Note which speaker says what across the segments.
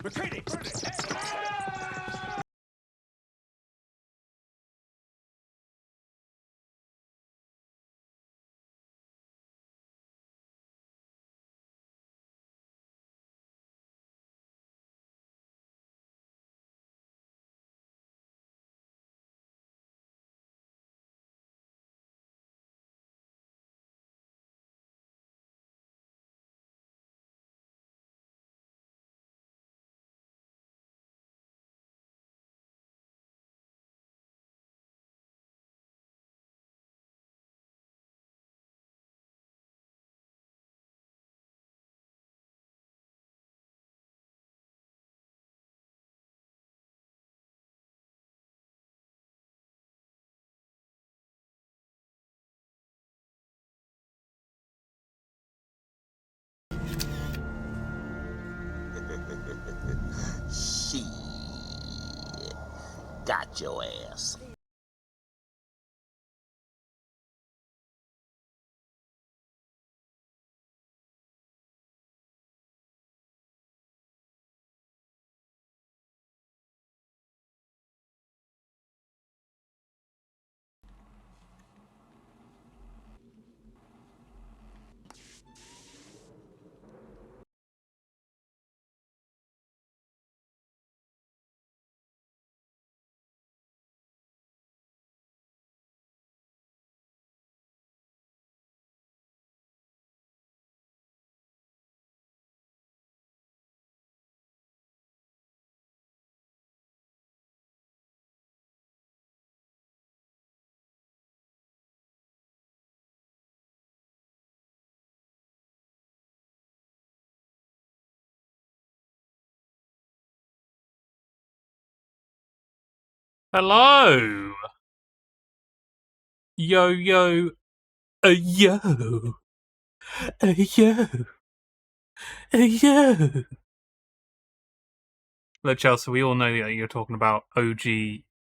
Speaker 1: Retreating!
Speaker 2: Shit. Got your ass.
Speaker 3: Hello! Yo, yo, yo, yo, yo. Look, Chelsea, we all know that you're talking about OG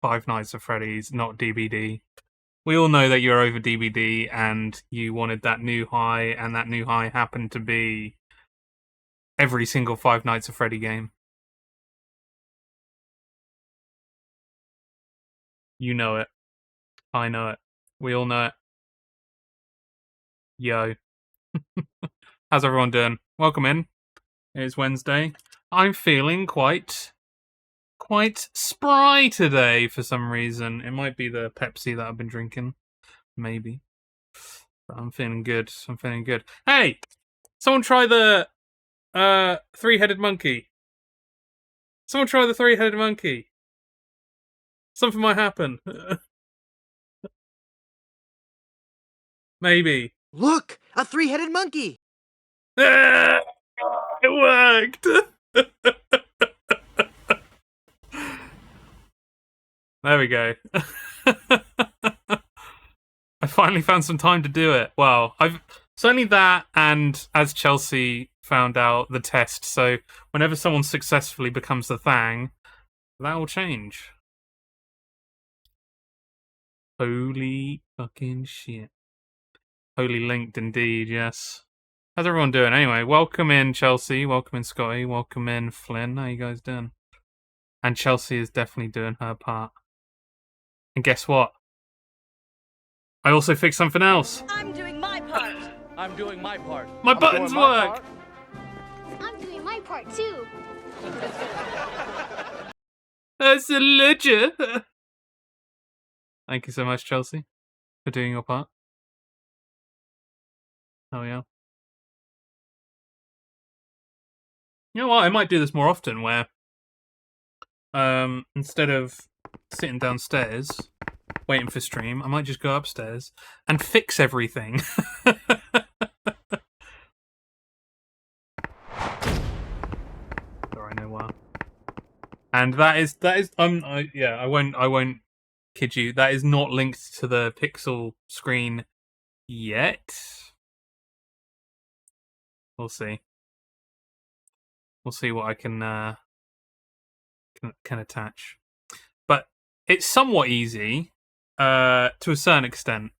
Speaker 3: Five Nights at Freddy's, not DBD. We all know that you're over DBD and you wanted that new high, and that new high happened to be every single Five Nights at Freddy game. You know it. I know it. We all know it. Yo. How's everyone doing? Welcome in. It's Wednesday. I'm feeling quite spry today for some reason. It might be the Pepsi that I've been drinking. Maybe. But I'm feeling good. I'm feeling good. Hey! Someone try the three-headed monkey. Someone try the three-headed monkey. Something might happen. Maybe.
Speaker 4: Look! A three-headed monkey!
Speaker 3: Ah, it worked! There we go. I finally found some time to do it. Well, it's only that, and as Chelsea found out, the test. So whenever someone successfully becomes the thing, that will change. Holy fucking shit. Holy linked indeed, yes. How's everyone doing? Anyway, welcome in Chelsea, welcome in Scotty, welcome in Flynn. How you guys doing? And Chelsea is definitely doing her part. And guess what? I also fixed something else.
Speaker 5: I'm doing my part.
Speaker 1: I'm doing my part.
Speaker 3: My buttons work!
Speaker 6: I'm doing my part too.
Speaker 3: That's a legend. Thank you so much, Chelsea, for doing your part. Oh yeah. You know what? I might do this more often, where instead of sitting downstairs waiting for stream, I might just go upstairs and fix everything. Sorry, no why. And that is yeah, I won't kid you. That is not linked to the Pixel screen yet. We'll see. We'll see what I can attach. But it's somewhat easy, to a certain extent.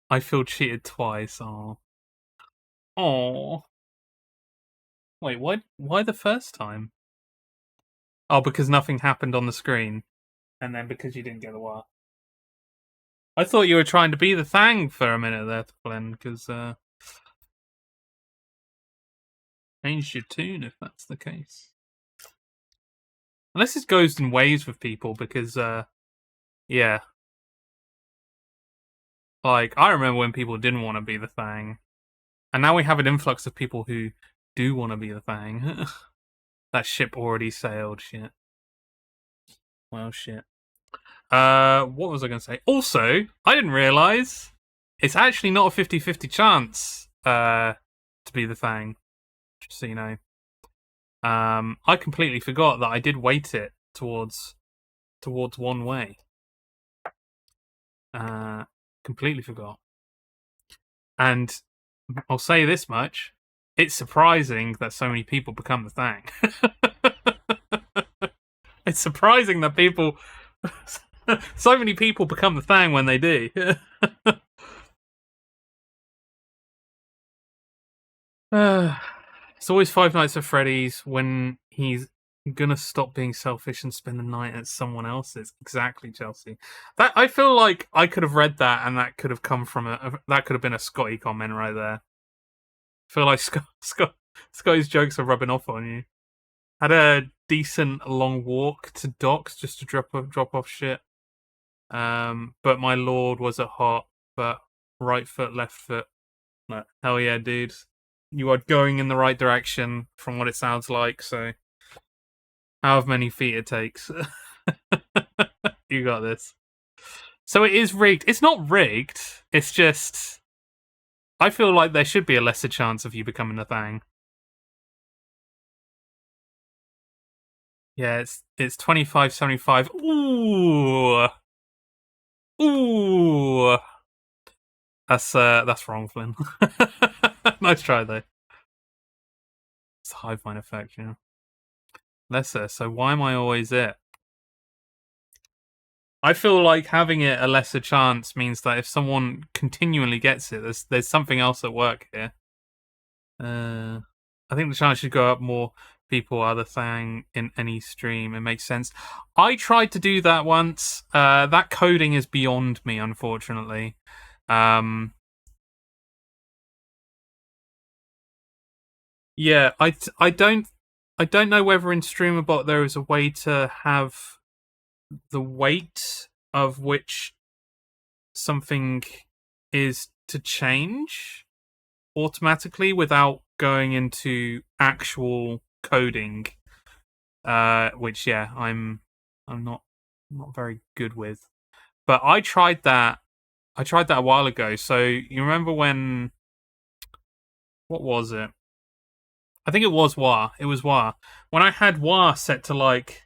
Speaker 3: I feel cheated twice. Oh, Wait, why the first time? Oh, because nothing happened on the screen. And then because you didn't get the wire. I thought you were trying to be the Thang for a minute there, Glenn, because change your tune if that's the case. Unless this goes in waves with people, because yeah. Like, I remember when people didn't want to be the Thang. And now we have an influx of people who do want to be the Thang. That ship already sailed, shit. Well, shit. What was I going to say? Also, I didn't realise it's actually not a 50-50 chance to be the Thang. Just so you know. I completely forgot that I did weight it towards one way. Completely forgot. And I'll say this much: it's surprising that so many people become the Thang. It's surprising that so many people become the Thang when they do. It's always Five Nights at Freddy's when he's gonna stop being selfish and spend the night at someone else's. Exactly, Chelsea. That I feel like I could have read that, and that could have come from that could have been a Scotty comment right there. I feel like Scotty's jokes are rubbing off on you. Had a decent long walk to docks just to drop off shit. But my lord, was it hot? But right foot, left foot. Like, hell yeah, dude. You are going in the right direction from what it sounds like, so however many feet it takes. You got this. So it is rigged. It's not rigged. It's just I feel like there should be a lesser chance of you becoming a Thang. Yeah, it's 25-75. Ooh. Ooh. That's wrong, Flynn. Nice try though. It's a hive mind effect, yeah. Lesser, so why am I always it? I feel like having it a lesser chance means that if someone continually gets it, there's something else at work here. I think the chance should go up more people are the Thang in any stream. It makes sense. I tried to do that once. That coding is beyond me, unfortunately. Yeah, I don't know whether in Streamerbot there is a way to have the weight of which something is to change automatically without going into actual coding. Which yeah, I'm not very good with. But I tried that a while ago. So you remember when what was it? I think it was WA. It was WA. When I had WA set to like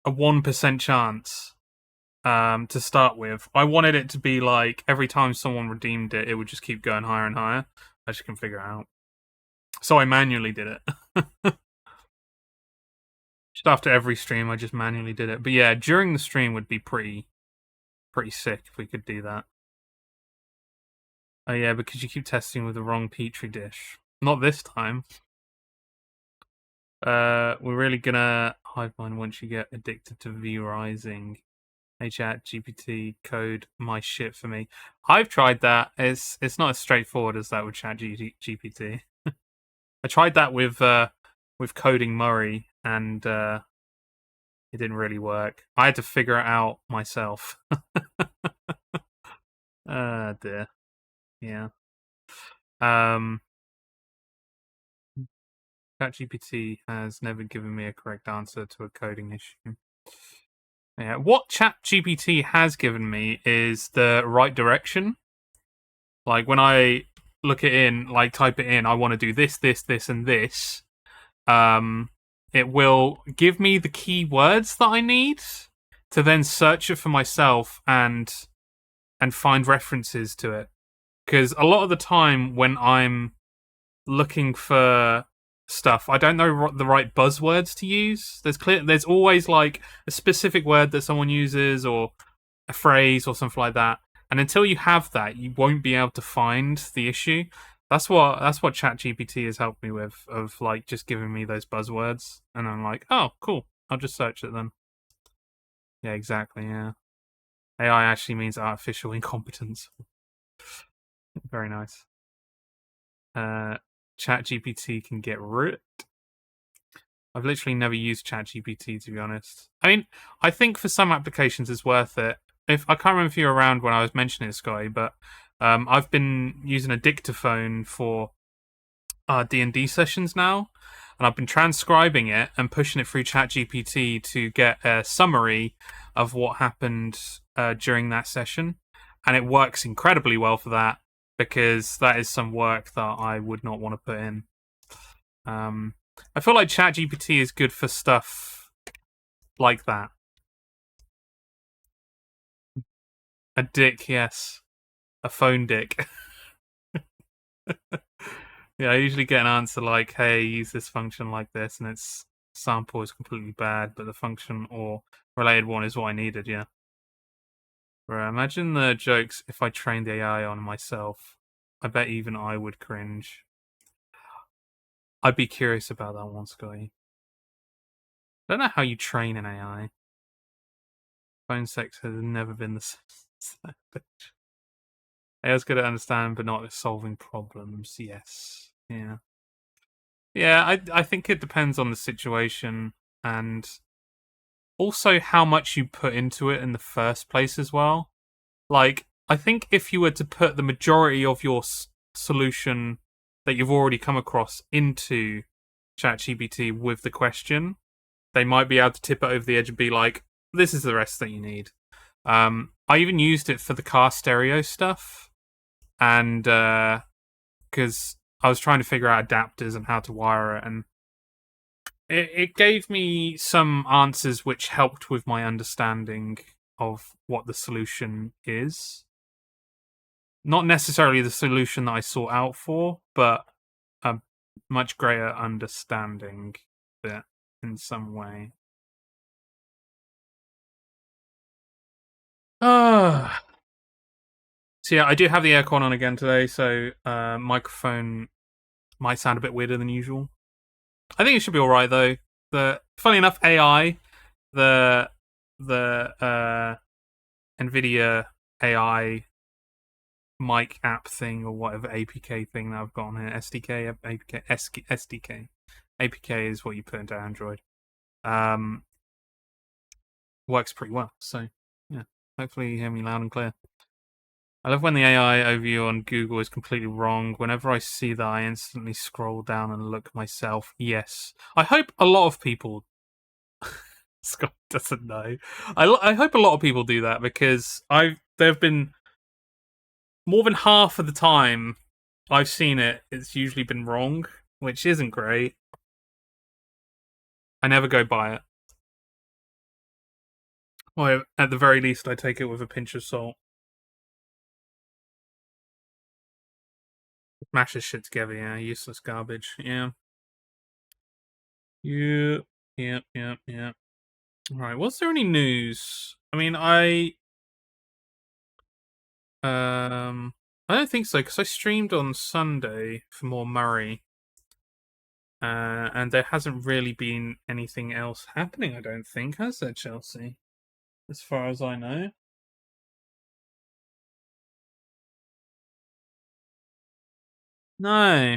Speaker 3: a 1% chance to start with, I wanted it to be like every time someone redeemed it, it would just keep going higher and higher. As you can figure out. So I manually did it. Just after every stream, I just manually did it. But yeah, during the stream would be pretty sick if we could do that. Oh yeah, because you keep testing with the wrong petri dish. Not this time. We're really gonna hive mind once you get addicted to V Rising. Hey chat GPT code my shit for me. I've tried that. It's not as straightforward as that with chat GPT. I tried that with coding Murray, and it didn't really work. I had to figure it out myself. Dear. Yeah. ChatGPT has never given me a correct answer to a coding issue. Yeah, what ChatGPT has given me is the right direction. Like when I look it in, like type it in, I want to do this, this, this, and this. It will give me the keywords that I need to then search it for myself and find references to it. Because a lot of the time when I'm looking for stuff, I don't know the right buzzwords to use. There's always like a specific word that someone uses or a phrase or something like that. And until you have that, you won't be able to find the issue. That's what ChatGPT has helped me with, of like just giving me those buzzwords, and I'm like, oh, cool. I'll just search it then. Yeah, exactly. Yeah, AI actually means artificial incompetence. Very nice. ChatGPT can get root. I've literally never used ChatGPT, to be honest. I mean, I think for some applications it's worth it. If I can't remember if you were around when I was mentioning it, Scotty, but I've been using a dictaphone for D&D sessions now, and I've been transcribing it and pushing it through ChatGPT to get a summary of what happened during that session, and it works incredibly well for that, because that is some work that I would not want to put in. I feel like ChatGPT is good for stuff like that. A dick, yes. A phone dick. Yeah, I usually get an answer like, hey, use this function like this, and its sample is completely bad, but the function or related one is what I needed, yeah. Bro, imagine the jokes if I trained the AI on myself. I bet even I would cringe. I'd be curious about that one, Scotty. I don't know how you train an AI. Phone sex has never been the same. AI's good at understanding, but not at solving problems. Yes. Yeah. Yeah, I think it depends on the situation, and also how much you put into it in the first place as well. Like, I think if you were to put the majority of your solution that you've already come across into ChatGPT with the question, they might be able to tip it over the edge and be like, this is the rest that you need. I even used it for the car stereo stuff, and because I was trying to figure out adapters and how to wire it, and it gave me some answers which helped with my understanding of what the solution is. Not necessarily the solution that I sought out for, but a much greater understanding of it in some way. So yeah, I do have the aircon on again today, so microphone might sound a bit weirder than usual. I think it should be alright though. Funny enough, AI, the NVIDIA AI mic app thing, or whatever APK thing that I've got on here, SDK, APK, SDK. APK is what you put into Android. Works pretty well. So yeah, hopefully you hear me loud and clear. I love when the AI overview on Google is completely wrong. Whenever I see that, I instantly scroll down and look myself. Yes, I hope a lot of people. Scott doesn't know. I hope a lot of people do that, because there've been more than half of the time I've seen it, it's usually been wrong, which isn't great. I never go by it. Or at the very least, I take it with a pinch of salt. Mash this shit together, yeah. Useless garbage, yeah. Yep. Alright, was there any news? I mean, I don't think so, because I streamed on Sunday for more Murray. And there hasn't really been anything else happening, I don't think, has there, Chelsea? As far as I know. No.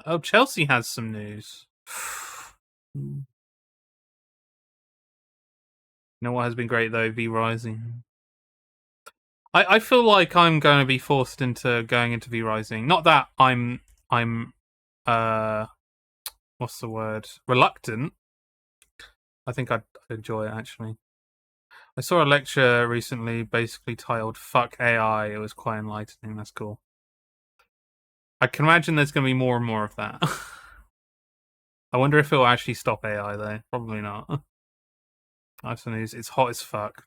Speaker 3: Oh, Chelsea has some news. You know what has been great though? V Rising. I feel like I'm going to be forced into going into V Rising. Not that I'm what's the word? Reluctant. I think I'd enjoy it actually. I saw a lecture recently basically titled Fuck AI. It was quite enlightening. That's cool. I can imagine there's going to be more and more of that. I wonder if it'll actually stop AI though. Probably not. Nice news. It's hot as fuck.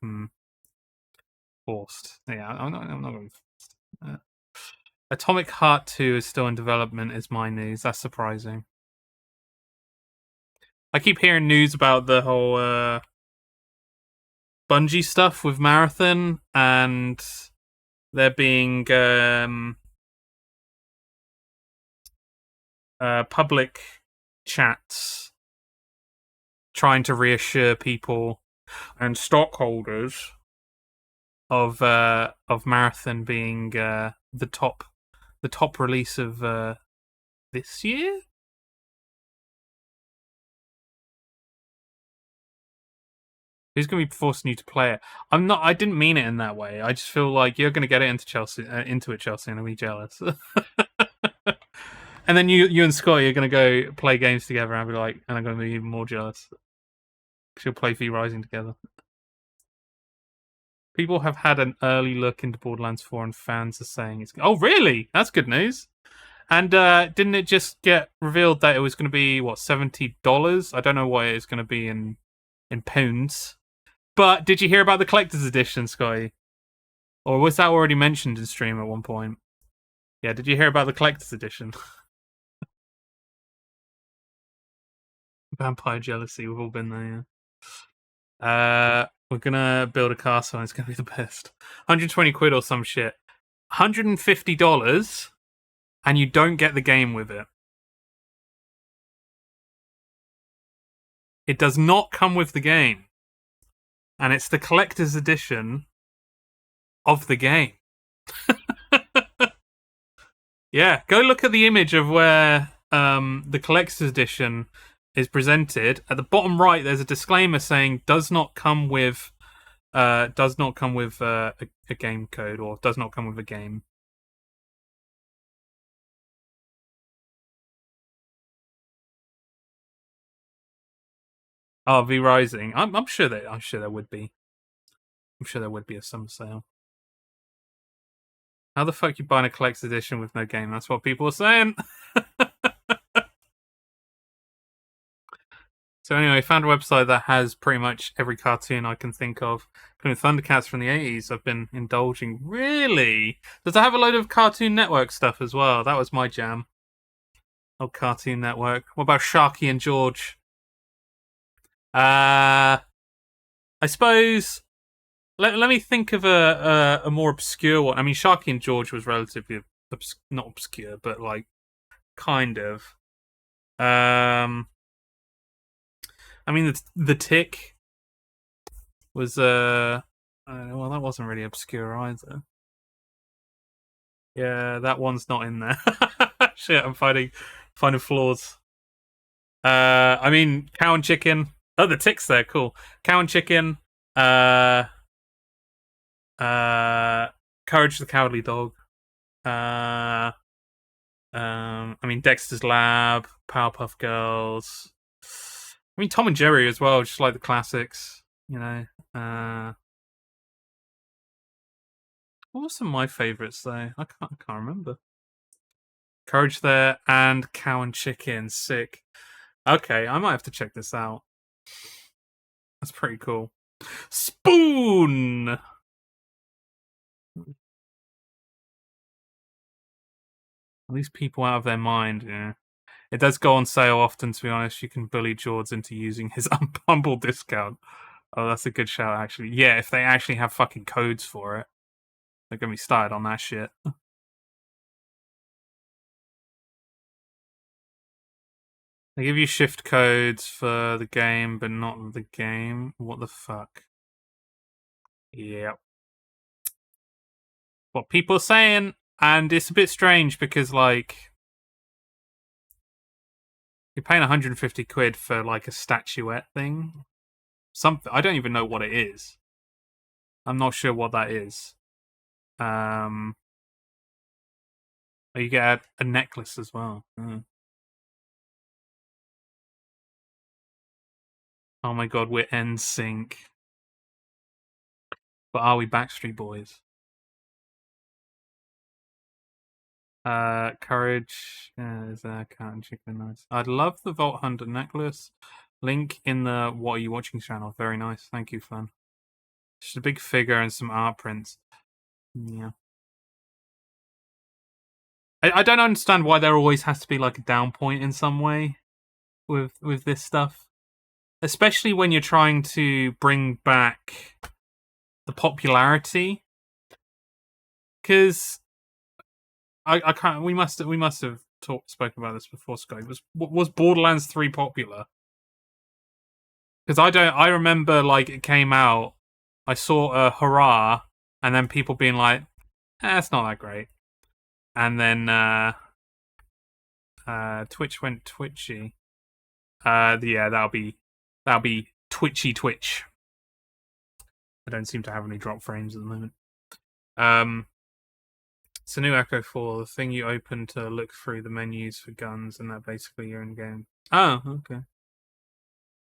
Speaker 3: Forced. Yeah, I'm not going to forced. Atomic Heart 2 is still in development, is my news. That's surprising. I keep hearing news about the whole Bungie stuff with Marathon, and there being public chats trying to reassure people and stockholders of Marathon being the top release of this year. Who's going to be forcing you to play it? I'm not. I didn't mean it in that way. I just feel like you're going to get it into Chelsea, and I'll be jealous. And then you and Scotty are going to go play games together, and I'll be like, and I'm going to be even more jealous because you'll play V Rising together. People have had an early look into Borderlands 4, and fans are saying it's. Oh, really? That's good news. And didn't it just get revealed that it was going to be what, $70? I don't know what it's going to be in pounds. But did you hear about the collector's edition, Scotty? Or was that already mentioned in stream at one point? Yeah, did you hear about the collector's edition? Vampire jealousy, we've all been there, yeah. We're gonna build a castle and it's gonna be the best. 120 quid or some shit. $150 and you don't get the game with it. It does not come with the game. And it's the collector's edition of the game. Yeah, go look at the image of where the collector's edition is presented. At the bottom right, there's a disclaimer saying does not come with a game code, or does not come with a game. Oh, V Rising. I'm sure there would be. I'm sure there would be a summer sale. How the fuck you buying a collector's edition with no game? That's what people are saying. So anyway, I found a website that has pretty much every cartoon I can think of, including Thundercats from the 80s. I've been indulging. Really? Does it have a load of Cartoon Network stuff as well? That was my jam. Oh, Cartoon Network. What about Sharky and George? I suppose. Let me think of a more obscure one. I mean, Sharky and George was relatively not obscure, but like kind of. I mean, the Tick was well, that wasn't really obscure either. Yeah, that one's not in there. Shit, I'm finding flaws. I mean, Cow and Chicken. Oh, the Tick's there. Cool. Cow and Chicken. Courage the Cowardly Dog. I mean, Dexter's Lab, Powerpuff Girls. I mean, Tom and Jerry as well, just like the classics, you know. What were some of my favourites though? I can't remember. Courage there and Cow and Chicken, sick. Okay, I might have to check this out. That's pretty cool. Spoon. Are these people out of their mind? Yeah. It does go on sale often, to be honest. You can bully George into using his humble discount. Oh, that's a good shout, actually. Yeah, if they actually have fucking codes for it. They're gonna be started on that shit. They give you shift codes for the game, but not the game. What the fuck? Yep. What people are saying, and it's a bit strange because, like, you're paying 150 quid for, like, a statuette thing. Something. I don't even know what it is. I'm not sure what that is. You get a necklace as well. Oh my god, we're NSYNC. But are we Backstreet Boys? Courage is Cat and Chicken. Nice. I'd love the Vault Hunter necklace. Link in the What Are You Watching channel. Very nice. Thank you, Fun. Just a big figure and some art prints. Yeah. I don't understand why there always has to be like a down point in some way with this stuff. Especially when you're trying to bring back the popularity. Because I can't. We must have spoken about this before, Scott. Was Borderlands 3 popular? Because I remember like it came out, I saw a hurrah, and then people being like, it's not that great. And then Twitch went twitchy. Yeah, that'll be twitchy Twitch. I don't seem to have any drop frames at the moment. It's a new Echo 4, the thing you open to look through the menus for guns, and that basically you're in game. Oh, okay.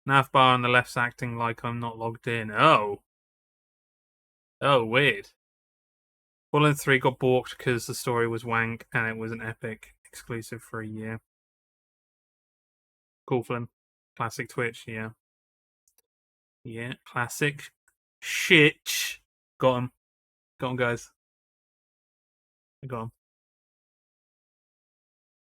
Speaker 3: Nav bar on the left's acting like I'm not logged in. Oh, weird. Borderlands 3 got balked because the story was wank and it was an Epic exclusive for a year. Cool, Flynn. Classic Twitch, yeah. Yeah, classic shit. Got him. Got him, guys. I got him.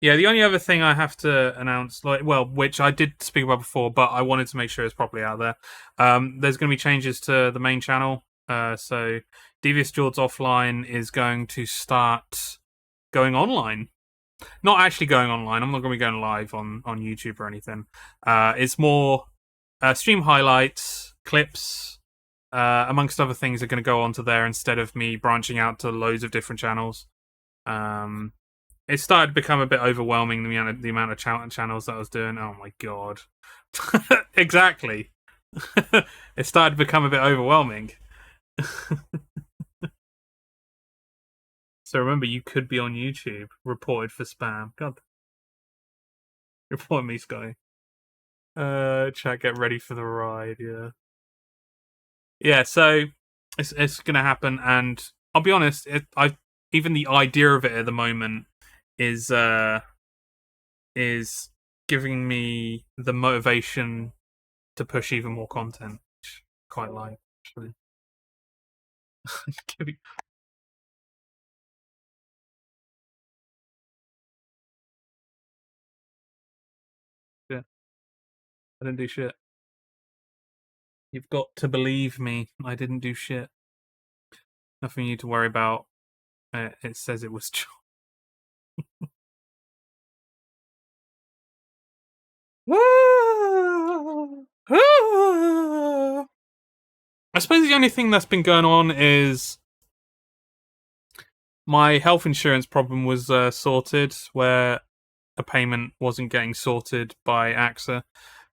Speaker 3: Yeah, the only other thing I have to announce, which I did speak about before, but I wanted to make sure it's properly out there. There's going to be changes to the main channel. So Devious George Offline is going to start going online. Not actually going online. I'm not going to be going live on YouTube or anything. It's more stream highlights, clips, amongst other things are going to go onto there instead of me branching out to loads of different channels. It started to become a bit overwhelming, the amount of channels that I was doing. Oh my god. Exactly. It started to become a bit overwhelming. So remember, you could be on YouTube, reported for spam. God. Report me, Sky. Chat, get ready for the ride, yeah. Yeah, so it's gonna happen, and I'll be honest, even the idea of it at the moment is giving me the motivation to push even more content, which I quite like, actually. Yeah, I didn't do shit. You've got to believe me. I didn't do shit. Nothing you need to worry about. It says it was. I suppose the only thing that's been going on is my health insurance problem was sorted, where a payment wasn't getting sorted by AXA,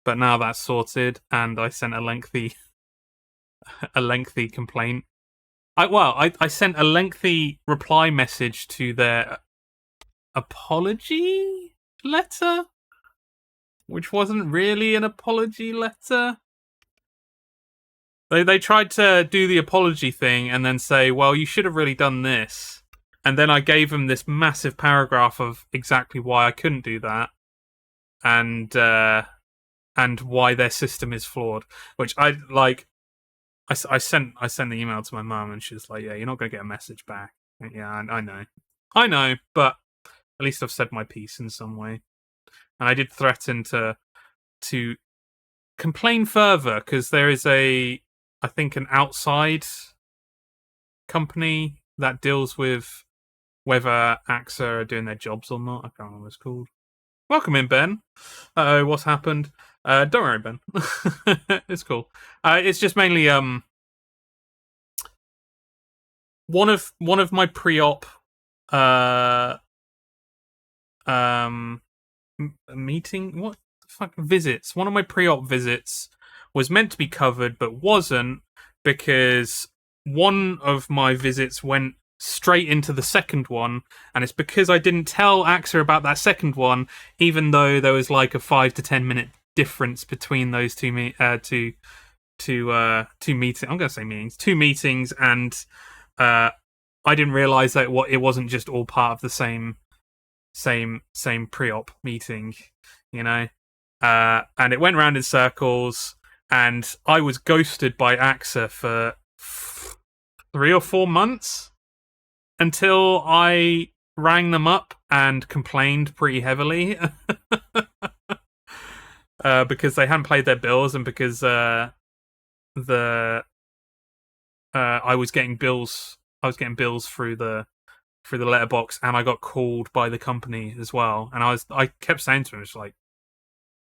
Speaker 3: but now that's sorted, and I sent a lengthy complaint. I sent a lengthy reply message to their apology letter, which wasn't really an apology letter. They tried to do the apology thing and then say, well, you should have really done this. And then I gave them this massive paragraph of exactly why I couldn't do that, and why their system is flawed. Which I like. I sent the email to my mum, and she was like, "Yeah, you're not going to get a message back." Yeah, I know, but at least I've said my piece in some way. And I did threaten to complain further, because there is I think an outside company that deals with whether AXA are doing their jobs or not. I can't remember what it's called. Welcome in, Ben. What's happened? Don't worry, Ben. It's cool. It's just mainly one of my pre-op meeting. What the fuck visits? One of my pre-op visits was meant to be covered, but wasn't, because one of my visits went straight into the second one, and it's because I didn't tell AXA about that second one, even though there was like a 5 to 10 minute difference between those two meetings. I'm gonna say meetings, two meetings, and I didn't realize that it wasn't just all part of the same pre-op meeting, you know. And it went round in circles, and I was ghosted by AXA for 3 or 4 months until I rang them up and complained pretty heavily because they hadn't paid their bills, and because I was getting bills through the through the letterbox, and I got called by the company as well. And I kept saying to him, it's like,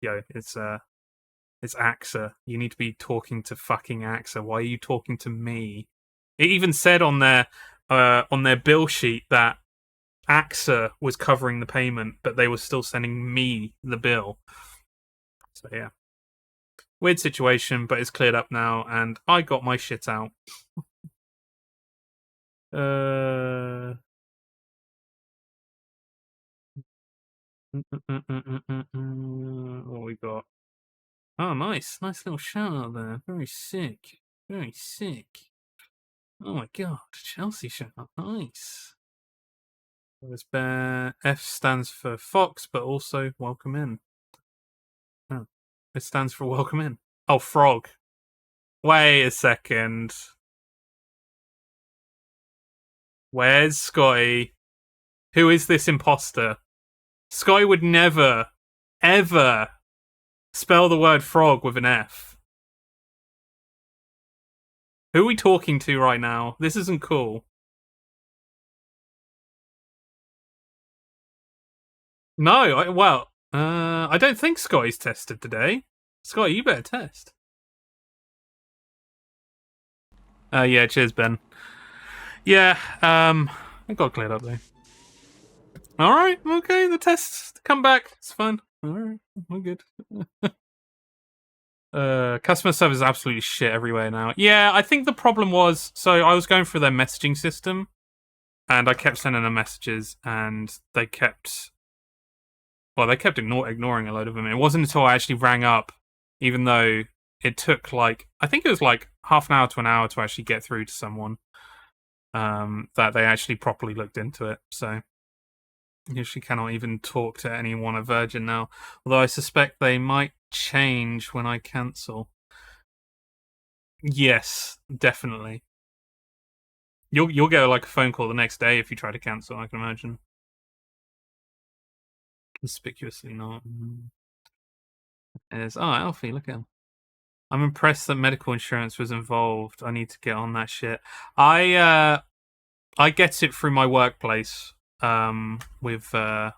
Speaker 3: yo, it's AXA. You need to be talking to fucking AXA. Why are you talking to me? It even said on their bill sheet that AXA was covering the payment, but they were still sending me the bill. So yeah, weird situation, but it's cleared up now, and I got my shit out. What we got? Oh, nice little shout out there. Very sick. Very sick. Oh my god, Chelsea shout out. Nice. There's Bear. F stands for Fox, but also welcome in. Oh, it stands for welcome in. Oh, frog. Wait a second. Where's Scotty? Who is this imposter? Scotty would never, ever spell the word frog with an F. Who are we talking to right now? This isn't cool. No, I don't think Scotty's tested today. Scotty, you better test. Yeah, cheers, Ben. Yeah, it got cleared up though. Alright, okay, the tests come back. It's fine. Alright, we're good. Customer service is absolutely shit everywhere now. Yeah, I think the problem was, so I was going through their messaging system, and I kept sending them messages, and they kept ignoring a load of them. It wasn't until I actually rang up, even though it took I think it was half an hour to an hour to actually get through to someone, that they actually properly looked into it. So you actually cannot even talk to anyone at Virgin now. Although I suspect they might change when I cancel. Yes, definitely. You'll get a phone call the next day if you try to cancel, I can imagine. Conspicuously not. It is. Oh, Alfie, look at him. I'm impressed that medical insurance was involved. I need to get on that shit. I get it through my workplace, with my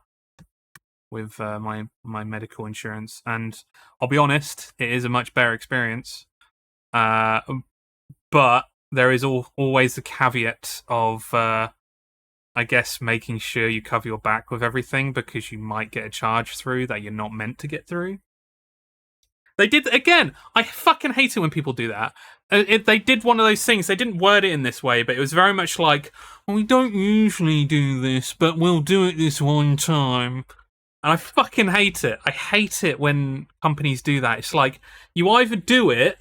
Speaker 3: medical insurance, and I'll be honest, it is a much better experience. But there is always the caveat of, I guess, making sure you cover your back with everything, because you might get a charge through that you're not meant to get through. They did, again, I fucking hate it when people do that. They did one of those things, they didn't word it in this way, but it was very much like, well, we don't usually do this, but we'll do it this one time. And I fucking hate it. I hate it when companies do that. It's like, you either do it,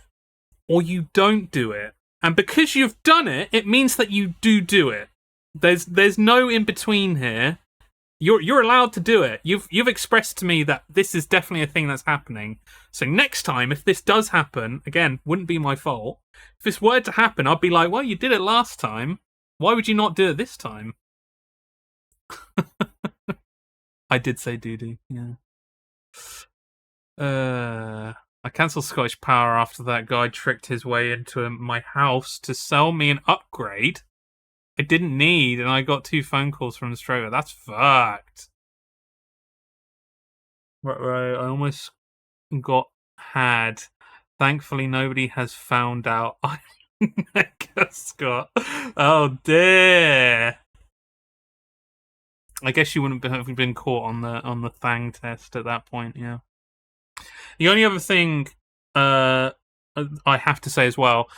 Speaker 3: or you don't do it. And because you've done it, it means that you do it. There's no in between here. You're allowed to do it. You've expressed to me that this is definitely a thing that's happening. So next time, if this does happen, again, wouldn't be my fault. If this were to happen, I'd be like, well, you did it last time. Why would you not do it this time? I did say doo-doo, yeah. I cancelled Scottish Power after that guy tricked his way into my house to sell me an upgrade I didn't need, and I got 2 phone calls from Australia. That's fucked. Right, I almost got had. Thankfully, nobody has found out. I'm Mega Scott. Oh dear. I guess you wouldn't have been caught on the Thang test at that point, yeah. The only other thing I have to say as well,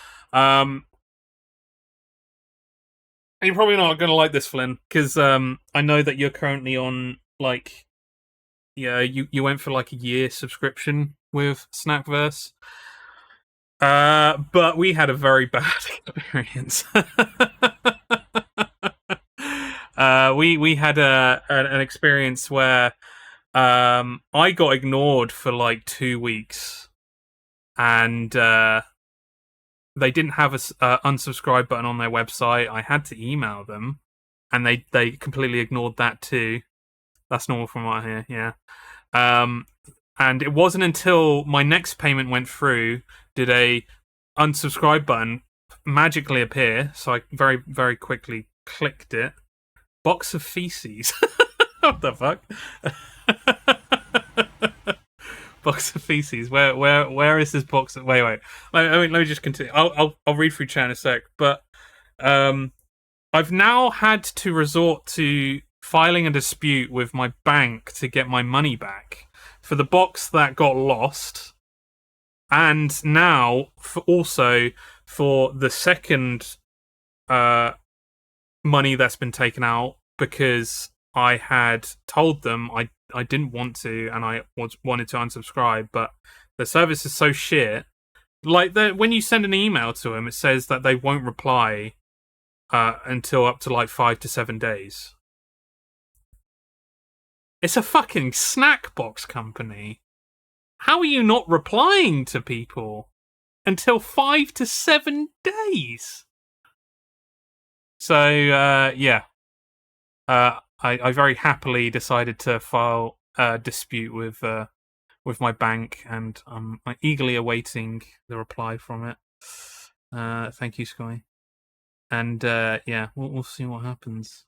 Speaker 3: you're probably not going to like this, Flynn, because I know that you're currently on, you went for a year subscription with Snackverse. But we had a very bad experience. We had an experience where I got ignored for 2 weeks, and they didn't have a unsubscribe button on their website. I had to email them, and they completely ignored that too. That's normal from what I hear, yeah. And it wasn't until my next payment went through did a unsubscribe button magically appear, so I very, very quickly clicked it. Box of feces. What the fuck? Box of feces. Where is this box? Wait. Let me just continue. I'll read through chat in a sec. But I've now had to resort to filing a dispute with my bank to get my money back for the box that got lost, and now also for the second money that's been taken out because I had told them I didn't want to and I wanted to unsubscribe, but the service is so shit. Like when you send an email to them, it says that they won't reply until up to like 5 to 7 days. It's a fucking snack box company. How are you not replying to people until 5 to 7 days? So yeah, I very happily decided to file a dispute with my bank, and I'm eagerly awaiting the reply from it. Thank you, Sky. And yeah, we'll see what happens.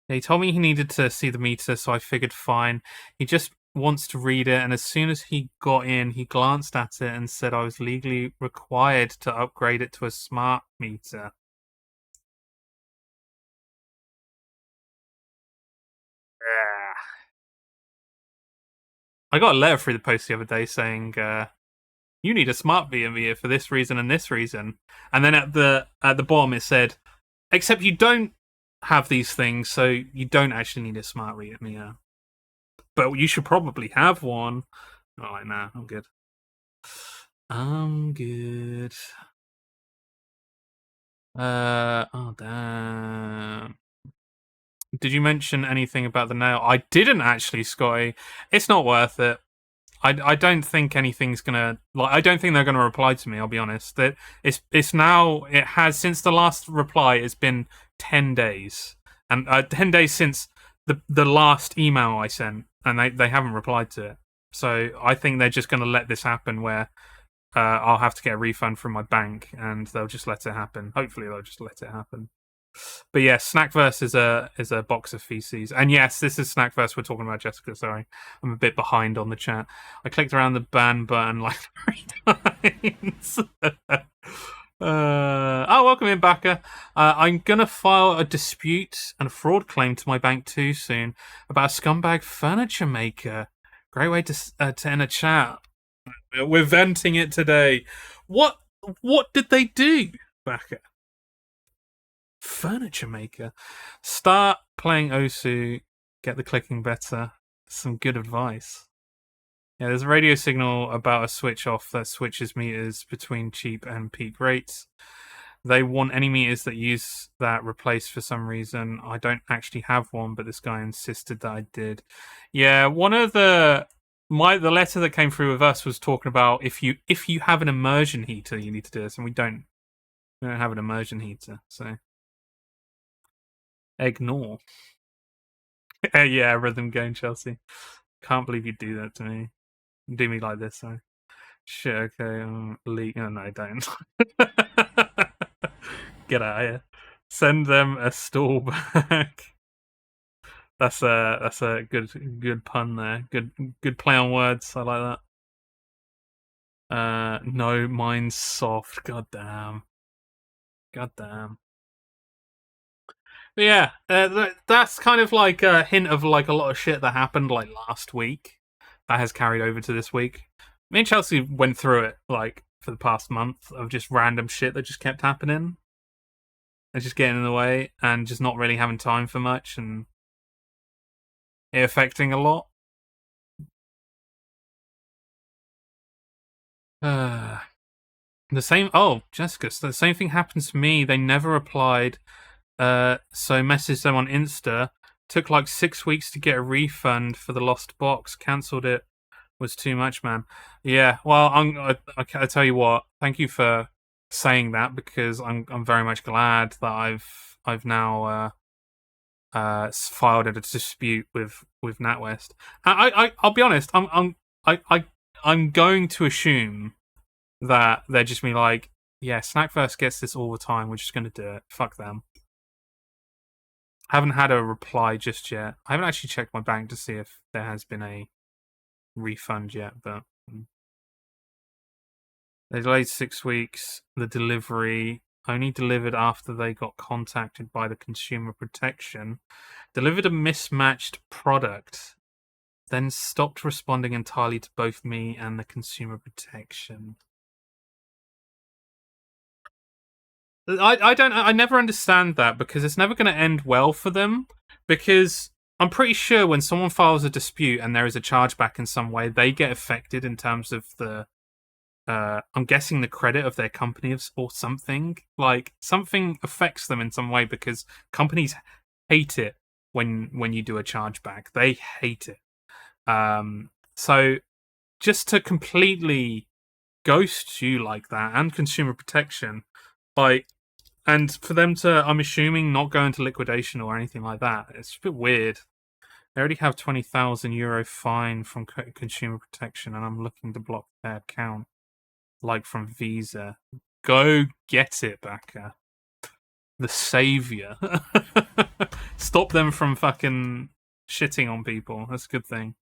Speaker 3: He told me he needed to see the meter, so I figured fine. He just wants to read it, and as soon as he got in, he glanced at it and said I was legally required to upgrade it to a smart meter. I got a letter through the post the other day saying you need a smart meter for this reason and this reason, and then at the bottom it said, except you don't have these things, so you don't actually need a smart meter. But you should probably have one. I'm like, nah, I'm good. I'm good. Oh damn. Did you mention anything about the nail? I didn't actually, Scotty. It's not worth it. I don't think anything's gonna I don't think they're gonna reply to me. I'll be honest. It's now, it has, since the last reply, it's been 10 days, and 10 days since the last email I sent, and they haven't replied to it. So I think they're just gonna let this happen where I'll have to get a refund from my bank, and they'll just let it happen. Hopefully, they'll just let it happen. But yeah, Snackverse is a box of feces. And yes, this is Snackverse we're talking about, Jessica. Sorry, I'm a bit behind on the chat. I clicked around the ban button like 3 times. Welcome in, Baka. I'm gonna file a dispute and a fraud claim to my bank too soon about a scumbag furniture maker. Great way to end a chat. We're venting it today. What did they do, Baka? Furniture maker. Start playing Osu. Get the clicking better. Some good advice. Yeah, there's a radio signal about a switch off that switches meters between cheap and peak rates. They want any meters that use that replaced for some reason. I don't actually have one, but this guy insisted that I did. Yeah, one of the letter that came through with us was talking about if you have an immersion heater, you need to do this, and we don't have an immersion heater, so ignore. Yeah, rhythm game, Chelsea. Can't believe you do that to me. Do me like this, sorry. Shit, okay. Leak. Oh, no, don't. Get out of here. Send them a stall back. That's a good pun there. Good play on words. I like that. No, mine's soft. God damn. But yeah, that's kind of like a hint of like a lot of shit that happened like last week that has carried over to this week. Me and Chelsea went through it like for the past month of just random shit that just kept happening and just getting in the way and just not really having time for much and it affecting a lot. The same. Oh, Jessica, so the same thing happened to me. They never replied. So messaged them on Insta. Took like 6 weeks to get a refund for the lost box. Cancelled it. Was too much, man. Yeah. Well, I tell you what. Thank you for saying that because I'm very much glad that I've now filed a dispute with NatWest. I'll be honest. I'm going to assume that they're just be like, yeah, Snackverse gets this all the time. We're just going to do it. Fuck them. haven't had a reply just yet. I haven't actually checked my bank to see if there has been a refund yet, but they delayed 6 weeks. The delivery only delivered after they got contacted by the consumer protection. Delivered a mismatched product, then stopped responding entirely to both me and the consumer protection. I never understand that, because it's never going to end well for them, because I'm pretty sure when someone files a dispute and there is a chargeback in some way, they get affected in terms of the I'm guessing the credit of their company or something. Like, something affects them in some way, because companies hate it when you do a chargeback. They hate it. So just to completely ghost you like that, and consumer protection, like, and for them to, I'm assuming, not go into liquidation or anything like that, it's a bit weird. They already have €20,000 fine from consumer protection, and I'm looking to block their account, like from Visa. Go get it, Baka. The savior. Stop them from fucking shitting on people. That's a good thing.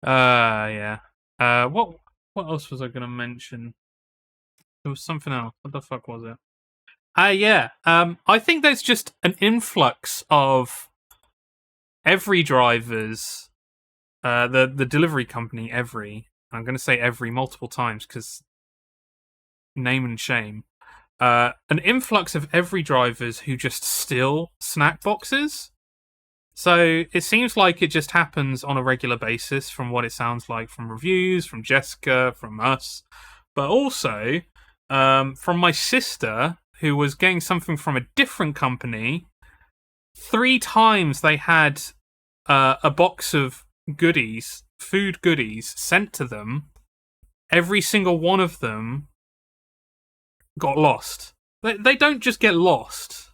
Speaker 3: Yeah. What else was I gonna mention? There was something else. What the fuck was it? Yeah. I think there's just an influx of every drivers. The delivery company, I'm going to say every multiple times, because name and shame. An influx of every drivers who just steal snack boxes. So it seems like it just happens on a regular basis, from what it sounds like from reviews, from Jessica, from us, but also from my sister, who was getting something from a different company. 3 times they had a box of goodies, food goodies, sent to them. Every single one of them got lost. They don't just get lost,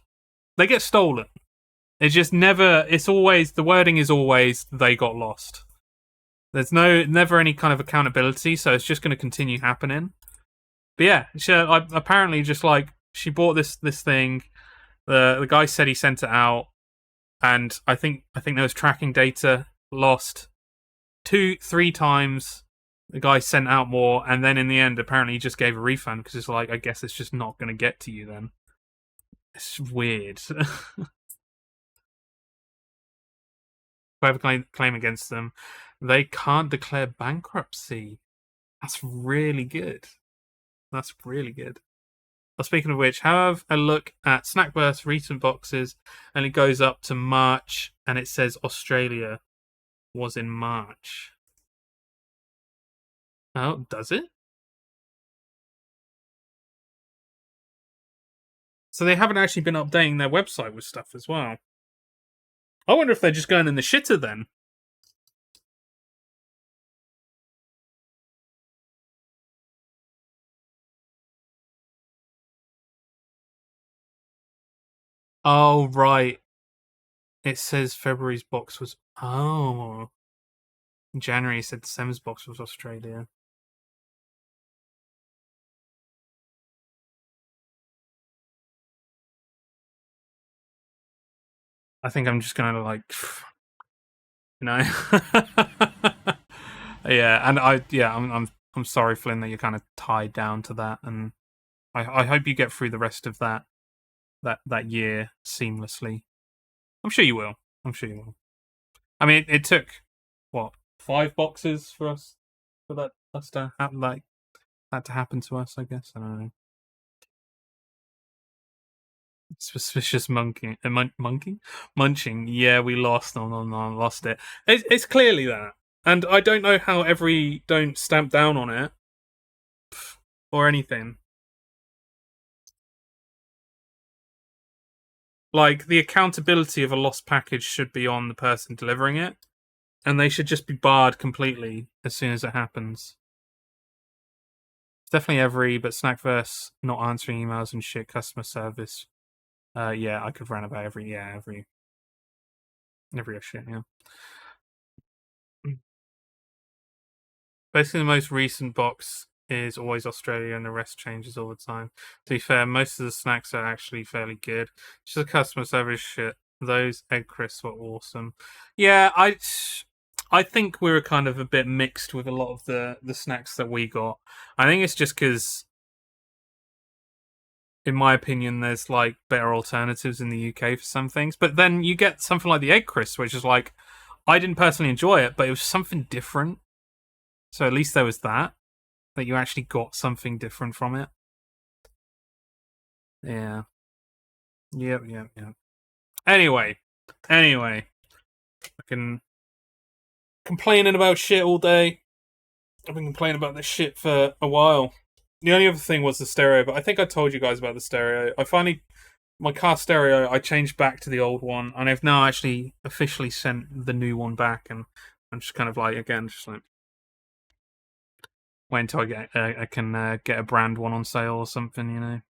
Speaker 3: they get stolen. It's just never, it's always, the wording is always, they got lost. There's never any kind of accountability, so it's just going to continue happening. But yeah, apparently just like, she bought this thing, the guy said he sent it out, and I think there was tracking data lost 2-3 times. The guy sent out more, and then in the end, apparently he just gave a refund, because it's like, I guess it's just not going to get to you then. It's weird. Whoever claim against them, they can't declare bankruptcy. That's really good. That's really good. Well, speaking of which, have a look at Snackburst's recent boxes, and it goes up to March, and it says Australia was in March. Oh, does it? So they haven't actually been updating their website with stuff as well. I wonder if they're just going in the shitter then. Oh, right. It says February's box was... Oh. In January, it said December's box was Australia. I think I'm just gonna, like... You know? Yeah, and I'm sorry, Flynn, that you're kind of tied down to that, and I hope you get through the rest of that year seamlessly. I'm sure you will. I'm sure you will. I mean, it took what, 5 boxes for us to happen, like that to happen to us. I guess, I don't know. Suspicious monkey, munching. Yeah, we lost. No, lost it. It's clearly that, and I don't know how every don't stamp down on it or anything. Like, the accountability of a lost package should be on the person delivering it, and they should just be barred completely as soon as it happens. It's definitely every, but Snackverse not answering emails and shit, customer service. Yeah, I could rant about every shit, yeah. Basically, the most recent box is always Australia, and the rest changes all the time. To be fair, most of the snacks are actually fairly good. Just the customer service shit Those egg crisps were awesome. Yeah, I think we were kind of a bit mixed with a lot of the snacks that we got. I think it's just because, in my opinion, there's like better alternatives in the UK for some things. But then you get something like the egg crisp, which is like, I didn't personally enjoy it, but it was something different. So at least there was that you actually got something different from it. Yeah. Yep. Anyway, I can complaining about shit all day. I've been complaining about this shit for a while. The only other thing was the stereo, but I think I told you guys about the stereo. My car stereo, I changed back to the old one, and I've now actually officially sent the new one back, and I'm just kind of like, again, just like, wait until I can get a brand one on sale or something, you know.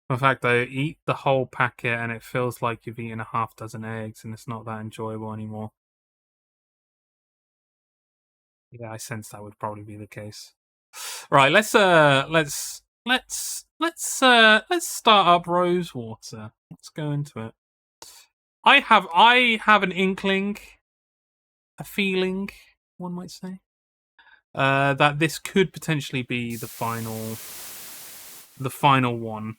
Speaker 3: In fact, though, eat the whole packet, and it feels like you've eaten a half dozen eggs, and it's not that enjoyable anymore. Yeah, I sense that would probably be the case. Right, let's start up Rosewater. Let's go into it. I have an inkling, a feeling, one might say, that this could potentially be the final one.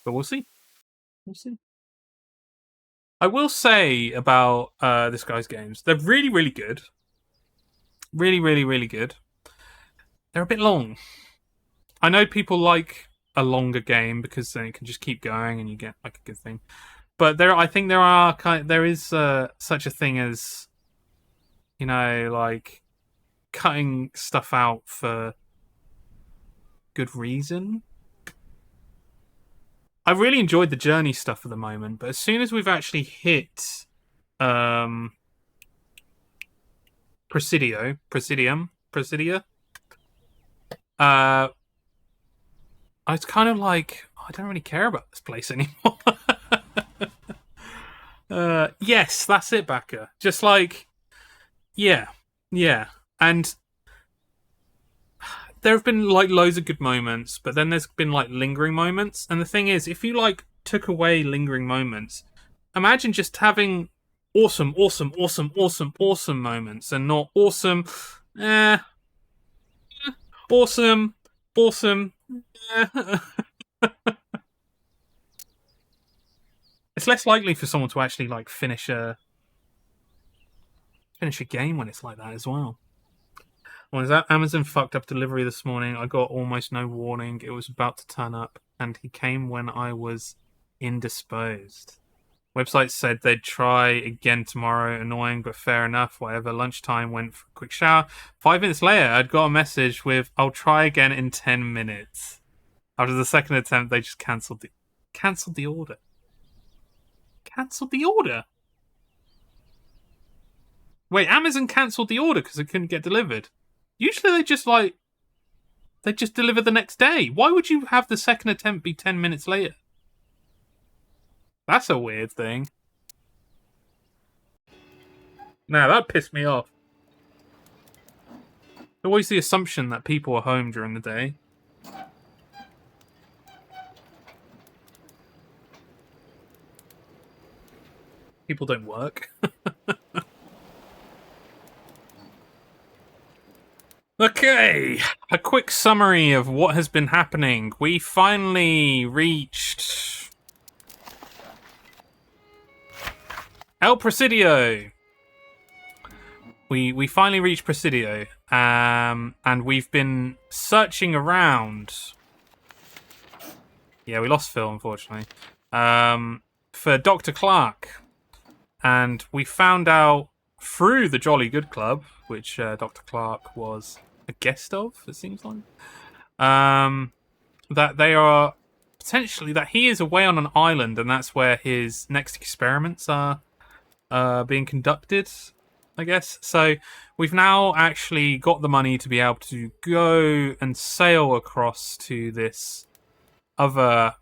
Speaker 3: But we'll see. We'll see. I will say about this guy's games, they're really, really good. Really, really, really good. They're a bit long. I know people like a longer game because then it can just keep going and you get like a good thing. But I think there is such a thing as, you know, like cutting stuff out for good reason. I really enjoyed the journey stuff at the moment, but as soon as we've actually hit Presidia, I was kind of like, I don't really care about this place anymore. Yes, that's it, Backer. Just like, yeah. And there have been like loads of good moments, but then there's been like lingering moments. And the thing is, if you like took away lingering moments, imagine just having awesome moments and not awesome, awesome, eh. It's less likely for someone to actually like finish a game when it's like that as well. When that Amazon fucked up delivery this morning, I got almost no warning. It was about to turn up, and he came when I was indisposed. Website said they'd try again tomorrow. Annoying, but fair enough. Whatever. Lunchtime, went for a quick shower. 5 minutes later, I'd got a message with, I'll try again in 10 minutes. After the second attempt, they just cancelled the order. Cancelled the order? Wait, Amazon cancelled the order because it couldn't get delivered. Usually they just deliver the next day. Why would you have the second attempt be 10 minutes later? That's a weird thing. Now, that pissed me off. Always the assumption that people are home during the day. People don't work. Okay, a quick summary of what has been happening. We finally reached El Presidio. We finally reached Presidio, and we've been searching around. Yeah, we lost Phil, unfortunately. For Dr. Clark, and we found out through the Jolly Good Club, which Dr. Clark was a guest of, it seems like, that they are potentially, that he is away on an island, and that's where his next experiments are being conducted, I guess. So we've now actually got the money to be able to go and sail across to this other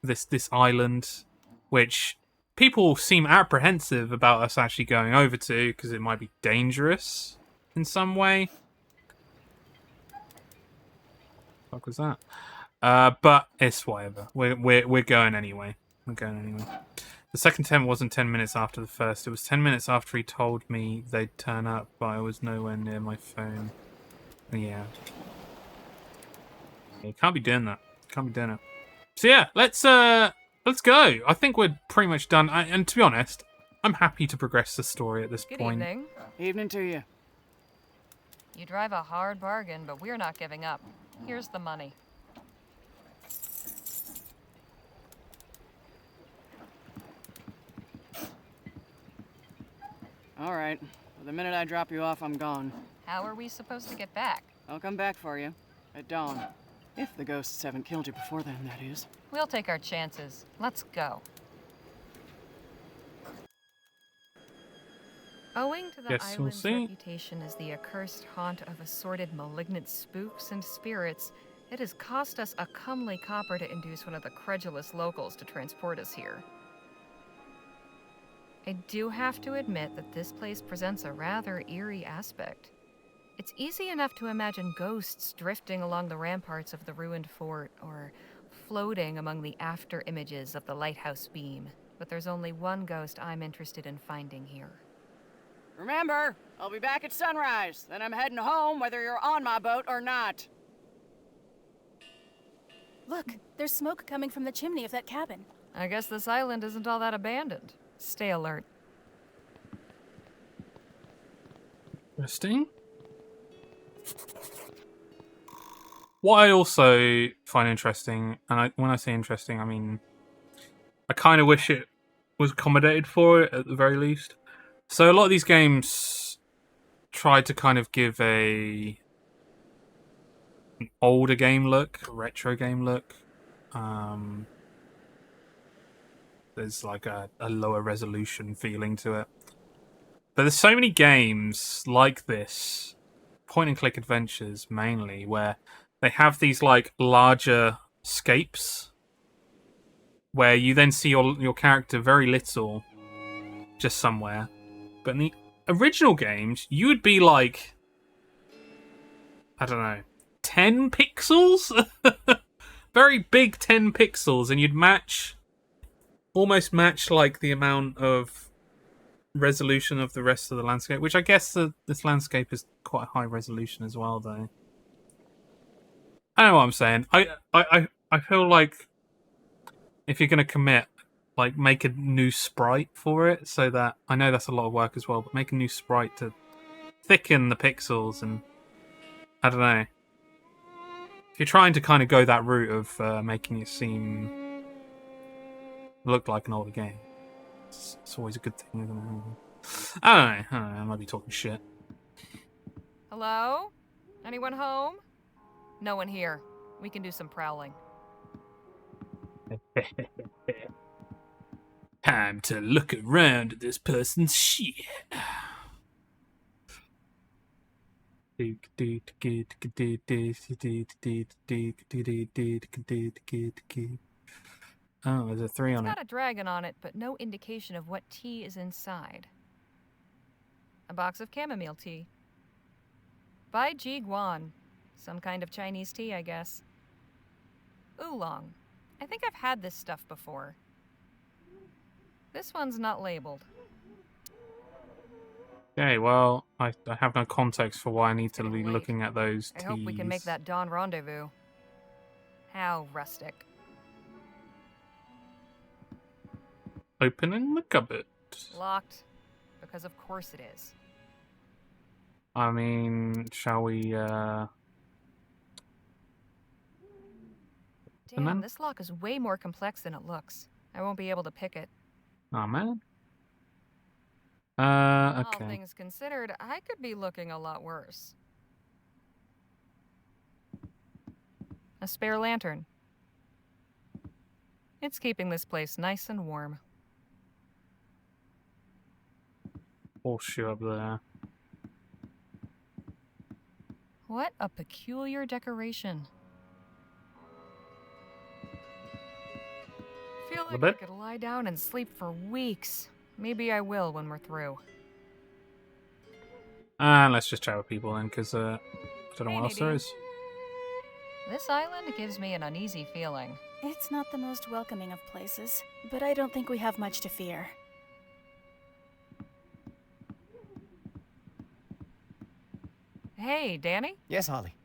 Speaker 3: this island, which people seem apprehensive about us actually going over to because it might be dangerous in some way. fuck was that? But it's whatever. We're going anyway. We're going anyway. The second attempt wasn't 10 minutes after the first. It was 10 minutes after he told me they'd turn up, but I was nowhere near my phone. Yeah. You can't be doing that. Can't be doing it. So yeah, let's go. I think we're pretty much done. And to be honest, I'm happy to progress the story at this
Speaker 1: Good
Speaker 3: point.
Speaker 1: evening.
Speaker 2: Evening to you.
Speaker 1: You drive a hard bargain, but we're not giving up. Here's the money.
Speaker 2: All right. Well, the minute I drop you off, I'm gone.
Speaker 1: How are we supposed to get back?
Speaker 2: I'll come back for you. At dawn. If the ghosts haven't killed you before then, that is.
Speaker 1: We'll take our chances. Let's go. Owing to the
Speaker 3: Guess we'll
Speaker 1: island's
Speaker 3: see.
Speaker 1: reputation as the accursed haunt of assorted malignant spooks and spirits, it has cost us a comely copper to induce one of the credulous locals to transport us here. I do have to admit that this place presents a rather eerie aspect. It's easy enough to imagine ghosts drifting along the ramparts of the ruined fort, or floating among the after images of the lighthouse beam. But there's only one ghost I'm interested in finding here.
Speaker 2: Remember, I'll be back at sunrise. Then I'm heading home whether you're on my boat or not.
Speaker 5: Look, there's smoke coming from the chimney of that cabin.
Speaker 1: I guess this island isn't all that abandoned. Stay alert.
Speaker 3: Interesting. What I also find interesting, and when I say interesting, I mean I kind of wish it was accommodated for it at the very least. So a lot of these games try to kind of give an older game look, a retro game look. There's like a lower resolution feeling to it. But there's so many games like this, point and click adventures mainly, where they have these like larger scapes where you then see your character very little, just somewhere. But in the original games, you would be like, I don't know, 10 pixels? Very big 10 pixels, and you'd almost match like the amount of resolution of the rest of the landscape, which I guess this landscape is quite high resolution as well, though. I know what I'm saying. I feel like if you're going to commit, like, make a new sprite for it, so that, I know that's a lot of work as well, but make a new sprite to thicken the pixels, and I don't know. If you're trying to kind of go that route of making it look like an older game, it's always a good thing, isn't it? I don't know, I might be talking shit.
Speaker 1: Hello? Anyone home? No one here. We can do some prowling.
Speaker 3: Time to look around at this person's shit. Oh, there's a 3 on
Speaker 1: It's
Speaker 3: it.
Speaker 1: got a dragon on it, but no indication of what tea is inside. A box of chamomile tea. By Ji Guan. Some kind of Chinese tea, I guess. Oolong. I think I've had this stuff before. This one's not labeled.
Speaker 3: Okay, well, I have no context for why I need to be
Speaker 1: Wait.
Speaker 3: looking at those teas.
Speaker 1: I hope we can make that dawn rendezvous. How rustic.
Speaker 3: Opening the cupboard.
Speaker 1: Locked. Because of course it is.
Speaker 3: I mean, shall we,
Speaker 1: Damn,
Speaker 3: then?
Speaker 1: this lock is way more complex than it looks. I won't be able to pick it.
Speaker 3: Oh, man.
Speaker 1: All
Speaker 3: Okay.
Speaker 1: things considered, I could be looking a lot worse. A spare lantern. It's keeping this place nice and warm.
Speaker 3: Horseshoe up there.
Speaker 1: What a peculiar decoration. Feel like I
Speaker 3: bit.
Speaker 1: could lie down and sleep for weeks. Maybe I will when we're through.
Speaker 3: And let's just chat with people then, because I don't know
Speaker 1: Hey,
Speaker 3: what else there
Speaker 1: Nadine.
Speaker 3: is.
Speaker 1: This island gives me an uneasy feeling.
Speaker 5: It's not the most welcoming of places, but I don't think we have much to fear.
Speaker 1: Hey, Danny?
Speaker 7: Yes, Holly.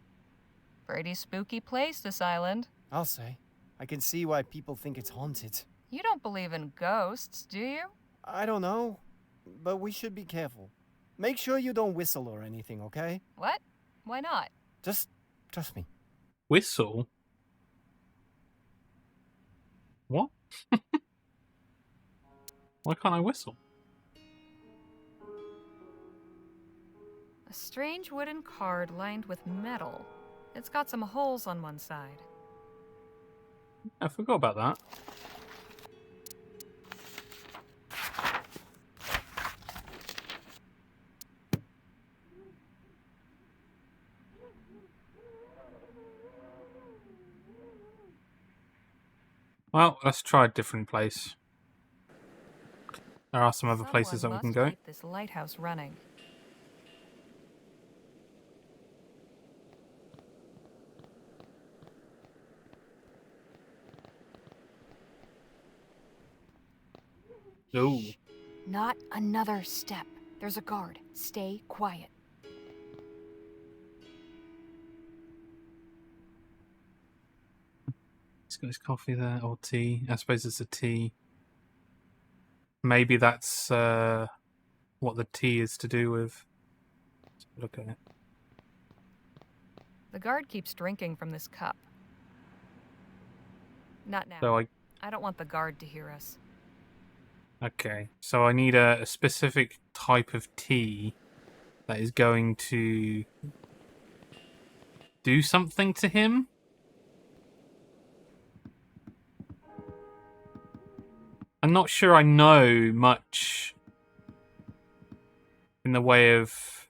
Speaker 1: Pretty spooky place, this island.
Speaker 7: I'll say. I can see why people think it's haunted.
Speaker 1: You don't believe in ghosts, do you?
Speaker 7: I don't know, but we should be careful. Make sure you don't whistle or anything, okay?
Speaker 1: What? Why not?
Speaker 7: Just trust me.
Speaker 3: Whistle? What? Why can't I whistle?
Speaker 1: A strange wooden card lined with metal. It's got some holes on one side.
Speaker 3: I forgot about that. Well, let's try a different place. There are some other places that we can go.
Speaker 1: Keep this lighthouse running.
Speaker 3: Ooh.
Speaker 1: Not another step. There's a guard. Stay quiet.
Speaker 3: He's got his coffee there, or tea. I suppose it's a tea. Maybe that's what the tea is to do with. Let's look at it.
Speaker 1: The guard keeps drinking from this cup. Not now.
Speaker 3: So
Speaker 1: I don't want the guard to hear us.
Speaker 3: okay. So I need a specific type of tea that is going to do something to him. I'm not sure I know much in the way of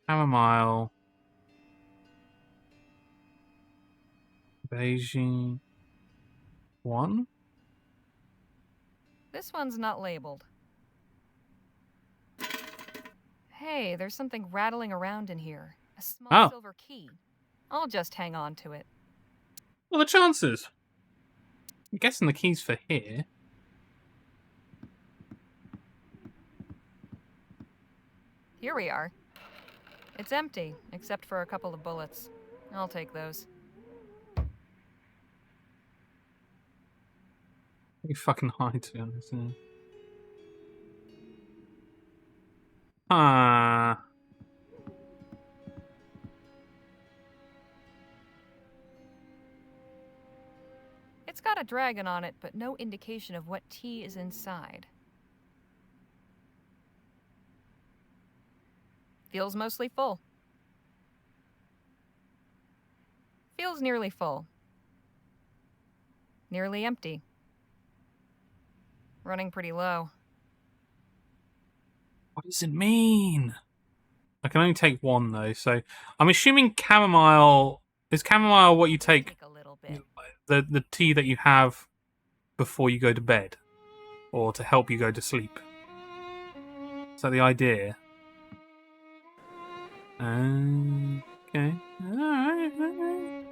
Speaker 3: chamomile, Beijing 1.
Speaker 1: This one's not labeled. Hey, there's something rattling around in here. A small
Speaker 3: Oh.
Speaker 1: silver key. I'll just hang on to it.
Speaker 3: What are the chances? I'm guessing the key's for here.
Speaker 1: Here we are. It's empty, except for a couple of bullets. I'll take those.
Speaker 3: Pretty fucking high, to be honest. Yeah. Ah.
Speaker 1: It's got a dragon on it, but no indication of what tea is inside. Feels mostly full. Feels nearly full. Nearly empty. Running pretty low.
Speaker 3: What does it mean? I can only take one, though, so I'm assuming chamomile... Is chamomile what you take...
Speaker 1: Take a little bit.
Speaker 3: The tea that you have before you go to bed? Or to help you go to sleep? Is that the idea? Okay. Alright.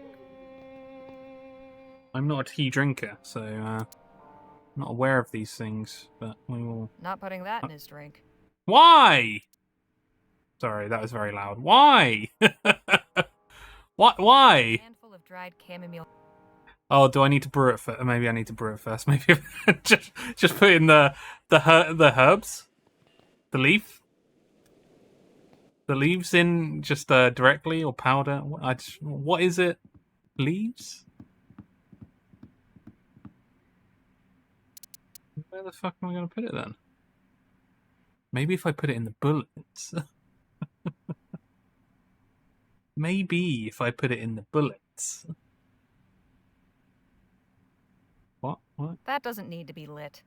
Speaker 3: I'm not a tea drinker, so I'm not aware of these things, but we will...
Speaker 1: Not putting that in his drink.
Speaker 3: Why? Sorry, that was very loud. Why? What? Why?
Speaker 1: Handful of dried chamomile.
Speaker 3: Oh, do I need to brew it first? Maybe I need to brew it first. Maybe just put in the herbs, the leaf, the leaves in just directly or powder. What is it? Leaves? Where the fuck am I going to put it then? Maybe if I put it in the bullets. Maybe if I put it in the bullets. What? What?
Speaker 1: That doesn't need to be lit.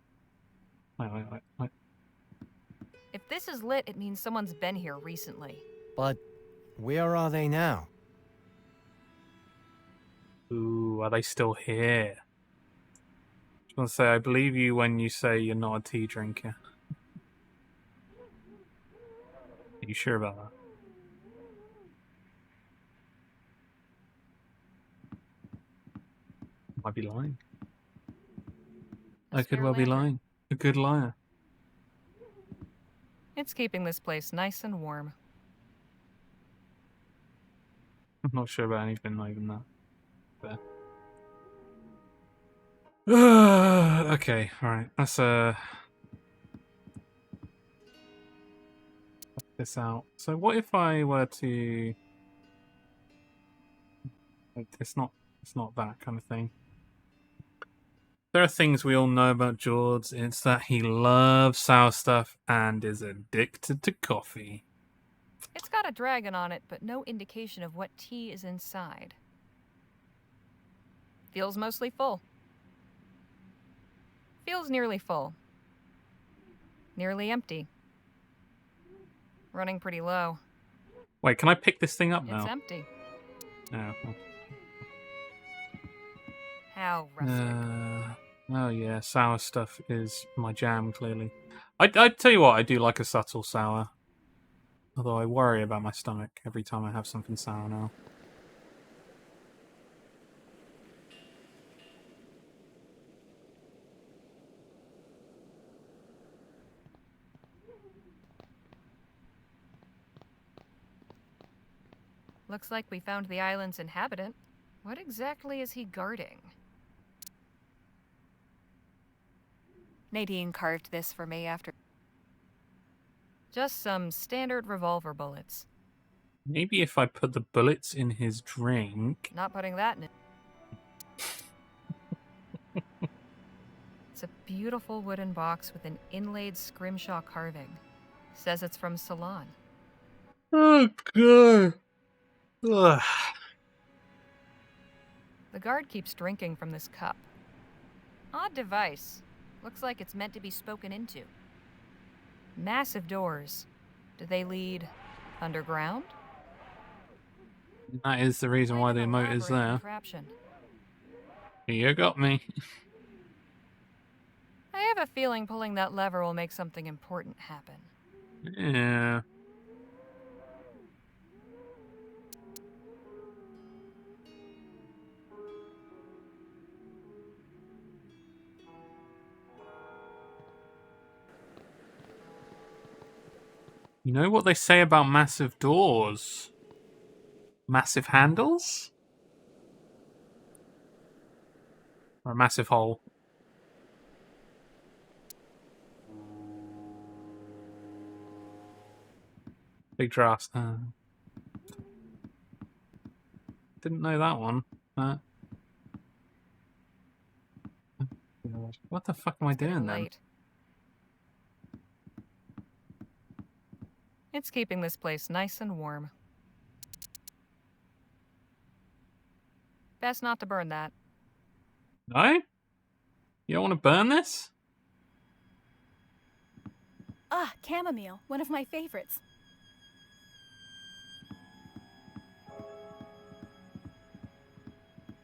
Speaker 3: Wait.
Speaker 1: If this is lit, it means someone's been here recently.
Speaker 7: But where are they now?
Speaker 3: Ooh, are they still here? I was going to say, I believe you when you say you're not a tea drinker. Are you sure about that? Might be lying.
Speaker 1: A
Speaker 3: I could
Speaker 1: spare
Speaker 3: well be
Speaker 1: lantern.
Speaker 3: lying. A good liar.
Speaker 1: It's keeping this place nice and warm.
Speaker 3: I'm not sure about anything like that. But... okay, alright. Let's this out. So what if I were to... It's not that kind of thing. There are things we all know about George. It's that he loves sour stuff and is addicted to coffee.
Speaker 1: It's got a dragon on it, but no indication of what tea is inside. Feels mostly full. Feels nearly full. Nearly empty. Running pretty low.
Speaker 3: Wait, can I pick this thing up now?
Speaker 1: It's empty.
Speaker 3: Oh,
Speaker 1: How rustic.
Speaker 3: oh yeah, sour stuff is my jam, clearly. I'd tell you what, I do like a subtle sour. Although I worry about my stomach every time I have something sour now.
Speaker 1: Looks like we found the island's inhabitant. What exactly is he guarding? Nadine carved this for me after... Just some standard revolver bullets.
Speaker 3: Maybe if I put the bullets in his drink...
Speaker 1: Not putting that in it. It's a beautiful wooden box with an inlaid scrimshaw carving. Says it's from Ceylon.
Speaker 3: Oh, God. Ugh.
Speaker 1: The guard keeps drinking from this cup. Odd device. Looks like it's meant to be spoken into. Massive doors. Do they lead underground?
Speaker 3: That is the reason why the emote is there.
Speaker 1: Contraption.
Speaker 3: You got me.
Speaker 1: I have a feeling pulling that lever will make something important happen.
Speaker 3: Yeah. You know what they say about massive doors? Massive handles? Or a massive hole? Big drafts. Didn't know that one. What the fuck am I doing then?
Speaker 1: Late. It's keeping this place nice and warm. Best not to burn that.
Speaker 3: No? You don't want to burn this?
Speaker 5: Ah, chamomile, one of my favorites.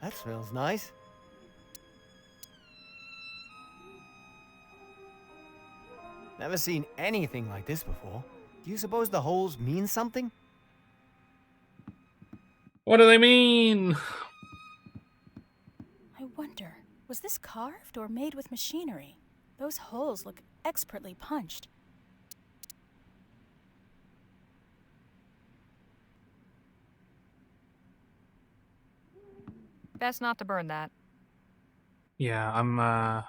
Speaker 7: That smells nice. Never seen anything like this before. Do you suppose the holes mean something?
Speaker 3: What do they mean?
Speaker 5: I wonder, was this carved or made with machinery? Those holes look expertly punched.
Speaker 1: Best not to burn that.
Speaker 3: Yeah, I'm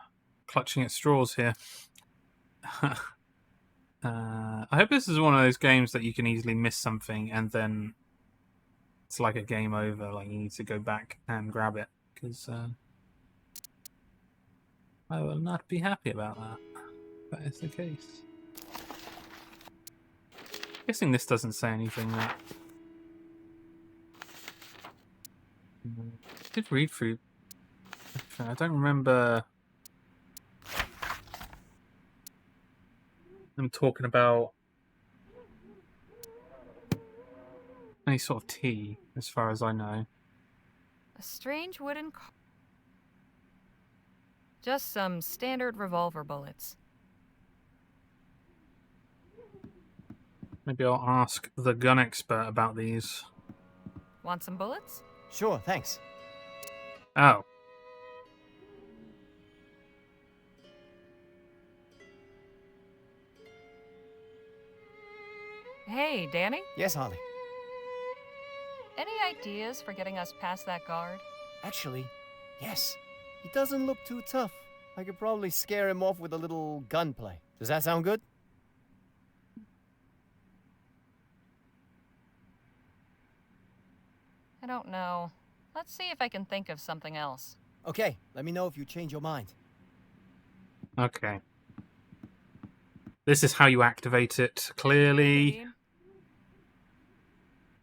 Speaker 3: clutching at straws here. I hope this is one of those games that you can easily miss something and then it's like a game over, like you need to go back and grab it, because I will not be happy about that. That is the case. Guessing this doesn't say anything that... I did read through... I don't remember them talking about any sort of tea, as far as I know.
Speaker 1: A strange wooden Just some standard revolver bullets.
Speaker 3: Maybe I'll ask the gun expert about these.
Speaker 1: Want some bullets?
Speaker 7: Sure, thanks.
Speaker 3: Oh.
Speaker 1: Hey, Danny?
Speaker 7: Yes, Holly.
Speaker 1: Any ideas for getting us past that guard?
Speaker 7: Actually, yes. He doesn't look too tough. I could probably scare him off with a little gunplay. Does that sound good?
Speaker 1: I don't know. Let's see if I can think of something else.
Speaker 7: Okay, let me know if you change your mind.
Speaker 3: Okay. This is how you activate it, clearly.
Speaker 1: Nadine,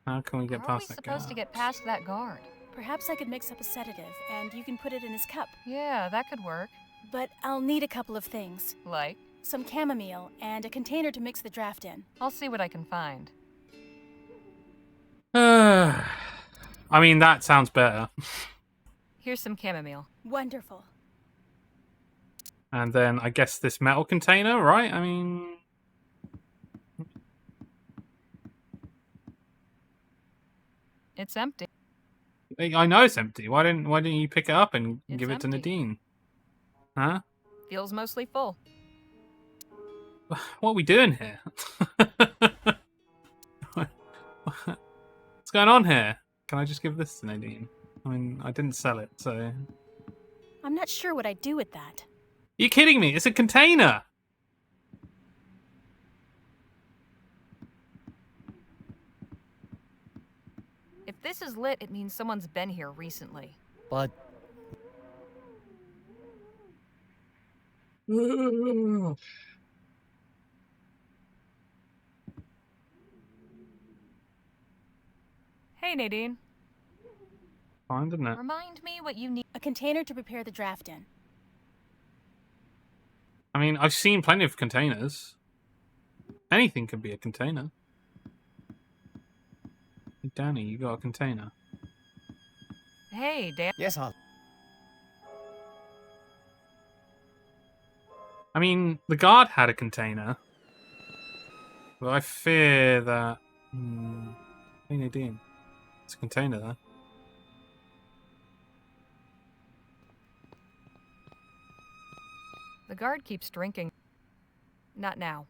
Speaker 3: How can we
Speaker 1: how
Speaker 3: get
Speaker 1: are we
Speaker 3: past that
Speaker 1: supposed to
Speaker 3: guard?
Speaker 1: get past that guard?
Speaker 5: Perhaps I could mix up a sedative and you can put it in his cup.
Speaker 1: Yeah, that could work.
Speaker 5: But I'll need a couple of things.
Speaker 1: Like?
Speaker 5: Some chamomile and a container to mix the draft in.
Speaker 1: I'll see what I can find.
Speaker 3: I mean, that sounds better.
Speaker 1: Here's some chamomile.
Speaker 5: Wonderful.
Speaker 3: And then I guess this metal container, right? I mean...
Speaker 1: It's empty.
Speaker 3: I know it's empty. Why didn't you pick it up and
Speaker 1: It's
Speaker 3: give it to
Speaker 1: empty.
Speaker 3: Nadine? Huh?
Speaker 1: Feels mostly full.
Speaker 3: What are we doing here? What's going on here? Can I just give this to Nadine? I mean, I didn't sell it, so...
Speaker 5: I'm not sure what I'd do with that.
Speaker 3: You're kidding me! It's a container!
Speaker 1: If this is lit, it means someone's been here recently.
Speaker 7: But
Speaker 1: Hey, Nadine.
Speaker 3: Fine, didn't it?
Speaker 1: Remind me what you need.
Speaker 5: A container to prepare the draft in.
Speaker 3: I mean, I've seen plenty of containers. Anything can be a container. Hey, Danny, you got a container.
Speaker 1: Hey, Dan.
Speaker 7: yes, Holly.
Speaker 3: I mean, the guard had a container. But I fear that... Hey, Nadine. It's a container there.
Speaker 1: The guard keeps drinking. Not now.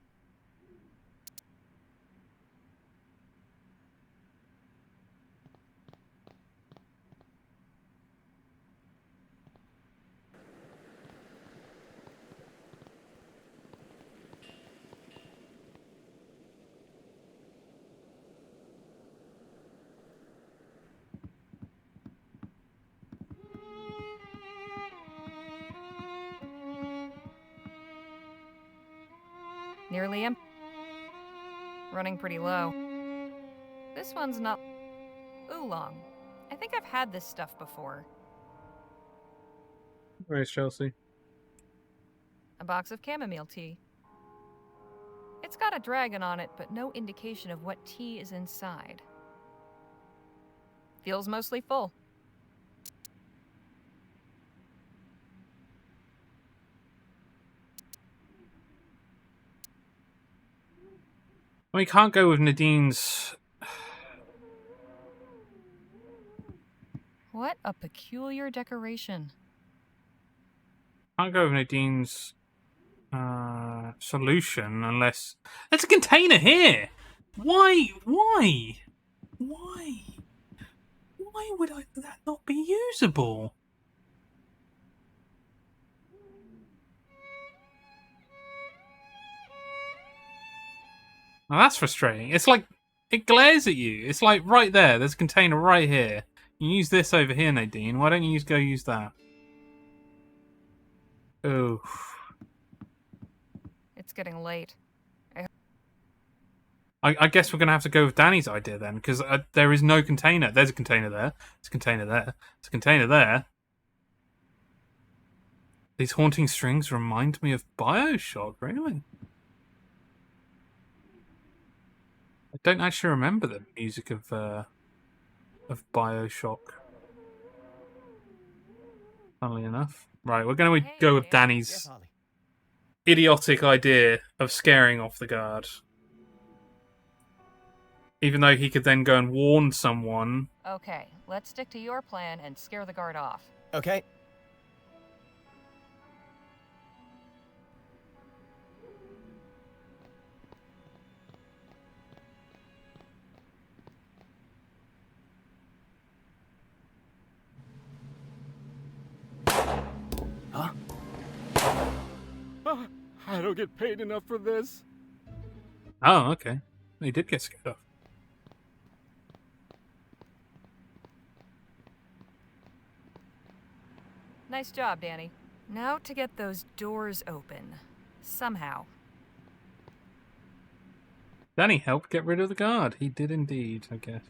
Speaker 1: Nearly empty. Running pretty low. This one's not oolong. I think I've had this stuff before.
Speaker 3: Where's Chelsea?
Speaker 1: A box of chamomile tea. It's got a dragon on it, but no indication of what tea is inside. Feels mostly full.
Speaker 3: We can't go with Nadine's...
Speaker 1: What a peculiar decoration.
Speaker 3: Can't go with Nadine's... solution unless... There's a container here! Why would that not be usable? Now that's frustrating. It's like, it glares at you. It's like right there, there's a container right here. You use this over here, Nadine. Why don't you go use that? Oh.
Speaker 1: It's getting late.
Speaker 3: I guess we're going to have to go with Danny's idea then, because there is no container. There's a container there. There's a container there. There's a container there. These haunting strings remind me of BioShock, really? I don't actually remember the music of BioShock. Funnily enough. Right, we're going to go with
Speaker 7: Yes,
Speaker 3: Danny's
Speaker 7: Holly.
Speaker 3: idiotic idea of scaring off the guard. Even though he could then go and warn someone.
Speaker 1: Okay, let's stick to your plan and scare the guard off.
Speaker 7: Okay.
Speaker 8: I don't get paid enough for this.
Speaker 3: Oh, okay. He did get scared off.
Speaker 1: Nice job, Danny. Now to get those doors open. Somehow.
Speaker 3: Danny helped get rid of the guard. He did indeed, I guess.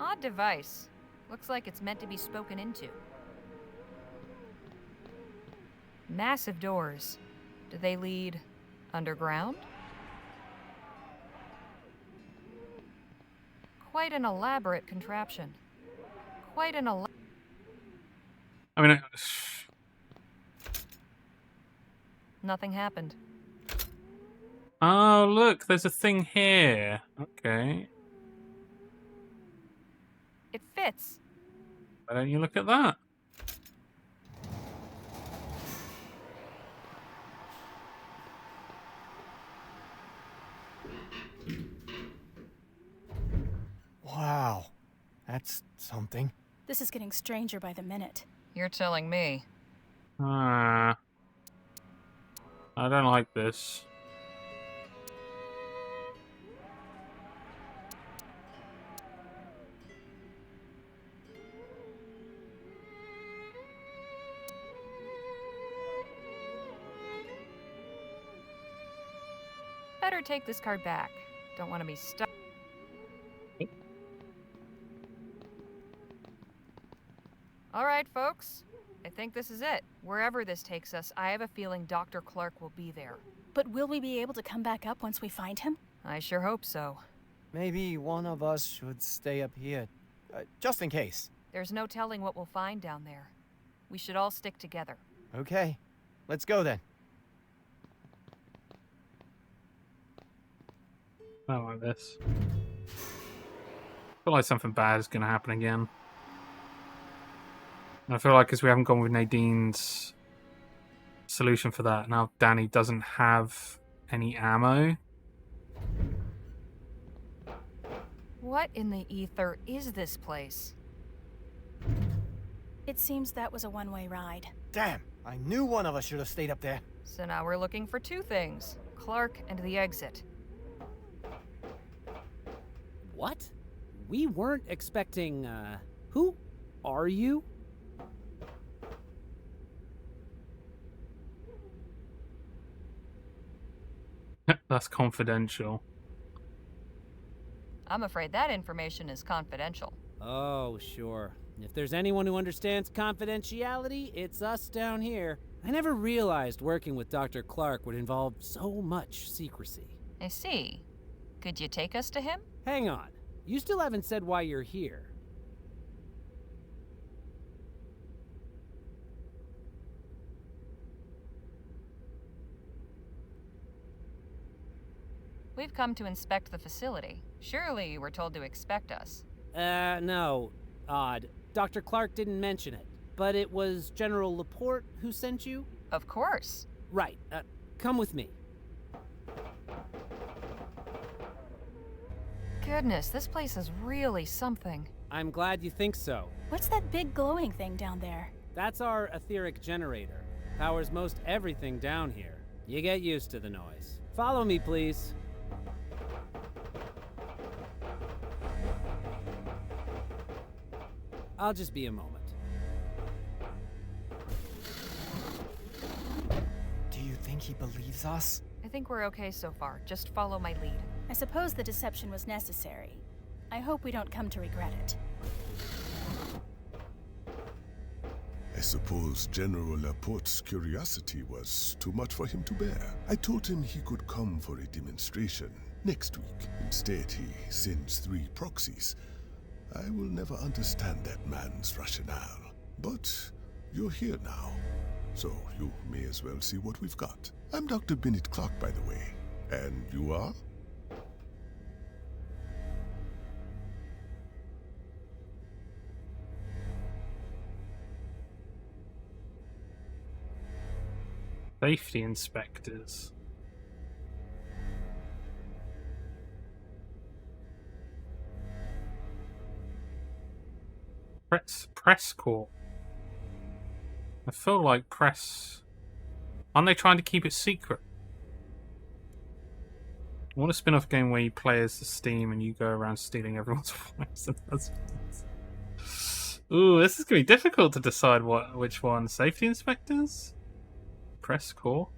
Speaker 1: Odd device. Looks like it's meant to be spoken into. Massive doors. Do they lead underground? Quite an elaborate contraption. Quite an
Speaker 3: I mean,
Speaker 1: Nothing happened.
Speaker 3: oh, look, there's a thing here. Okay.
Speaker 1: It fits.
Speaker 3: Why don't you look at that?
Speaker 7: Wow. That's something.
Speaker 5: This is getting stranger by the minute.
Speaker 1: You're telling me.
Speaker 3: I don't like this.
Speaker 1: Better take this card back. Don't want to be stuck. All right, folks. I think this is it. Wherever this takes us, I have a feeling Dr. Clark will be there.
Speaker 5: But will we be able to come back up once we find him?
Speaker 1: I sure hope so.
Speaker 7: Maybe one of us should stay up here, just in case.
Speaker 1: There's no telling what we'll find down there. We should all stick together.
Speaker 7: Okay, let's go then.
Speaker 3: I don't like this. I feel like something bad is going to happen again. And I feel like because we haven't gone with Nadine's solution for that, now Danny doesn't have any ammo.
Speaker 1: What in the ether is this place?
Speaker 5: It seems that was a one-way ride.
Speaker 7: Damn, I knew one of us should have stayed up there.
Speaker 1: So now we're looking for two things. Clark and the exit.
Speaker 9: What? We weren't expecting, who are you?
Speaker 3: That's confidential.
Speaker 1: I'm afraid that information is confidential.
Speaker 9: Oh, sure. If there's anyone who understands confidentiality, it's us down here. I never realized working with Dr. Clark would involve so much secrecy.
Speaker 1: I see. Could you take us to him?
Speaker 9: Hang on. You still haven't said why you're here.
Speaker 1: We've come to inspect the facility. Surely you were told to expect us.
Speaker 9: No. Odd. Dr. Clark didn't mention it. But it was General Laporte who sent you?
Speaker 1: Of course.
Speaker 9: Right. Come with me.
Speaker 1: Goodness, this place is really something.
Speaker 9: I'm glad you think so.
Speaker 5: What's that big glowing thing down there?
Speaker 9: That's our etheric generator. Powers most everything down here. You get used to the noise. Follow me, please. I'll just be a moment.
Speaker 7: Do you think he believes us?
Speaker 1: I think we're okay so far. Just follow my lead.
Speaker 5: I suppose the deception was necessary. I hope we don't come to regret it.
Speaker 10: I suppose General Laporte's curiosity was too much for him to bear. I told him he could come for a demonstration next week. Instead, he sends 3 proxies. I will never understand that man's rationale. But you're here now, so you may as well see what we've got. I'm Dr. Bennett Clark, by the way. And you are?
Speaker 3: Safety inspectors. Press corps. I feel like press Aren't they trying to keep it secret? I want a spin-off game where you play as the Steam and you go around stealing everyone's voice and husbands. Ooh, this is gonna be difficult to decide which one. Safety inspectors? Press corps?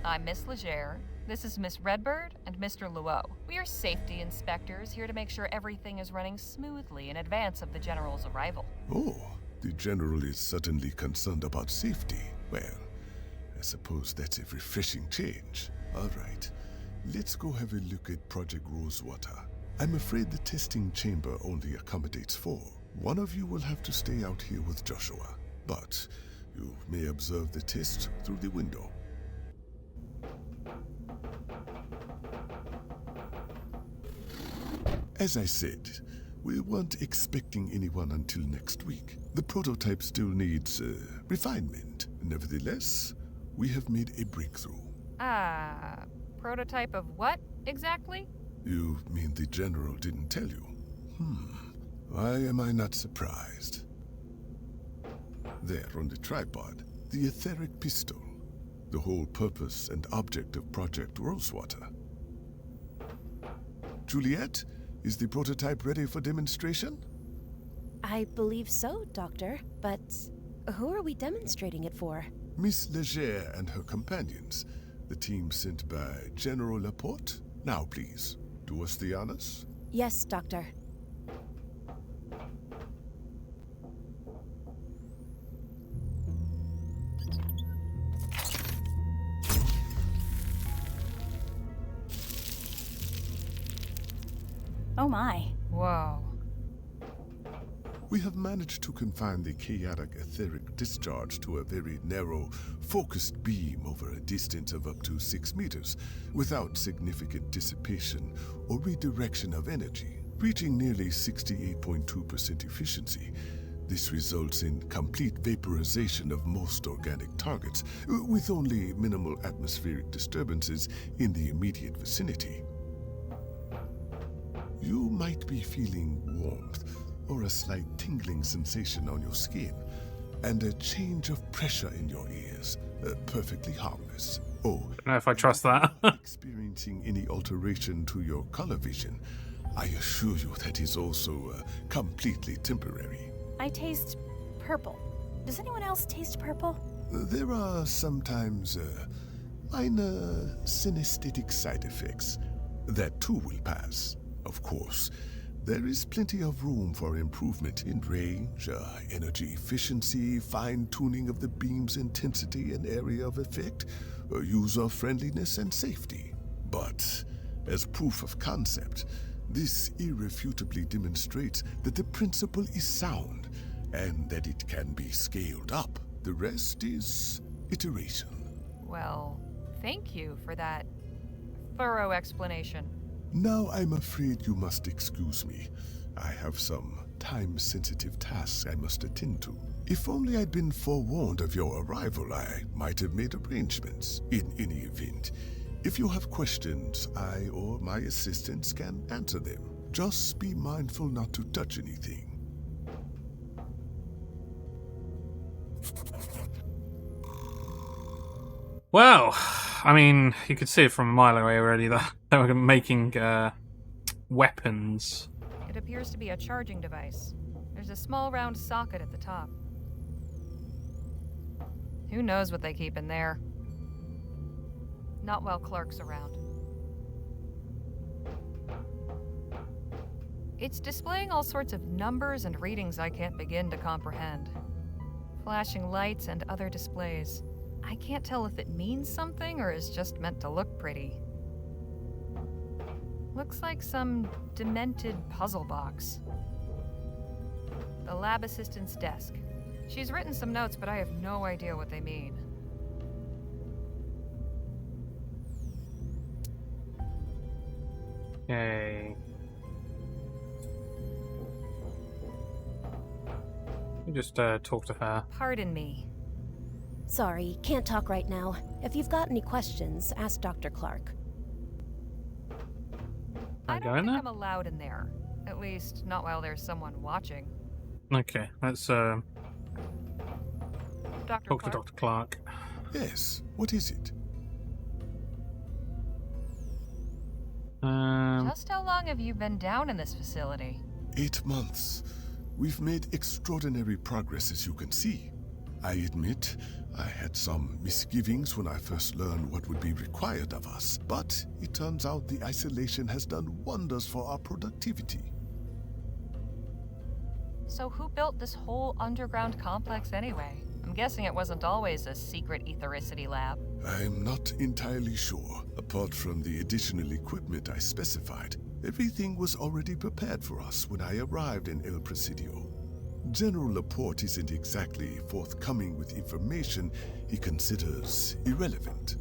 Speaker 1: I'm Miss Legere. This is Miss Redbird and Mr. Luo. We are safety inspectors here to make sure everything is running smoothly in advance of the General's arrival.
Speaker 10: Oh, the General is suddenly concerned about safety. Well, I suppose that's a refreshing change. All right, let's go have a look at Project Rosewater. I'm afraid the testing chamber only accommodates 4. One of you will have to stay out here with Joshua, but you may observe the test through the window. As I said, we weren't expecting anyone until next week. The prototype still needs refinement. Nevertheless, we have made a breakthrough.
Speaker 1: Prototype of what, exactly?
Speaker 10: You mean the General didn't tell you? Why am I not surprised? There on the tripod, the etheric pistol. The whole purpose and object of Project Rosewater. Juliet, is the prototype ready for demonstration?
Speaker 11: I believe so, Doctor. But who are we demonstrating it for?
Speaker 10: Miss Legere and her companions, the team sent by General Laporte. Now, please, do us the honors.
Speaker 11: Yes, Doctor.
Speaker 5: Oh my.
Speaker 1: Whoa.
Speaker 10: We have managed to confine the chaotic etheric discharge to a very narrow, focused beam over a distance of up to 6 meters, without significant dissipation or redirection of energy, reaching nearly 68.2% efficiency. This results in complete vaporization of most organic targets, with only minimal atmospheric disturbances in the immediate vicinity. You might be feeling warmth, or a slight tingling sensation on your skin, and a change of pressure in your ears, perfectly harmless. Oh,
Speaker 3: I don't know if I trust that.
Speaker 10: experiencing any alteration to your color vision, I assure you that is also completely temporary.
Speaker 5: I taste purple. Does anyone else taste purple?
Speaker 10: There are sometimes minor synesthetic side effects. That too will pass. Of course, there is plenty of room for improvement in range, energy efficiency, fine-tuning of the beam's intensity and area of effect, user-friendliness and safety. But, as proof of concept, this irrefutably demonstrates that the principle is sound, and that it can be scaled up. The rest is iteration.
Speaker 1: Well, thank you for that thorough explanation.
Speaker 10: Now I'm afraid you must excuse me. I have some time-sensitive tasks I must attend to. If only I'd been forewarned of your arrival, I might have made arrangements. In any event, if you have questions, I or my assistants can answer them. Just be mindful not to touch anything.
Speaker 3: Well, I mean, you could see it from a mile away already that they were making weapons.
Speaker 1: It appears to be a charging device. There's a small round socket at the top. Who knows what they keep in there? Not while Clark's around. It's displaying all sorts of numbers and readings I can't begin to comprehend. Flashing lights and other displays. I can't tell if it means something or is just meant to look pretty. Looks like some demented puzzle box. The lab assistant's desk. She's written some notes, but I have no idea what they mean.
Speaker 3: Yay. You just talk to her.
Speaker 1: Pardon me.
Speaker 11: Sorry, can't talk right now. If you've got any questions, ask Dr. Clark.
Speaker 1: I
Speaker 3: go
Speaker 1: don't
Speaker 3: in
Speaker 1: think
Speaker 3: there?
Speaker 1: I'm allowed in there. At least, not while there's someone watching.
Speaker 3: Okay, let's
Speaker 1: Dr.
Speaker 3: talk to
Speaker 1: Clark?
Speaker 3: Dr. Clark.
Speaker 10: Yes, what is it?
Speaker 1: Just how long have you been down in this facility?
Speaker 10: 8 months. We've made extraordinary progress, as you can see. I admit, I had some misgivings when I first learned what would be required of us, but it turns out the isolation has done wonders for our productivity.
Speaker 1: So who built this whole underground complex anyway? I'm guessing it wasn't always a secret ethericity lab.
Speaker 10: I'm not entirely sure. Apart from the additional equipment I specified, everything was already prepared for us when I arrived in El Presidio. General Laporte isn't exactly forthcoming with information he considers irrelevant.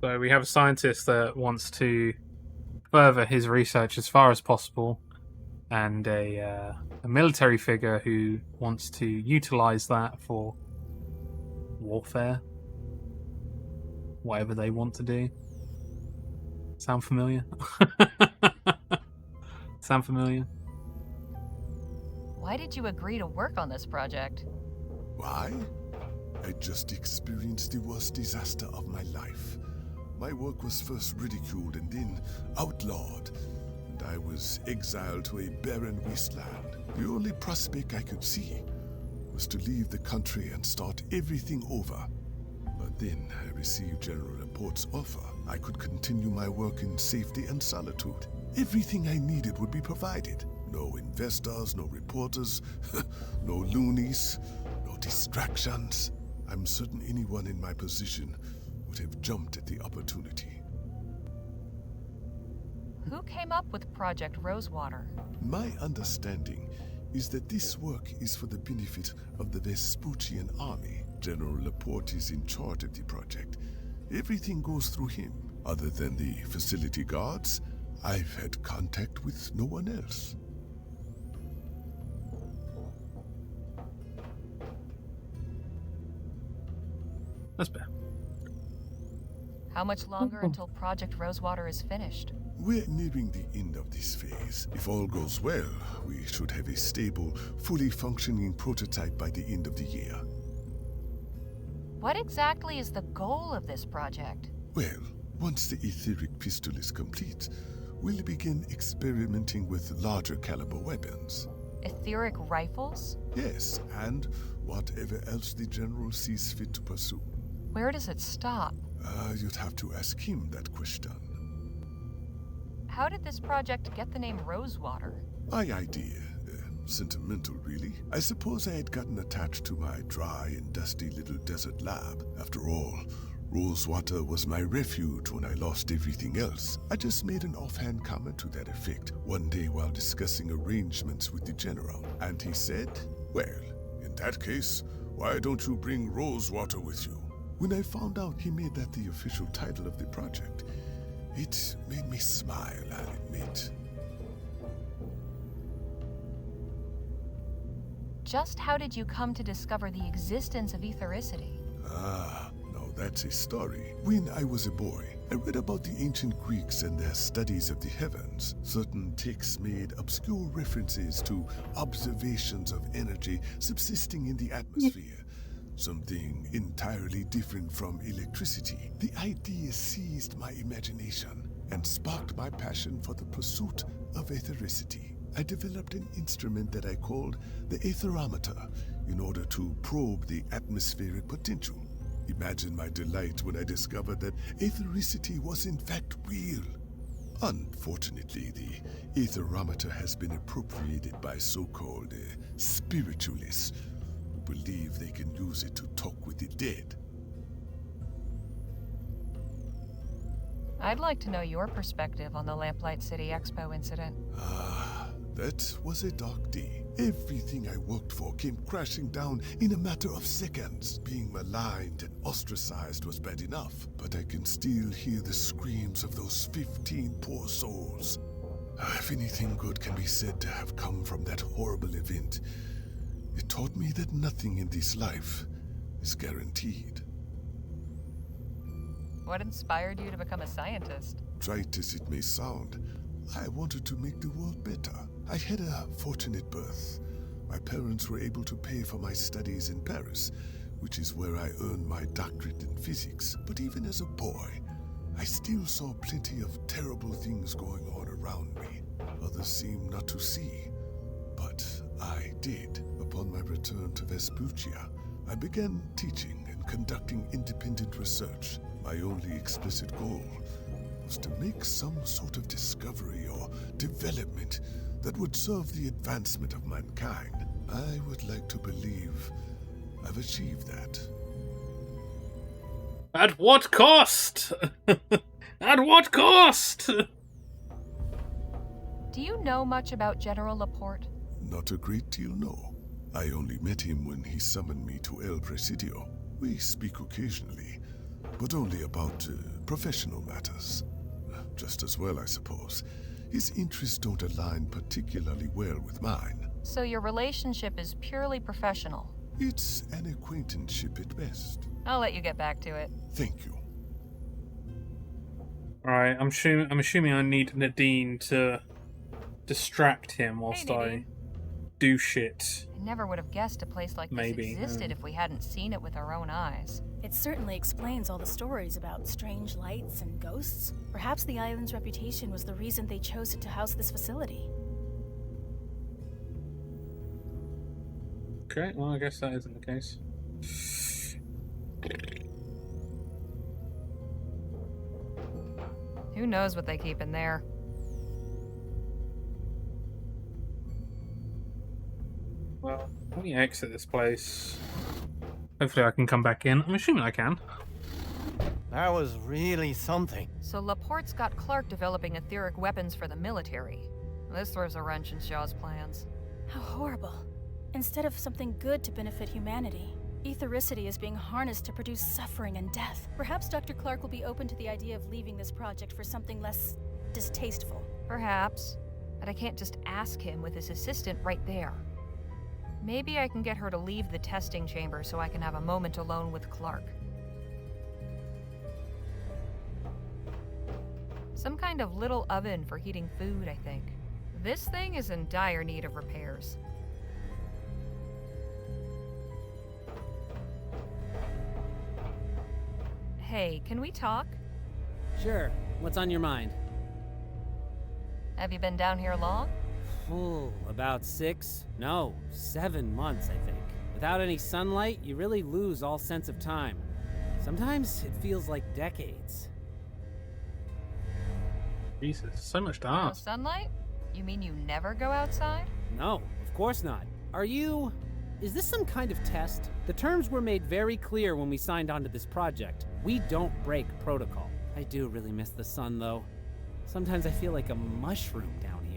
Speaker 3: So we have a scientist that wants to further his research as far as possible, and a military figure who wants to utilize that for warfare, whatever they want to do. Sound familiar? Sound familiar?
Speaker 1: Why did you agree to work on this project?
Speaker 10: Why? I just experienced the worst disaster of my life. My work was first ridiculed and then outlawed, and I was exiled to a barren wasteland. The only prospect I could see was to leave the country and start everything over. But then I received General Laporte's offer. I could continue my work in safety and solitude. Everything I needed would be provided. No investors, no reporters, no loonies, no distractions. I'm certain anyone in my position would have jumped at the opportunity.
Speaker 1: Who came up with Project Rosewater?
Speaker 10: My understanding is that this work is for the benefit of the Vespuccian army. General Laporte is in charge of the project. Everything goes through him. Other than the facility guards, I've had contact with no one else.
Speaker 3: That's better.
Speaker 1: How much longer until Project Rosewater is finished?
Speaker 10: We're nearing the end of this phase. If all goes well, we should have a stable, fully functioning prototype by the end of the year.
Speaker 1: What exactly is the goal of this project?
Speaker 10: Well, once the etheric pistol is complete, we'll begin experimenting with larger caliber weapons.
Speaker 1: Etheric rifles?
Speaker 10: Yes, and whatever else the General sees fit to pursue.
Speaker 1: Where does it stop?
Speaker 10: You'd have to ask him that question.
Speaker 1: How did this project get the name Rosewater?
Speaker 10: My idea. Sentimental, really. I suppose I had gotten attached to my dry and dusty little desert lab. After all, Rosewater was my refuge when I lost everything else. I just made an offhand comment to that effect one day while discussing arrangements with the General. And he said, well, in that case, why don't you bring Rosewater with you? When I found out he made that the official title of the project, it made me smile, I'll admit.
Speaker 1: Just how did you come to discover the existence of ethericity?
Speaker 10: Now that's a story. When I was a boy, I read about the ancient Greeks and their studies of the heavens. Certain texts made obscure references to observations of energy subsisting in the atmosphere. Something entirely different from electricity. The idea seized my imagination and sparked my passion for the pursuit of ethericity. I developed an instrument that I called the aetherometer in order to probe the atmospheric potential. Imagine my delight when I discovered that ethericity was in fact real. Unfortunately, the aetherometer has been appropriated by so-called spiritualists who believe they can use it to talk with the dead.
Speaker 1: I'd like to know your perspective on the Lamplight City Expo incident.
Speaker 10: That was a dark day. Everything I worked for came crashing down in a matter of seconds. Being maligned and ostracized was bad enough, but I can still hear the screams of those 15 poor souls. If anything good can be said to have come from that horrible event, it taught me that nothing in this life is guaranteed.
Speaker 1: What inspired you to become a scientist?
Speaker 10: Trite as it may sound, I wanted to make the world better. I had a fortunate birth. My parents were able to pay for my studies in Paris, which is where I earned my doctorate in physics. But even as a boy, I still saw plenty of terrible things going on around me. Others seemed not to see, but I did. Upon my return to Vespuccia, I began teaching and conducting independent research. My only explicit goal was to make some sort of discovery or development that would serve the advancement of mankind. I would like to believe I've achieved that.
Speaker 3: At what cost? At what cost?
Speaker 1: Do you know much about General Laporte?
Speaker 10: Not a great deal, no. I only met him when he summoned me to El Presidio. We speak occasionally, but only about professional matters. Just as well, I suppose. His interests don't align particularly well with mine.
Speaker 1: So your relationship is purely professional?
Speaker 10: It's an acquaintanceship at best.
Speaker 1: I'll let you get back to it.
Speaker 10: Thank you.
Speaker 3: Alright, I'm assuming I need Nadine to distract him whilst I do shit.
Speaker 1: I never would have guessed a place like this existed if we hadn't seen it with our own eyes.
Speaker 5: It certainly explains all the stories about strange lights and ghosts. Perhaps the island's reputation was the reason they chose it to house this facility.
Speaker 3: Okay, well, I guess that isn't the case.
Speaker 1: Who knows what they keep in there?
Speaker 3: Well, let me exit this place. Hopefully I can come back in. I'm assuming I can.
Speaker 7: That was really something.
Speaker 1: So Laporte's got Clark developing etheric weapons for the military. This throws a wrench in Shaw's plans.
Speaker 5: How horrible. Instead of something good to benefit humanity, ethericity is being harnessed to produce suffering and death. Perhaps Dr. Clark will be open to the idea of leaving this project for something less distasteful.
Speaker 1: Perhaps. But I can't just ask him with his assistant right there. Maybe I can get her to leave the testing chamber so I can have a moment alone with Clark. Some kind of little oven for heating food, I think. This thing is in dire need of repairs. Hey, can we talk?
Speaker 9: Sure. What's on your mind?
Speaker 1: Have you been down here long?
Speaker 9: About 7 months, I think. Without any sunlight, you really lose all sense of time. Sometimes it feels like decades.
Speaker 3: Jesus, so much to
Speaker 1: No
Speaker 3: ask.
Speaker 1: sunlight? You mean you never go outside?
Speaker 9: No, of course not. Is this some kind of test? The terms were made very clear when we signed on to this project. We don't break protocol. I do really miss the sun, though. Sometimes I feel like a mushroom down here.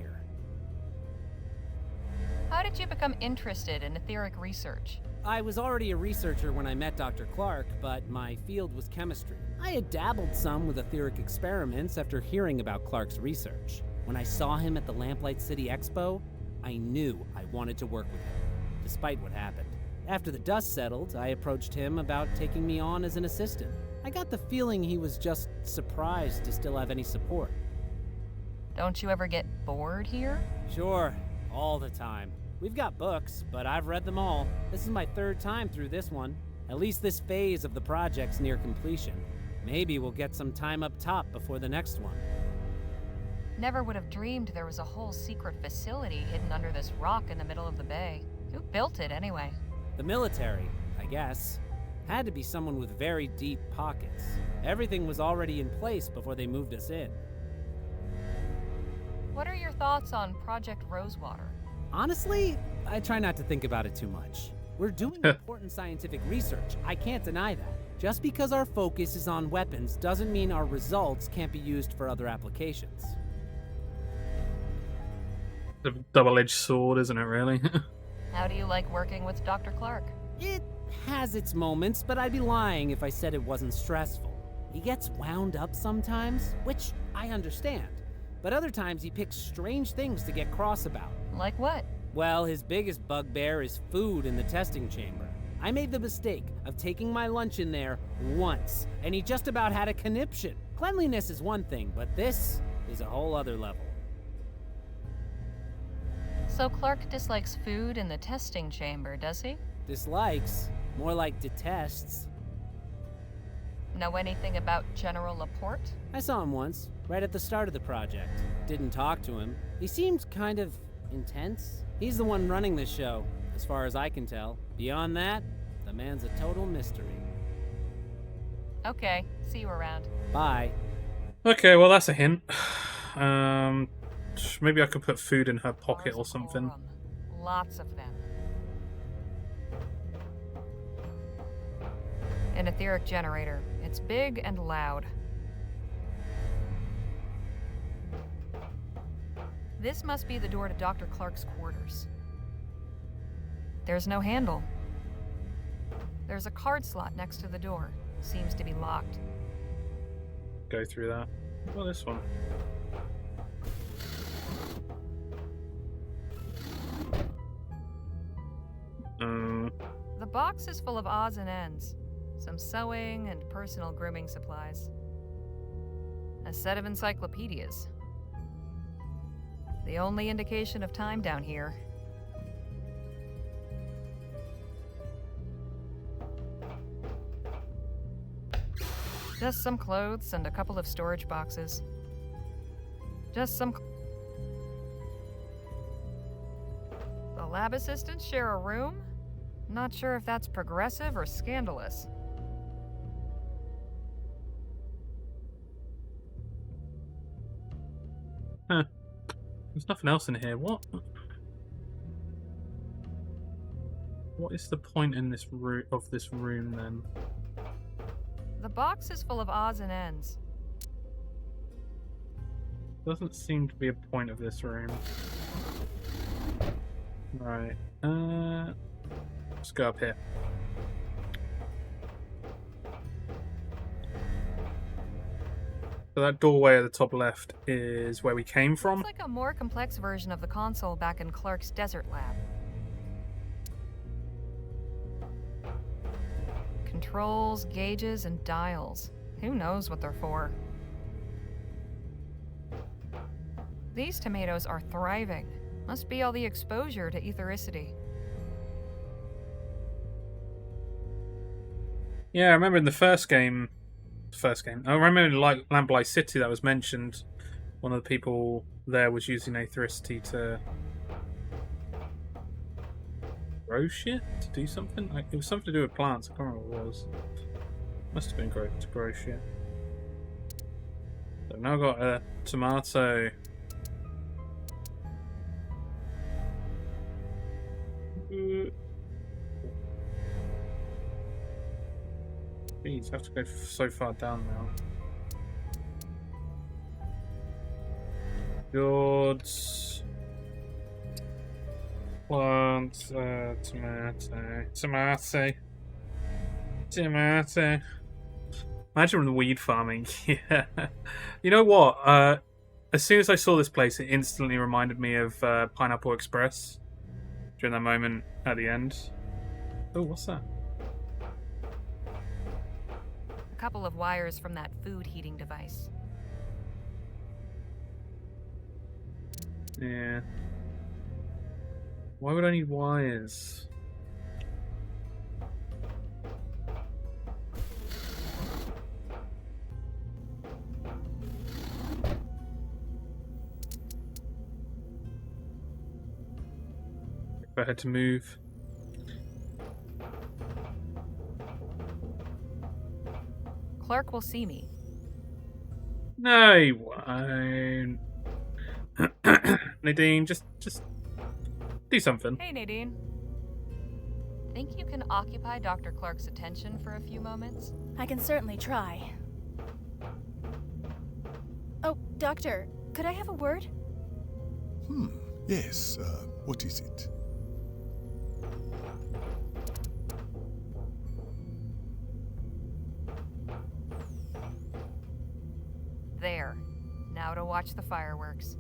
Speaker 1: How did you become interested in etheric research?
Speaker 9: I was already a researcher when I met Dr. Clark, but my field was chemistry. I had dabbled some with etheric experiments after hearing about Clark's research. When I saw him at the Lamplight City Expo, I knew I wanted to work with him, despite what happened. After the dust settled, I approached him about taking me on as an assistant. I got the feeling he was just surprised to still have any support.
Speaker 1: Don't you ever get bored here?
Speaker 9: Sure, all the time. We've got books, but I've read them all. This is my 3rd time through this one. At least this phase of the project's near completion. Maybe we'll get some time up top before the next one.
Speaker 1: Never would have dreamed there was a whole secret facility hidden under this rock in the middle of the bay. Who built it, anyway?
Speaker 9: The military, I guess. Had to be someone with very deep pockets. Everything was already in place before they moved us in.
Speaker 1: What are your thoughts on Project Rosewater?
Speaker 9: Honestly, I try not to think about it too much. We're doing important scientific research, I can't deny that. Just because our focus is on weapons doesn't mean our results can't be used for other applications.
Speaker 3: A double-edged sword, isn't it, really?
Speaker 1: How do you like working with Dr. Clark?
Speaker 9: It has its moments, but I'd be lying if I said it wasn't stressful. He gets wound up sometimes, which I understand. But other times he picks strange things to get cross about.
Speaker 1: Like what?
Speaker 9: Well, his biggest bugbear is food in the testing chamber. I made the mistake of taking my lunch in there once, and he just about had a conniption. Cleanliness is one thing, but this is a whole other level.
Speaker 1: So Clark dislikes food in the testing chamber, does he?
Speaker 9: Dislikes? More like detests.
Speaker 1: Know anything about General Laporte?
Speaker 9: I saw him once, right at the start of the project. Didn't talk to him. He seemed kind of intense. He's the one running this show, as far as I can tell. Beyond that, the man's a total mystery.
Speaker 1: Okay, see you around.
Speaker 9: Bye.
Speaker 3: Okay, well that's a hint. Maybe I could put food in her pocket or something.
Speaker 1: Lots of them. An etheric generator. It's big and loud. This must be the door to Dr. Clark's quarters. There's no handle. There's a card slot next to the door. Seems to be locked.
Speaker 3: Go through that. Well, this one.
Speaker 1: The box is full of odds and ends. Some sewing and personal grooming supplies. A set of encyclopedias. The only indication of time down here. Just some clothes and a couple of storage boxes. Just some... The lab assistants share a room? Not sure if that's progressive or scandalous.
Speaker 3: Huh. There's nothing else in here. What? What is the point in this room then?
Speaker 1: The box is full of odds and ends.
Speaker 3: Doesn't seem to be a point of this room. Right. Let's go up here. So that doorway at the top left is where we came from.
Speaker 1: It's like a more complex version of the console back in Clark's desert lab. Controls, gauges, and dials. Who knows what they're for? These tomatoes are thriving. Must be all the exposure to ethericity.
Speaker 3: Yeah, I remember in the first game. I remember in Lamplight City that was mentioned. One of the people there was using ethericity to grow shit, to do something. It was something to do with plants. I can't remember what it was. Must have been to grow shit. So now I've got a tomato. Jeez, I have to go so far down now. Goods. Plant, tomato. Imagine the weed farming. Yeah. You know what? As soon as I saw this place, it instantly reminded me of Pineapple Express. During that moment at the end. Oh, what's that?
Speaker 1: A couple of wires from that food heating device.
Speaker 3: Yeah. Why would I need wires? If I had to move.
Speaker 1: Clark will see me.
Speaker 3: No, he won't. Nadine, just do something.
Speaker 1: Hey, Nadine. Think you can occupy Dr. Clark's attention for a few moments?
Speaker 5: I can certainly try. Oh, Doctor, could I have a word?
Speaker 10: Yes, what is it?
Speaker 1: There. Now to watch the fireworks.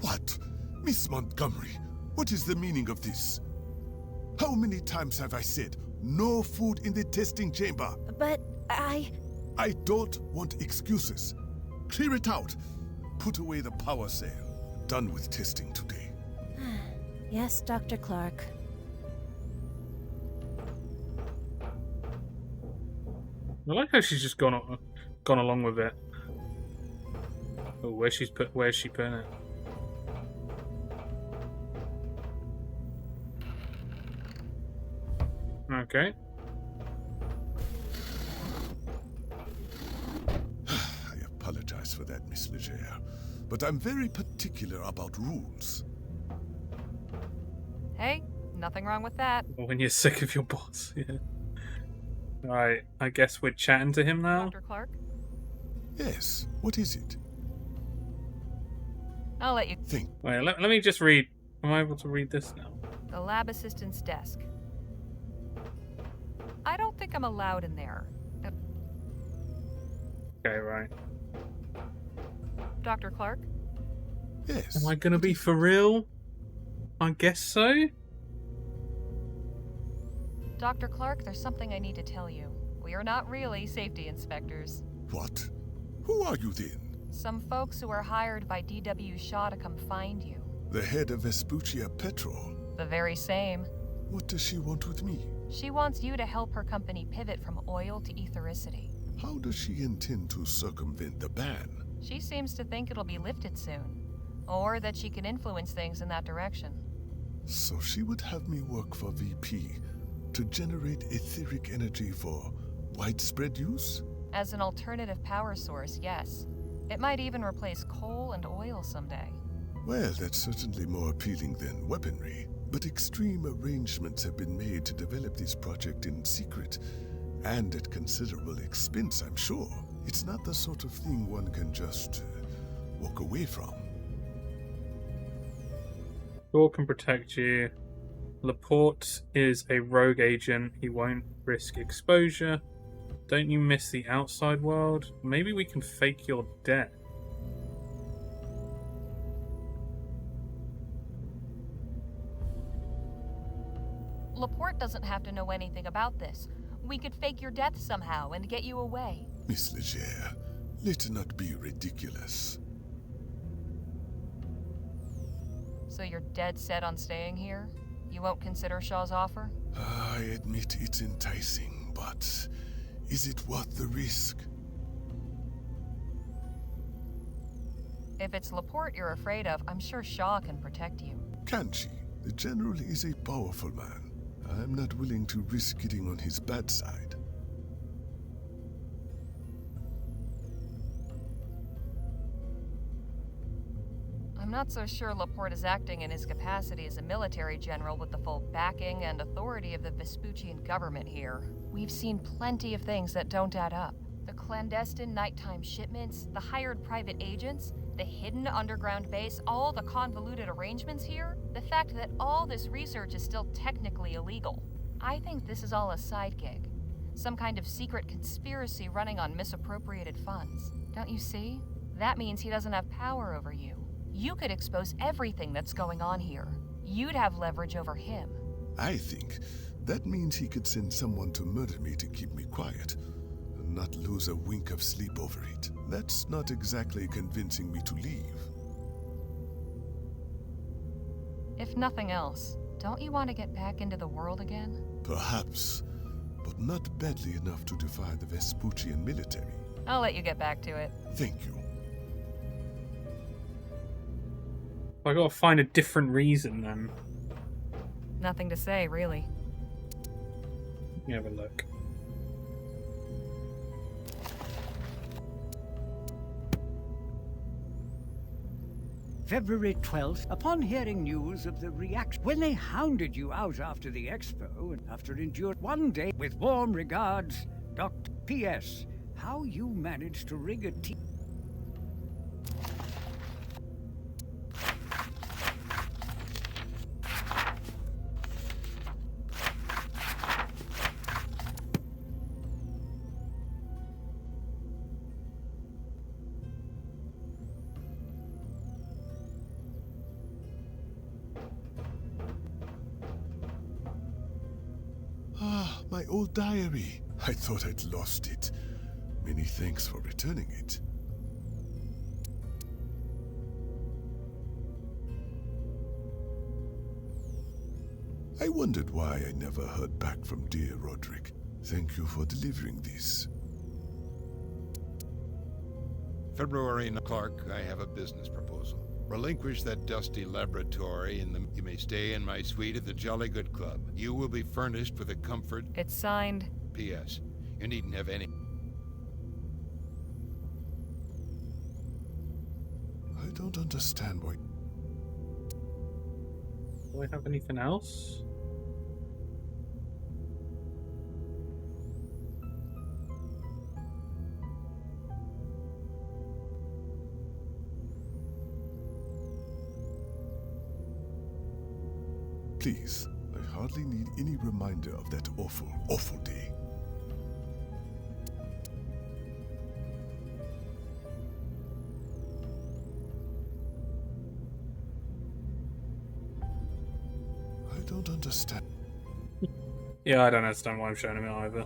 Speaker 10: What? Miss Montgomery, what is the meaning of this? How many times have I said, no food in the testing chamber?
Speaker 11: But I
Speaker 10: don't want excuses. Clear it out. Put away the power cell. Done with testing today.
Speaker 11: Yes, Dr. Clark.
Speaker 3: I like how she's just gone along with it. Oh, where's she putting it? Okay.
Speaker 10: I apologize for that, Miss Leger, but I'm very particular about rules.
Speaker 1: Hey, nothing wrong with that.
Speaker 3: When you're sick of your boss, yeah. Alright, I guess we're chatting to him now.
Speaker 1: Dr. Clark?
Speaker 10: Yes, what is it?
Speaker 1: I'll let you
Speaker 10: think.
Speaker 3: Wait, let me just read. Am I able to read this now?
Speaker 1: The lab assistant's desk. I don't think I'm allowed in there.
Speaker 3: Okay, right.
Speaker 1: Dr. Clark?
Speaker 10: Yes.
Speaker 3: Am I gonna be for real? I guess so.
Speaker 1: Dr. Clark, there's something I need to tell you. We are not really safety inspectors.
Speaker 10: What? Who are you then?
Speaker 1: Some folks who are hired by D.W. Shaw to come find you.
Speaker 10: The head of Vespuccia Petrol.
Speaker 1: The very same.
Speaker 10: What does she want with me?
Speaker 1: She wants you to help her company pivot from oil to ethericity.
Speaker 10: How does she intend to circumvent the ban?
Speaker 1: She seems to think it'll be lifted soon. Or that she can influence things in that direction.
Speaker 10: So she would have me work for VP to generate etheric energy for widespread use?
Speaker 1: As an alternative power source, yes. It might even replace coal and oil someday.
Speaker 10: Well, that's certainly more appealing than weaponry. But extreme arrangements have been made to develop this project in secret, and at considerable expense, I'm sure. It's not the sort of thing one can just walk away from.
Speaker 3: Shaw can protect you. Laporte is a rogue agent. He won't risk exposure. Don't you miss the outside world? Maybe we can fake your death.
Speaker 1: Laporte doesn't have to know anything about this. We could fake your death somehow and get you away.
Speaker 10: Miss Leger, let not be ridiculous.
Speaker 1: So you're dead set on staying here? You won't consider Shaw's offer?
Speaker 10: I admit it's enticing, but is it worth the risk?
Speaker 1: If it's Laporte you're afraid of, I'm sure Shaw can protect you.
Speaker 10: Can she? The General is a powerful man. I'm not willing to risk getting on his bad side.
Speaker 1: I'm not so sure Laporte is acting in his capacity as a military general with the full backing and authority of the Vespuccian government here. We've seen plenty of things that don't add up. The clandestine nighttime shipments, the hired private agents, the hidden underground base, all the convoluted arrangements here, the fact that all this research is still technically illegal. I think this is all a side gig. Some kind of secret conspiracy running on misappropriated funds. Don't you see? That means he doesn't have power over you. You could expose everything that's going on here. You'd have leverage over him.
Speaker 10: I think that means he could send someone to murder me to keep me quiet, and not lose a wink of sleep over it. That's not exactly convincing me to leave.
Speaker 1: If nothing else, don't you want to get back into the world again?
Speaker 10: Perhaps, but not badly enough to defy the Vespuccian military.
Speaker 1: I'll let you get back to it.
Speaker 10: Thank you.
Speaker 3: I gotta find a different reason then.
Speaker 1: Nothing to say, really.
Speaker 3: Let me have a look.
Speaker 12: February 12th, upon hearing news of the reaction, when they hounded you out after the expo, and after endured one day, with warm regards, Dr. P.S. How you managed to rig a team.
Speaker 10: old diary. I thought I'd lost it. Many thanks for returning it. I wondered why I never heard back from dear Roderick. Thank you for delivering these.
Speaker 13: February Clark, I have a business proposal. Relinquish that dusty laboratory and you may stay in my suite at the Jolly Good Club. You will be furnished with a comfort.
Speaker 1: It's signed.
Speaker 13: P.S. You needn't have any.
Speaker 10: I don't understand why.
Speaker 3: Do I have anything else?
Speaker 10: Please, I hardly need any reminder of that awful, awful day. I don't understand.
Speaker 3: Yeah, I don't understand why I'm showing him it either.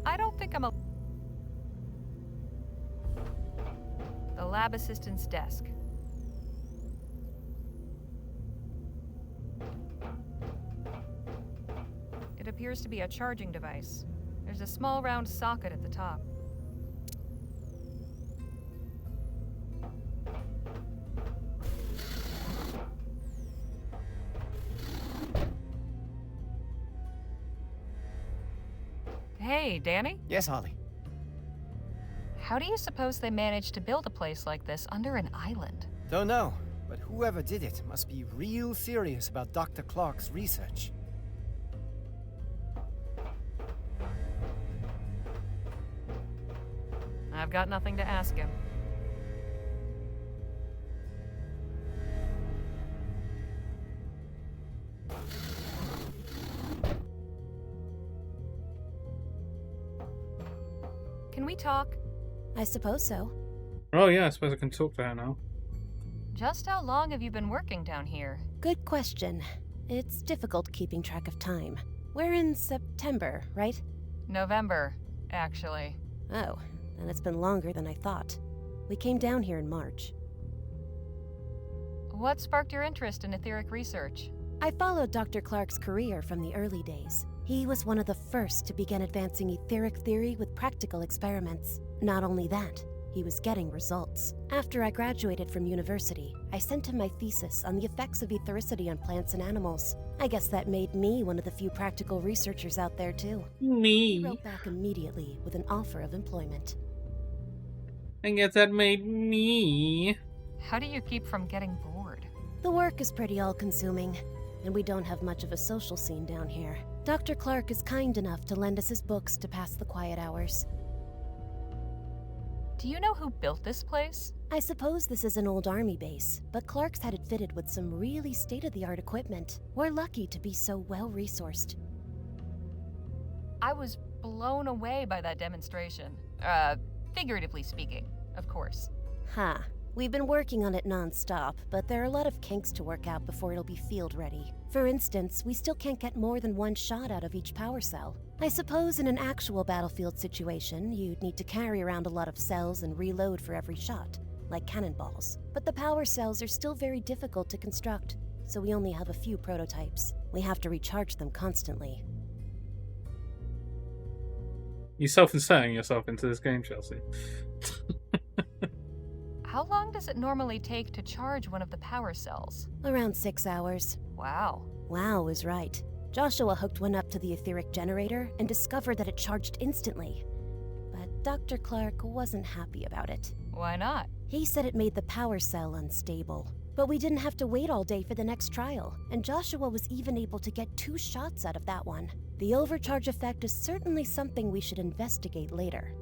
Speaker 1: I don't think I'm a... The lab assistant's desk. It appears to be a charging device. There's a small round socket at the top. Hey, Danny?
Speaker 7: Yes, Holly.
Speaker 1: How do you suppose they managed to build a place like this under an island?
Speaker 7: Don't know, but whoever did it must be real serious about Dr. Clark's research.
Speaker 1: I've got nothing to ask him. Can we talk?
Speaker 11: I suppose so.
Speaker 3: Oh yeah, I suppose I can talk to her now.
Speaker 1: Just how long have you been working down here?
Speaker 11: Good question. It's difficult keeping track of time. We're in September, right?
Speaker 1: November, actually.
Speaker 11: Oh, then it's been longer than I thought. We came down here in March.
Speaker 1: What sparked your interest in etheric research?
Speaker 11: I followed Dr. Clark's career from the early days. He was one of the first to begin advancing etheric theory with practical experiments. Not only that, he was getting results. After I graduated from university, I sent him my thesis on the effects of ethericity on plants and animals. I guess that made me one of the few practical researchers out there too.
Speaker 3: Me.
Speaker 11: He wrote back immediately with an offer of employment.
Speaker 3: I guess that made me.
Speaker 1: How do you keep from getting bored?
Speaker 11: The work is pretty all-consuming, and we don't have much of a social scene down here. Dr. Clark is kind enough to lend us his books to pass the quiet hours.
Speaker 1: Do you know who built this place?
Speaker 11: I suppose this is an old army base, but Clark's had it fitted with some really state-of-the-art equipment. We're lucky to be so well-resourced.
Speaker 1: I was blown away by that demonstration. Figuratively speaking, of course.
Speaker 11: Huh. We've been working on it non-stop, but there are a lot of kinks to work out before it'll be field-ready. For instance, we still can't get more than one shot out of each power cell. I suppose in an actual battlefield situation, you'd need to carry around a lot of cells and reload for every shot, like cannonballs. But the power cells are still very difficult to construct, so we only have a few prototypes. We have to recharge them constantly.
Speaker 3: You're self-inserting yourself into this game, Chelsea.
Speaker 1: How long does it normally take to charge one of the power cells?
Speaker 11: Around 6 hours.
Speaker 1: Wow.
Speaker 11: Wow is right. Joshua hooked one up to the etheric generator and discovered that it charged instantly. But Dr. Clark wasn't happy about it.
Speaker 1: Why not?
Speaker 11: He said it made the power cell unstable. But we didn't have to wait all day for the next trial, and Joshua was even able to get 2 shots out of that one. The overcharge effect is certainly something we should investigate later.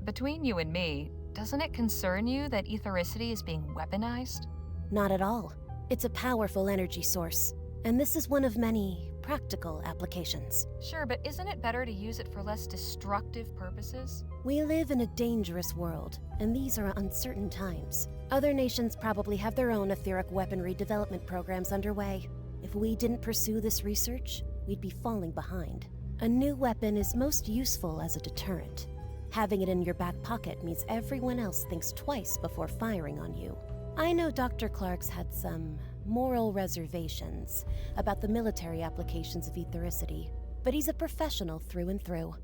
Speaker 1: Between you and me, doesn't it concern you that ethericity is being weaponized?
Speaker 11: Not at all. It's a powerful energy source, and this is one of many practical applications.
Speaker 1: Sure, but isn't it better to use it for less destructive purposes?
Speaker 11: We live in a dangerous world, and these are uncertain times. Other nations probably have their own etheric weaponry development programs underway. If we didn't pursue this research, we'd be falling behind. A new weapon is most useful as a deterrent. Having it in your back pocket means everyone else thinks twice before firing on you. I know Dr. Clark's had some moral reservations about the military applications of ethericity, but he's a professional through and through.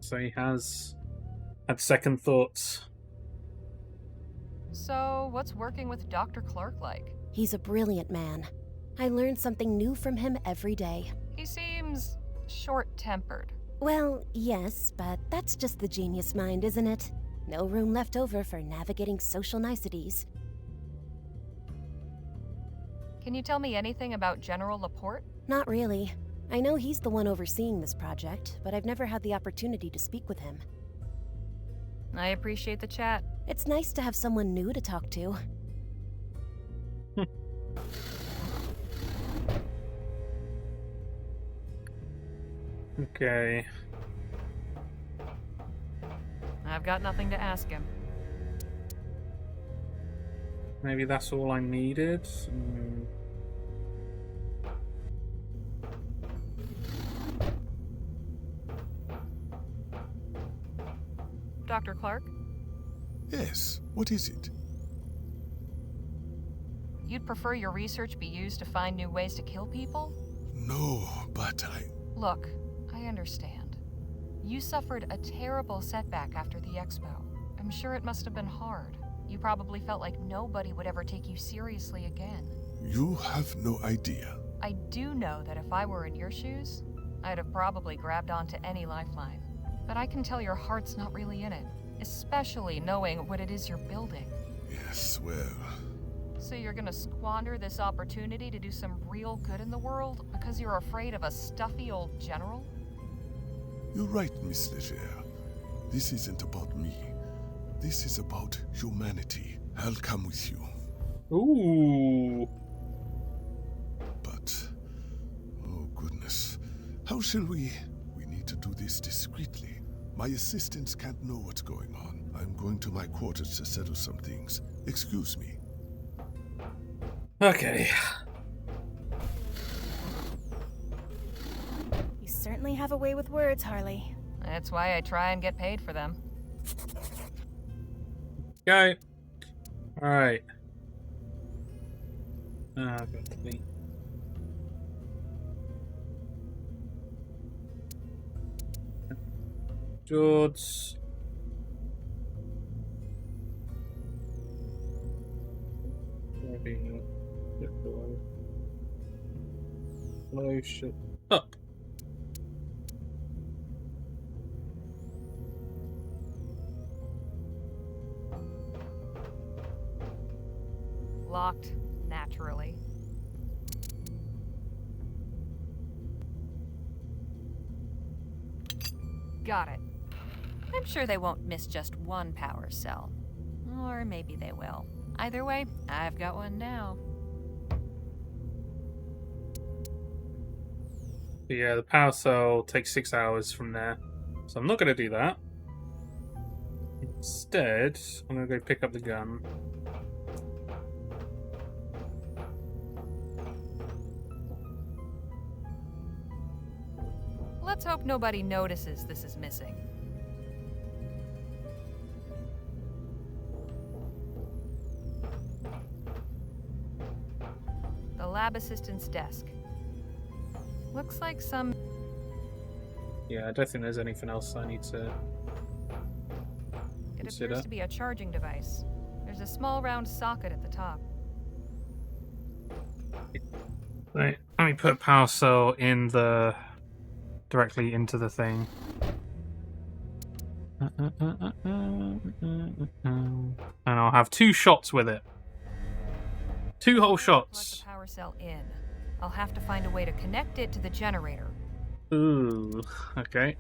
Speaker 3: So he has had second thoughts.
Speaker 1: So, what's working with Dr. Clark like?
Speaker 11: He's a brilliant man. I learn something new from him every day.
Speaker 1: He seems short-tempered.
Speaker 11: Well, yes, but that's just the genius mind, isn't it? No room left over for navigating social niceties.
Speaker 1: Can you tell me anything about General Laporte?
Speaker 11: Not really. I know he's the one overseeing this project, but I've never had the opportunity to speak with him.
Speaker 1: I appreciate the chat.
Speaker 11: It's nice to have someone new to talk to.
Speaker 3: Okay.
Speaker 1: I've got nothing to ask him.
Speaker 3: Maybe that's all I needed.
Speaker 1: Dr. Clark?
Speaker 10: Yes, what is it?
Speaker 1: You'd prefer your research be used to find new ways to kill people?
Speaker 10: No, but
Speaker 1: Look, I understand. You suffered a terrible setback after the expo. I'm sure it must have been hard. You probably felt like nobody would ever take you seriously again.
Speaker 10: You have no idea.
Speaker 1: I do know that if I were in your shoes, I'd have probably grabbed onto any lifeline. But I can tell your heart's not really in it, especially knowing what it is you're building.
Speaker 10: Yes, well...
Speaker 1: So you're gonna squander this opportunity to do some real good in the world because you're afraid of a stuffy old general?
Speaker 10: You're right, Miss Leger. This isn't about me. This is about humanity. I'll come with you.
Speaker 3: Ooh.
Speaker 10: But... oh goodness. How shall we... We need to do this discreetly. My assistants can't know what's going on. I'm going to my quarters to settle some things. Excuse me.
Speaker 3: Okay.
Speaker 5: You certainly have a way with words, Harley.
Speaker 1: That's why I try and get paid for them.
Speaker 3: Okay. Alright. I've got to be. George. Maybe blow shit up.
Speaker 1: Locked, naturally. Got it. I'm sure they won't miss just one power cell. Or maybe they will. Either way, I've got one now.
Speaker 3: Yeah, the power cell takes 6 hours from there. So I'm not going to do that. Instead, I'm going to go pick up the gun.
Speaker 1: Let's hope nobody notices this is missing. The lab assistant's desk. Looks like some...
Speaker 3: Yeah, I don't think there's anything else I need to
Speaker 1: It
Speaker 3: consider.
Speaker 1: appears to be a charging device. There's a small round socket at the top.
Speaker 3: Right, let me put power cell in the... directly into the thing. And I'll have 2 shots with it. 2 whole
Speaker 1: Plug
Speaker 3: shots.
Speaker 1: the power cell in. I'll have to find a way to connect it to the generator.
Speaker 3: Ooh, okay.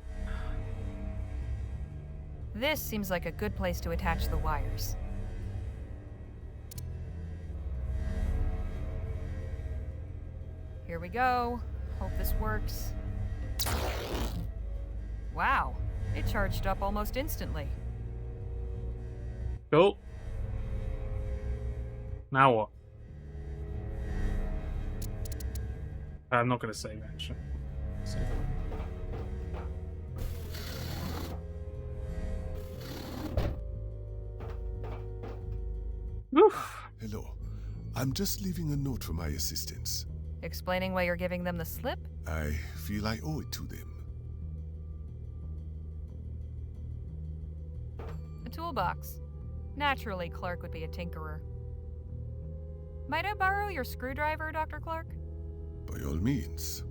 Speaker 1: This seems like a good place to attach the wires. Here we go. Hope this works. Wow, it charged up almost instantly.
Speaker 3: Cool. Now what? I'm not going to save, actually. Save. Oof.
Speaker 10: Hello. I'm just leaving a note for my assistants.
Speaker 1: Explaining why you're giving them the slip?
Speaker 10: I feel I owe it to them.
Speaker 1: A toolbox. Naturally, Clark would be a tinkerer. Might I borrow your screwdriver, Dr. Clark?
Speaker 10: By all means.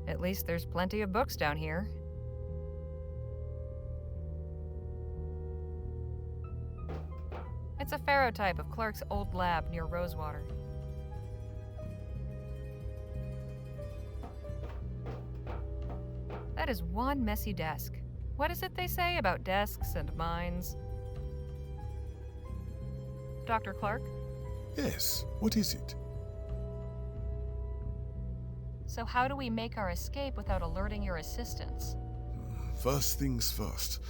Speaker 1: At least there's plenty of books down here. It's a ferrotype of Clark's old lab near Rosewater. That is one messy desk. What is it they say about desks and mines? Dr. Clark?
Speaker 10: Yes, what is it?
Speaker 1: So how do we make our escape without alerting your assistants?
Speaker 10: First things first.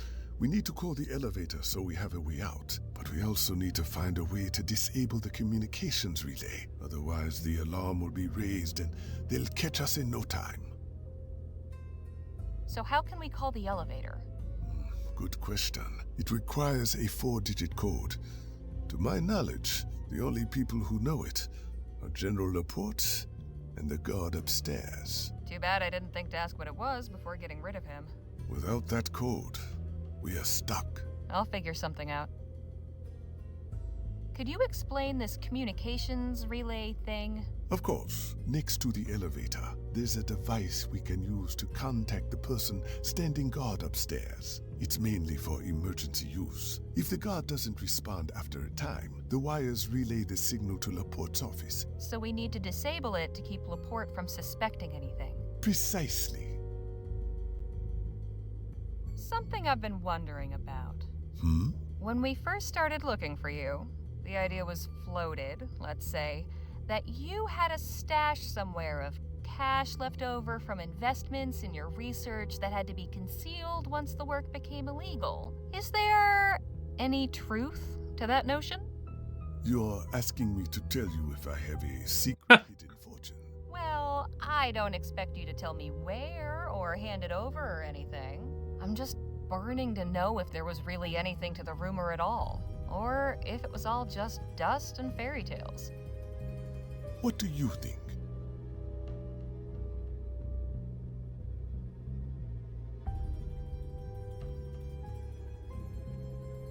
Speaker 10: We need to call the elevator so we have a way out. But we also need to find a way to disable the communications relay. Otherwise, the alarm will be raised and they'll catch us in no time.
Speaker 1: So how can we call the elevator?
Speaker 10: Good question. It requires a 4-digit code. To my knowledge, the only people who know it are General Laporte and the guard upstairs.
Speaker 1: Too bad I didn't think to ask what it was before getting rid of him.
Speaker 10: Without that code, we are stuck.
Speaker 1: I'll figure something out. Could you explain this communications relay thing?
Speaker 10: Of course. Next to the elevator, there's a device we can use to contact the person standing guard upstairs. It's mainly for emergency use. If the guard doesn't respond after a time, the wires relay the signal to Laporte's office.
Speaker 1: So we need to disable it to keep Laporte from suspecting anything.
Speaker 10: Precisely.
Speaker 1: Something I've been wondering about. When we first started looking for you, the idea was floated, let's say, that you had a stash somewhere of cash left over from investments in your research that had to be concealed once the work became illegal. Is there any truth to that notion?
Speaker 10: You're asking me to tell you if I have a secret hidden fortune.
Speaker 1: Well, I don't expect you to tell me where or hand it over or anything. I'm just burning to know if there was really anything to the rumor at all, or if it was all just dust and fairy tales.
Speaker 10: What do you think?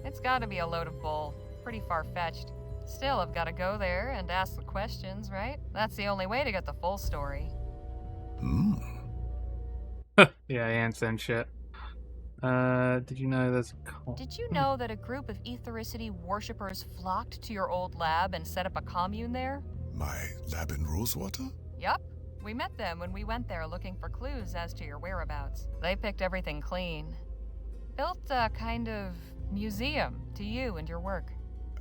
Speaker 1: It's gotta be a load of bull. Pretty far-fetched. Still, I've gotta go there and ask the questions, right? That's the only way to get the full story.
Speaker 3: Yeah, he ain't saying shit. Did you know there's a
Speaker 1: Did you know that a group of ethericity worshippers flocked to your old lab and set up a commune there?
Speaker 10: My lab in Rosewater?
Speaker 1: Yup. We met them when we went there looking for clues as to your whereabouts. They picked everything clean. Built a kind of museum to you and your work.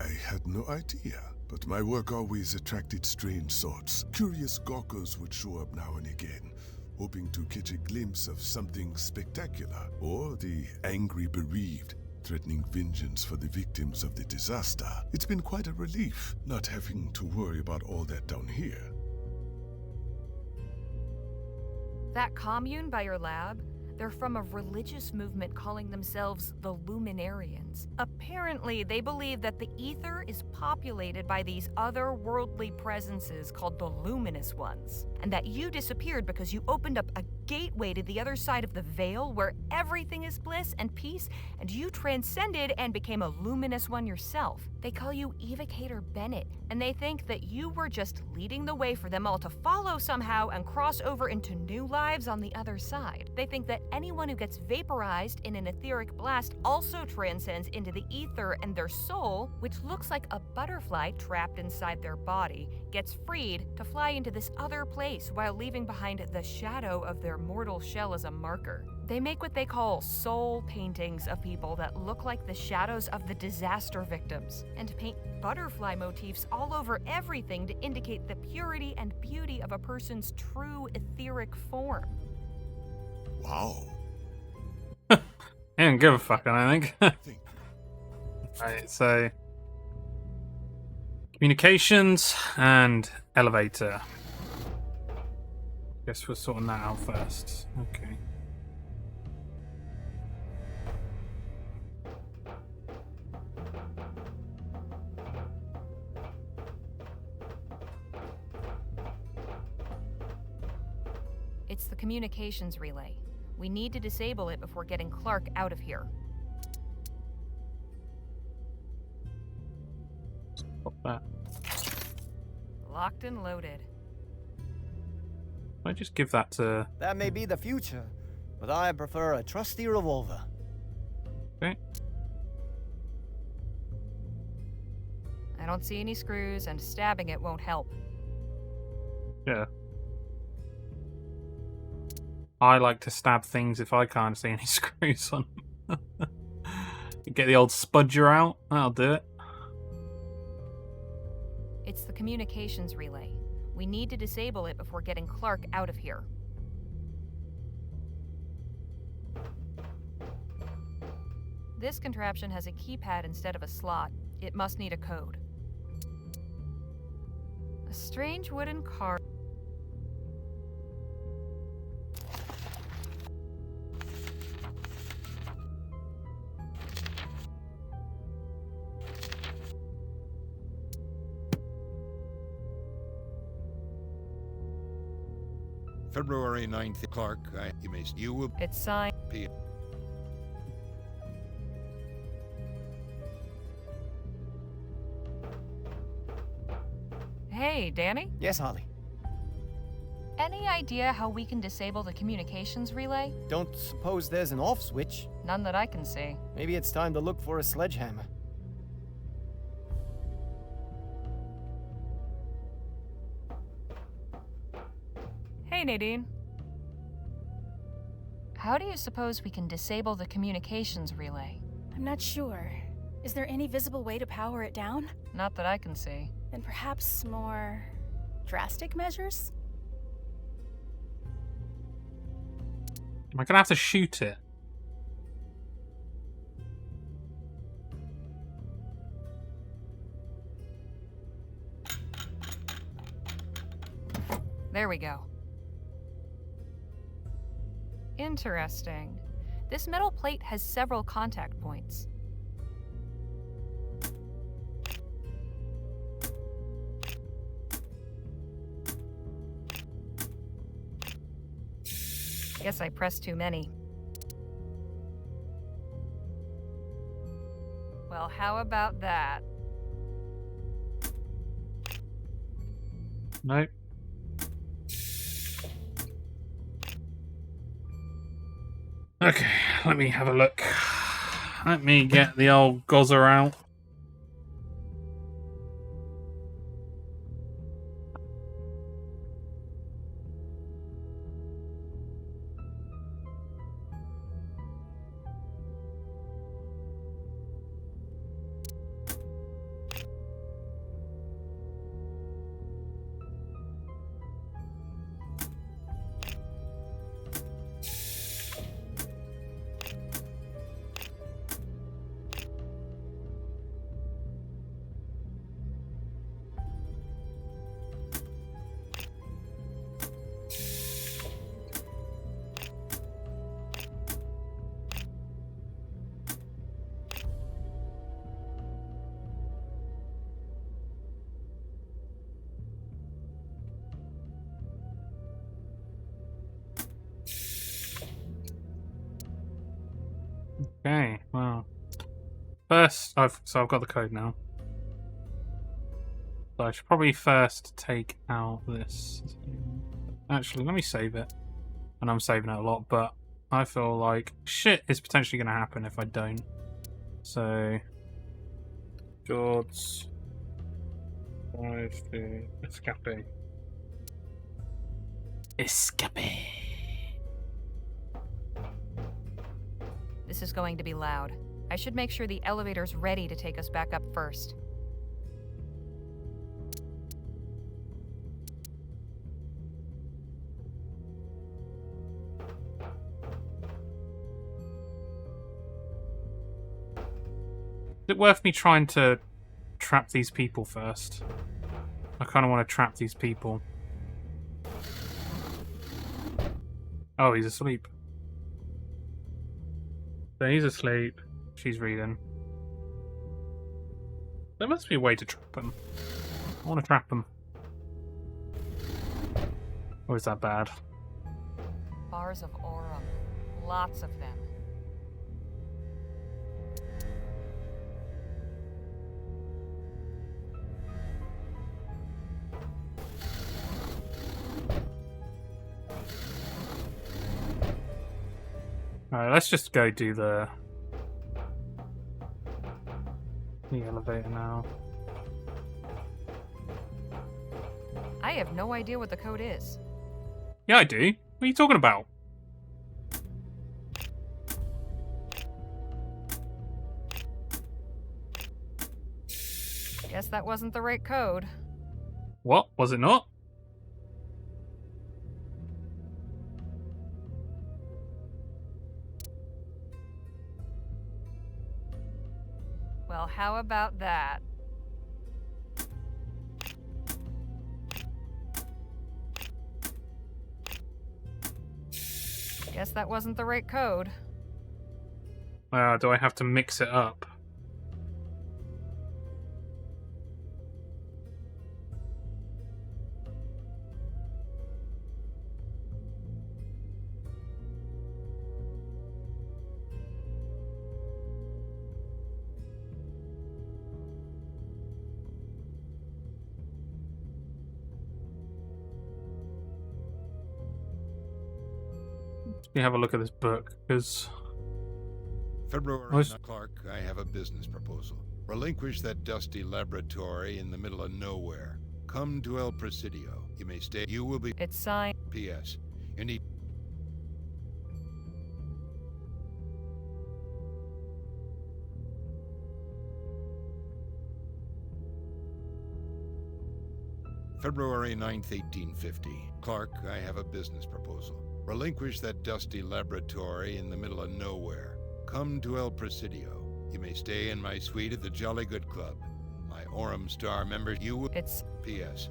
Speaker 10: I had no idea, but my work always attracted strange sorts. Curious gawkers would show up now and again, hoping to catch a glimpse of something spectacular, or the angry bereaved, threatening vengeance for the victims of the disaster. It's been quite a relief, not having to worry about all that down here.
Speaker 1: That commune by your lab? They're from a religious movement calling themselves the Luminarians. Apparently, they believe that the ether is populated by these otherworldly presences called the Luminous Ones, and that you disappeared because you opened up a gateway to the other side of the veil where everything is bliss and peace, and you transcended and became a Luminous One yourself. They call you Evocator Bennett, and they think that you were just leading the way for them all to follow somehow and cross over into new lives on the other side. They think that anyone who gets vaporized in an etheric blast also transcends into the ether, and their soul, which looks like a butterfly trapped inside their body, gets freed to fly into this other place while leaving behind the shadow of their mortal shell as a marker. They make what they call soul paintings of people that look like the shadows of the disaster victims, and paint butterfly motifs all over everything to indicate the purity and beauty of a person's true etheric form.
Speaker 10: Wow.
Speaker 3: I don't give a fuck, I think. Right, so communications and elevator. Guess we're sorting that out first. Okay.
Speaker 1: It's the communications relay. We need to disable it before getting Clark out of here.
Speaker 3: Pop that.
Speaker 1: Locked and loaded.
Speaker 3: I just give that to.
Speaker 7: That may be the future, but I prefer a trusty revolver.
Speaker 3: Okay.
Speaker 1: I don't see any screws, and stabbing it won't help.
Speaker 3: Yeah. I like to stab things if I can't see any screws on them. Get the old spudger out. That'll do it.
Speaker 1: It's the communications relay. We need to disable it before getting Clark out of here. This contraption has a keypad instead of a slot. It must need a code. A strange wooden card.
Speaker 13: February 9th, Clark, you will...
Speaker 1: It's signed. Hey, Danny?
Speaker 7: Yes, Holly.
Speaker 1: Any idea how we can disable the communications relay?
Speaker 7: Don't suppose there's an off switch?
Speaker 1: None that I can see.
Speaker 7: Maybe it's time to look for a sledgehammer.
Speaker 1: Hey, Nadine. How do you suppose we can disable the communications relay?
Speaker 5: I'm not sure. Is there any visible way to power it down?
Speaker 1: Not that I can see.
Speaker 5: Then perhaps more drastic measures?
Speaker 3: Am I gonna have to shoot it?
Speaker 1: There we go. Interesting. This metal plate has several contact points. Guess I pressed too many. Well, how about that?
Speaker 3: Nope. Okay, let me have a look. Let me get the old gozzer out. Okay, well. First, I've got the code now. So I should probably first take out this. Actually, let me save it. And I'm saving it a lot, but I feel like shit is potentially going to happen if I don't. So, George, tries to escape. Escape.
Speaker 1: This is going to be loud. I should make sure the elevator's ready to take us back up first.
Speaker 3: Is it worth me trying to trap these people first? I kind of want to trap these people. Oh, he's asleep. So he's asleep. She's reading. There must be a way to trap him. I want to trap him. Or is that bad?
Speaker 1: Bars of Aurum. Lots of them.
Speaker 3: Alright, let's just go do the elevator now.
Speaker 1: I have no idea what the code is.
Speaker 3: Yeah, I do. What are you talking about?
Speaker 1: Guess that wasn't the right code.
Speaker 3: What? Was it not?
Speaker 1: Well, how about that? Guess that wasn't the right code.
Speaker 3: Do I have to mix it up? Let me have a look at this book, because...
Speaker 13: February, Clark, I have a business proposal. Relinquish that dusty laboratory in the middle of nowhere. Come to El Presidio. You may stay. You will be...
Speaker 1: It's signed.
Speaker 13: P.S. You need... February 9th, 1850. Clark, I have a business proposal. Relinquish that dusty laboratory in the middle of nowhere. Come to El Presidio. You may stay in my suite at the Jolly Good Club. My Aurum Star members, you will...
Speaker 1: It's...
Speaker 13: P.S.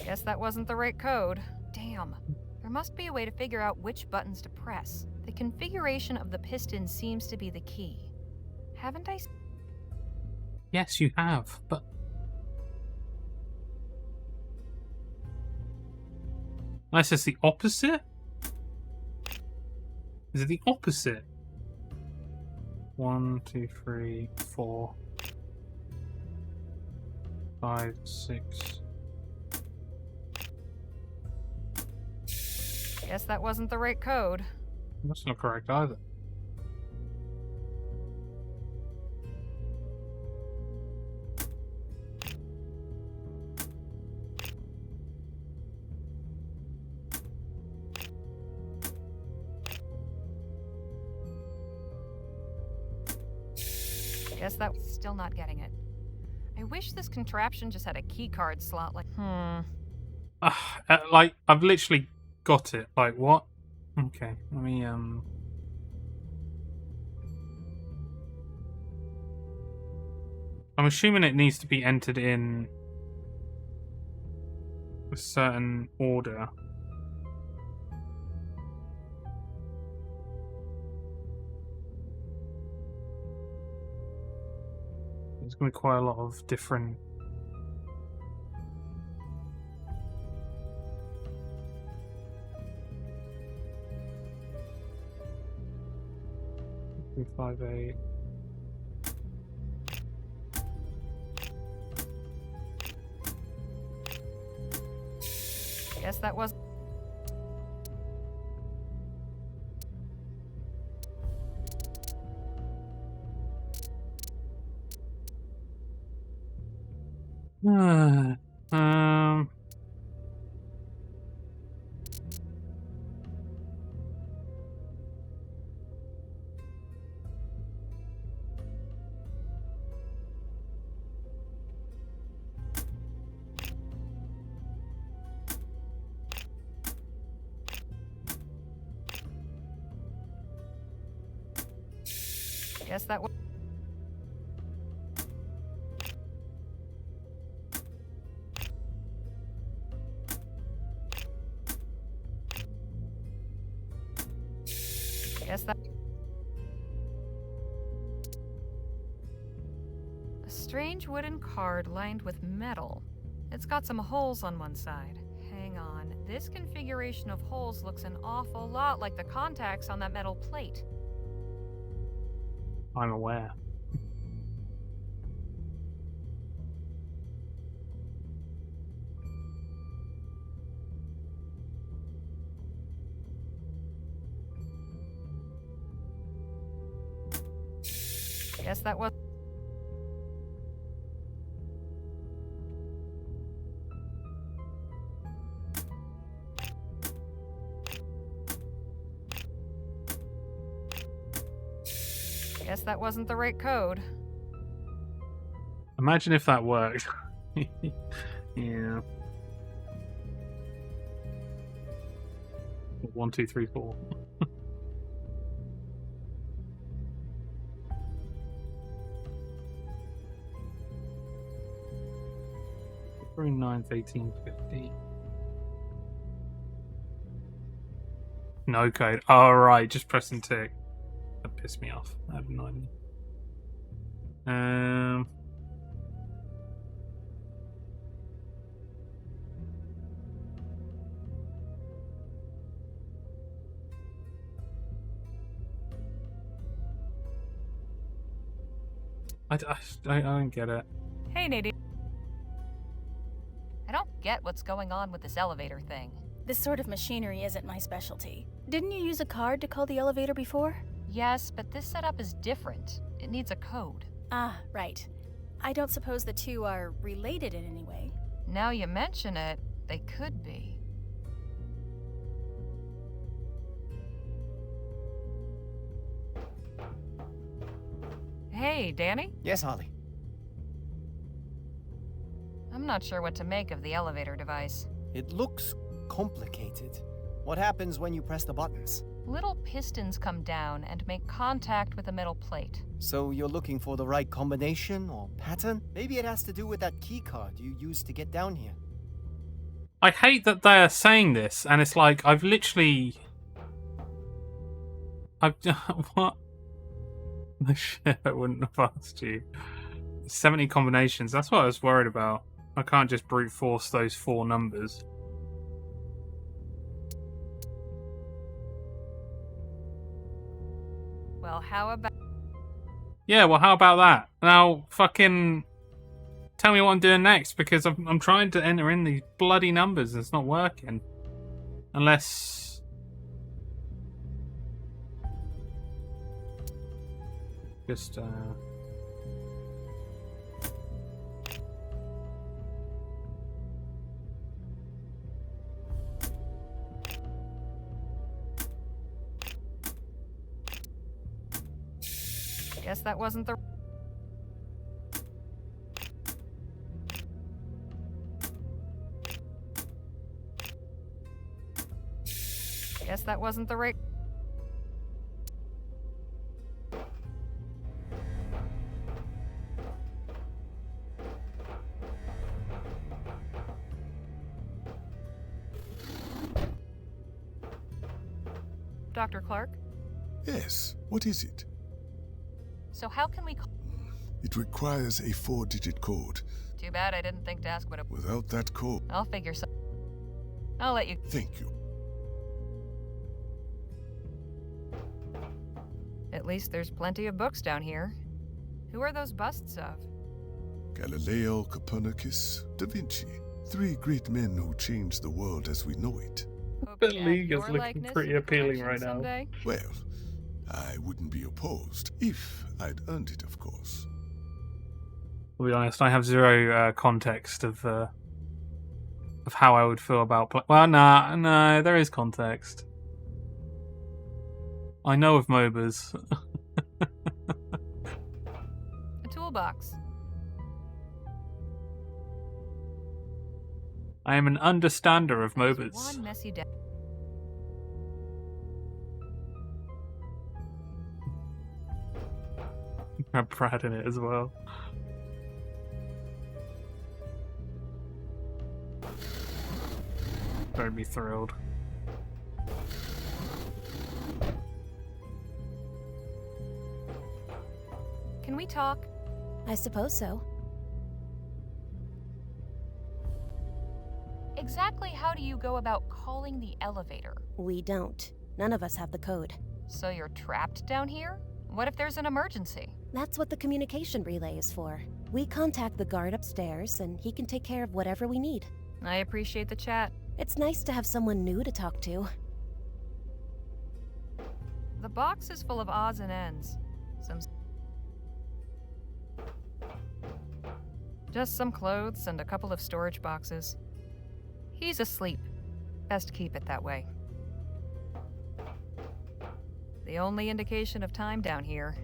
Speaker 1: Guess that wasn't the right code. Damn. There must be a way to figure out which buttons to press. The configuration of the piston seems to be the key. Haven't I...
Speaker 3: Yes, you have, but... Unless it's the opposite? Is it the opposite? 1, 2, 3, 4, 5, 6...
Speaker 1: Guess that wasn't the right code.
Speaker 3: That's not correct either.
Speaker 1: Guess that's still not getting it. I wish this contraption just had a keycard slot like...
Speaker 3: Like, I've literally got it. Like, what? Okay, let me, I'm assuming it needs to be entered in a certain order. There's going to be quite a lot of different... Five eight.
Speaker 1: Guess that was...
Speaker 3: um...
Speaker 1: Guess that was... Guess that... A strange wooden card lined with metal. It's got some holes on one side. Hang on. This configuration of holes looks an awful lot like the contacts on that metal plate.
Speaker 3: I'm aware.
Speaker 1: Guess that was... Guess that wasn't the right code.
Speaker 3: Imagine if that worked. Yeah. 1, 2, 3, 4. 9th, 1850. No code. Oh, right, just press and tick. That pissed me off. I have no idea. I don't get it.
Speaker 1: Hey, Nadine. I don't get what's going on with this elevator thing.
Speaker 5: This sort of machinery isn't my specialty. Didn't you use a card to call the elevator before?
Speaker 1: Yes, but this setup is different. It needs a code.
Speaker 5: Ah, right. I don't suppose the two are related in any way.
Speaker 1: Now you mention it, they could be. Hey, Danny?
Speaker 7: Yes, Holly.
Speaker 1: I'm not sure what to make of the elevator device.
Speaker 7: It looks complicated. What happens when you press the buttons?
Speaker 1: Little pistons come down and make contact with a metal plate.
Speaker 7: So you're looking for the right combination or pattern? Maybe it has to do with that key card you used to get down here.
Speaker 3: I hate that they are saying this, and it's like, I've what? The shit, I wouldn't have asked you. 70 combinations, that's what I was worried about. I can't just brute force those 4 numbers.
Speaker 1: Well, how about...
Speaker 3: Yeah, well, how about that? Now, fucking tell me what I'm doing next, because I'm trying to enter in these bloody numbers and it's not working. Unless... Just,
Speaker 1: Guess that wasn't the... Guess that wasn't the right... Dr. Clark?
Speaker 10: Yes, what is it?
Speaker 1: So how can we...
Speaker 10: It requires a 4-digit code.
Speaker 1: Too bad I didn't think to ask what it...
Speaker 10: Without that code...
Speaker 1: I'll figure some... I'll let you...
Speaker 10: Thank you.
Speaker 1: At least there's plenty of books down here. Who are those busts of?
Speaker 10: Galileo, Copernicus, Da Vinci. 3 great men who changed the world as we know it.
Speaker 3: The League is looking pretty appealing right now.
Speaker 1: Someday?
Speaker 10: Well, I wouldn't be opposed, if I'd earned it, of course.
Speaker 3: I'll be honest, I have zero context of how I would feel about... Well, nah, there is context. I know of MOBAs.
Speaker 1: A toolbox.
Speaker 3: I am an understander of MOBAs.
Speaker 1: One messy day.
Speaker 3: Have Brad in it as well. Don't be thrilled.
Speaker 1: Can we talk?
Speaker 11: I suppose so.
Speaker 1: Exactly how do you go about calling the elevator?
Speaker 11: We don't. None of us have the code.
Speaker 1: So you're trapped down here? What if there's an emergency?
Speaker 11: That's what the communication relay is for. We contact the guard upstairs, and he can take care of whatever we need.
Speaker 1: I appreciate the chat.
Speaker 11: It's nice to have someone new to talk to.
Speaker 1: The box is full of odds and ends. Just some clothes and a couple of storage boxes. He's asleep. Best keep it that way. The only indication of time down here.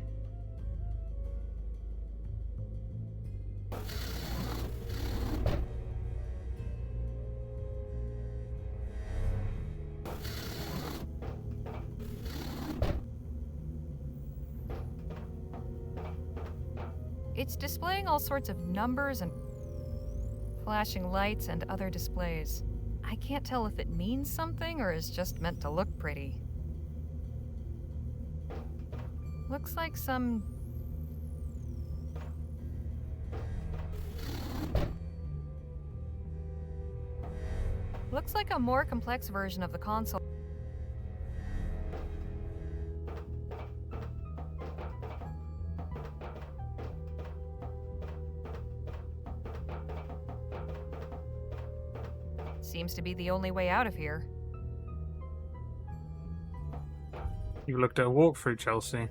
Speaker 1: It's displaying all sorts of numbers and flashing lights and other displays. I can't tell if it means something or is just meant to look pretty. Looks like some... Looks like a more complex version of the console. Seems to be the only way out of here.
Speaker 3: You looked at a walkthrough, Chelsea.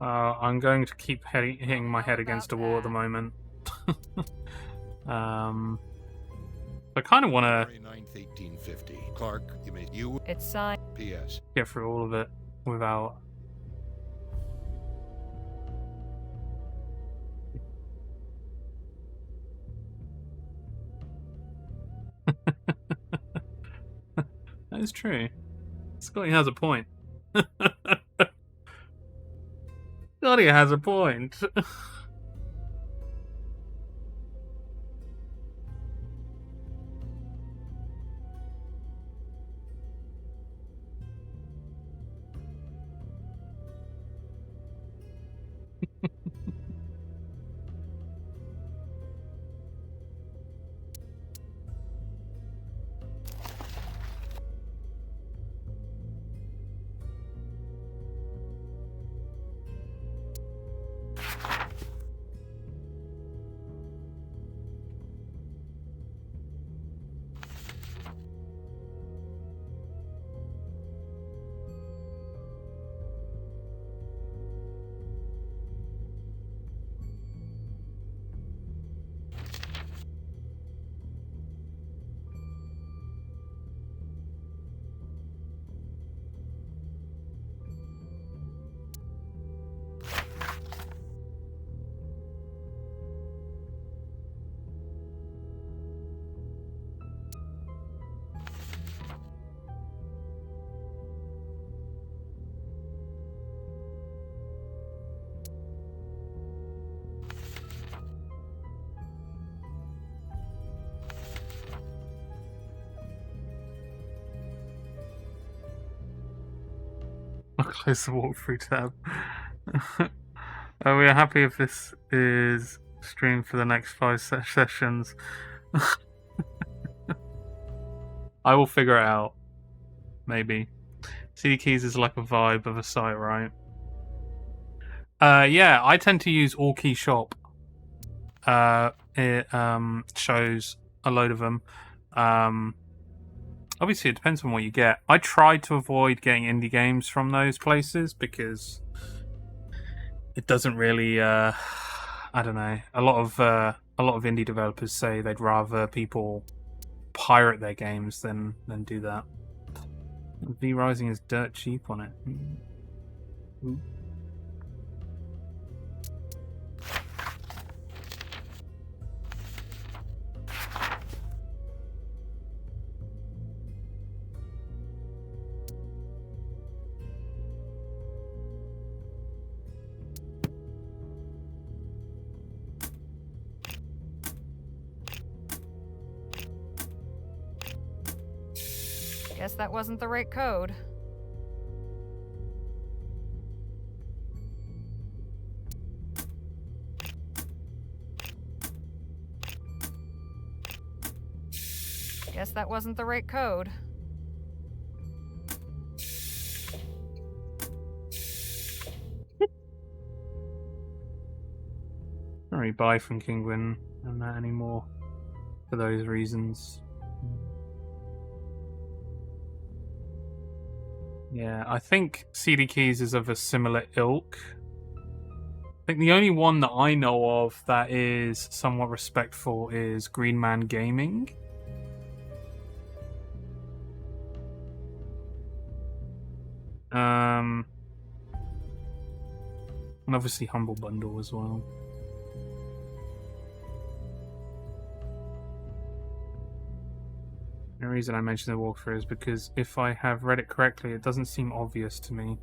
Speaker 3: I'm going to keep hitting my head against a wall at the moment. I kind of want to...
Speaker 13: 9th, 1850. Clark, you...
Speaker 1: It's signed.
Speaker 13: P.S.
Speaker 3: Get through all of it without... That is true. Scotty has a point. Scotty has a point. Close the walkthrough tab. We are happy if this is streamed for the next 5 sessions. I will figure it out. Maybe. CD keys is like a vibe of a site, right? Yeah, I tend to use All Key Shop. It shows a load of them. Obviously, it depends on what you get. I try to avoid getting indie games from those places because it doesn't really. I don't know. A lot of indie developers say they'd rather people pirate their games than do that. V Rising is dirt cheap on it. Ooh.
Speaker 1: Guess that wasn't the right code. Guess that wasn't the right code.
Speaker 3: Don't really buy from Kingwin and that anymore for those reasons. Yeah, I think CD Keys is of a similar ilk. I think the only one that I know of that is somewhat respectful is Green Man Gaming. And obviously Humble Bundle as well. The reason I mention the walkthrough is because if I have read it correctly, it doesn't seem obvious to me.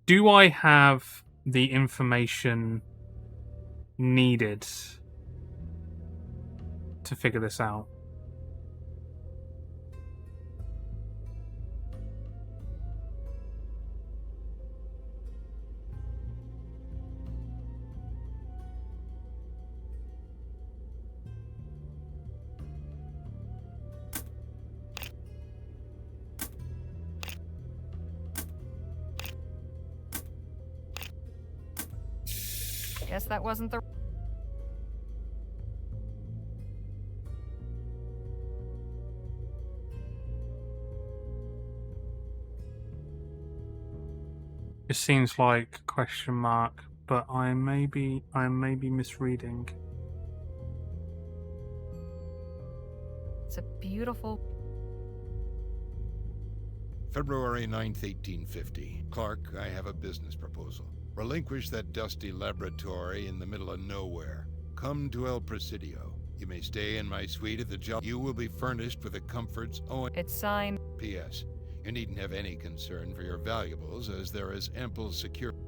Speaker 3: Do I have the information needed to figure this out?
Speaker 1: Guess that wasn't the...
Speaker 3: It seems like question mark, but I may be misreading.
Speaker 1: It's a beautiful...
Speaker 13: February 9th, 1850. Clark, I have a business proposal. Relinquish that dusty laboratory in the middle of nowhere. Come to El Presidio. You may stay in my suite at the job. You will be furnished with the comforts owing...
Speaker 1: It's signed...
Speaker 13: P.S. You needn't have any concern for your valuables, as there is ample security.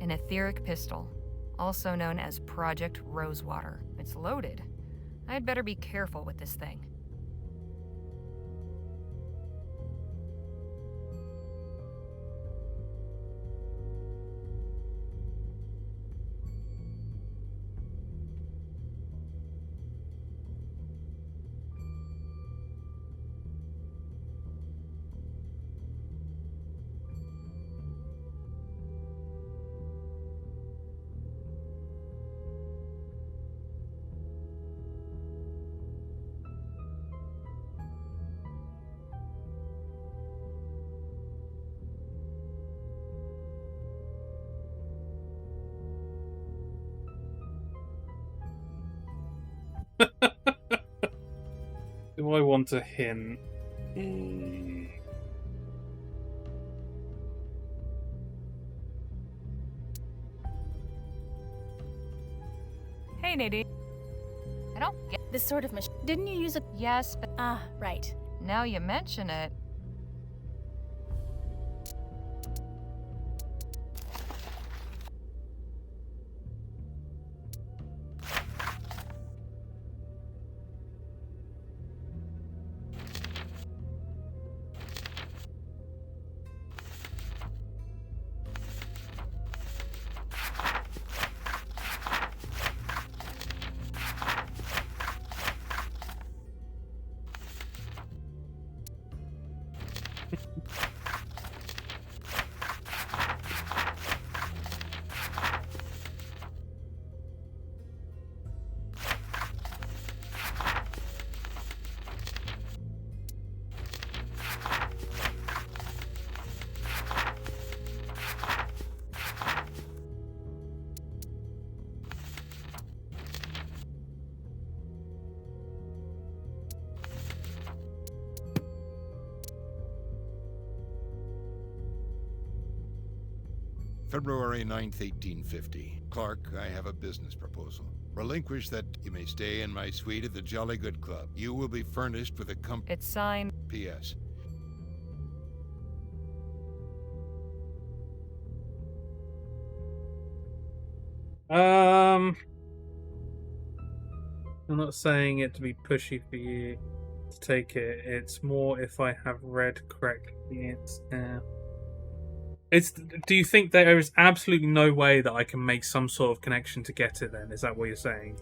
Speaker 1: An etheric pistol, also known as Project Rosewater. It's loaded. I'd better be careful with this thing.
Speaker 3: Do I want a hint?
Speaker 1: Hey, Nadine. I don't get
Speaker 5: This sort of machine. Didn't you use a.
Speaker 1: Yes, but
Speaker 5: Ah, right.
Speaker 1: now you mention it.
Speaker 13: February 9th, 1850. Clark, I have a business proposal. Relinquish that you may stay in my suite at the Jolly Good Club. You will be furnished with a
Speaker 1: It's signed.
Speaker 13: P.S.
Speaker 3: I'm not saying it to be pushy for you to take it. It's more if I have read correctly. Do you think there is absolutely no way that I can make some sort of connection to get it then? Is that what you're saying?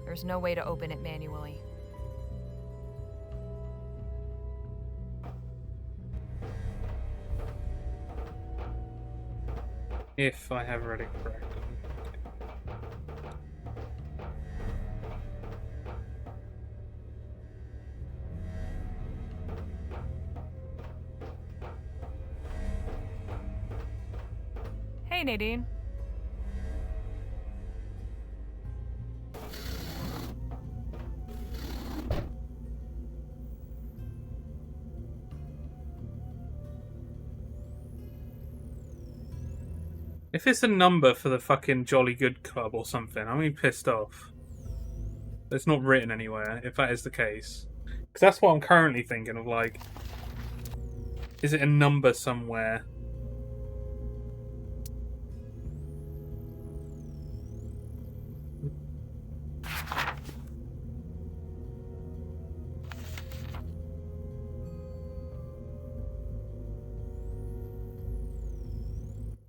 Speaker 1: There's no way to open it manually.
Speaker 3: If I have read it correctly.
Speaker 1: Hey, Nadine.
Speaker 3: If it's a number for the fucking Jolly Good Club or something, I'm gonna be pissed off. It's not written anywhere, if that is the case. Because that's what I'm currently thinking of, like... Is it a number somewhere?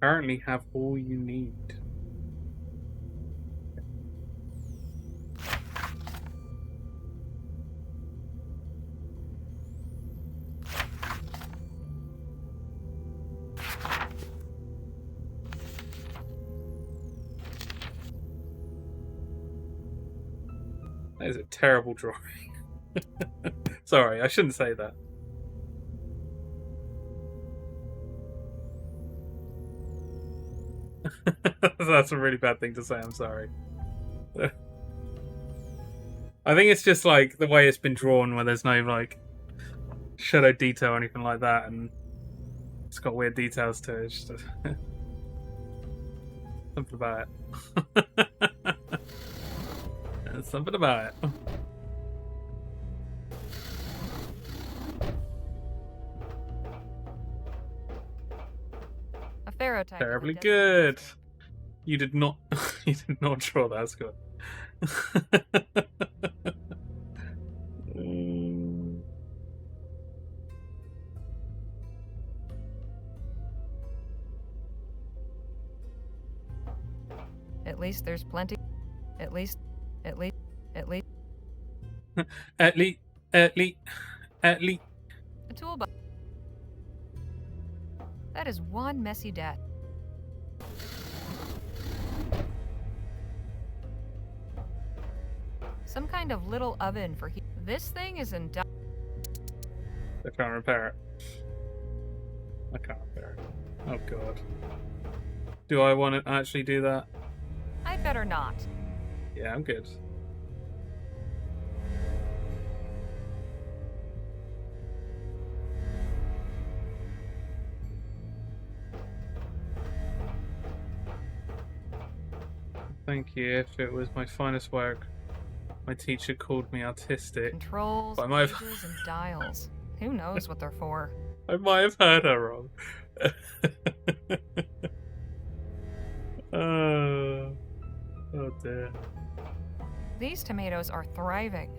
Speaker 3: Apparently have all you need. That is a terrible drawing. Sorry, I shouldn't say that. That's a really bad thing to say, I'm sorry. I think it's just like the way it's been drawn where there's no like shadow detail or anything like that, and it's got weird details to it. It's just something about it. There's something about it.
Speaker 1: sparrow type.
Speaker 3: Terribly good. You did not. You did not draw that, Scott.
Speaker 1: At least there's plenty. At least.
Speaker 3: At least.
Speaker 1: A toolbox. That is one messy debt. Some kind of little oven for heat. This thing is in.
Speaker 3: I can't repair it. I can't repair it. Oh god. Do I want to actually do that?
Speaker 1: I'd better not.
Speaker 3: Yeah, I'm good. Thank you. If it was my finest work, my teacher called me artistic.
Speaker 1: Controls,
Speaker 3: But I might
Speaker 1: pages, and dials. Who knows what they're for?
Speaker 3: I might have heard her wrong. Oh dear.
Speaker 1: These tomatoes are thriving.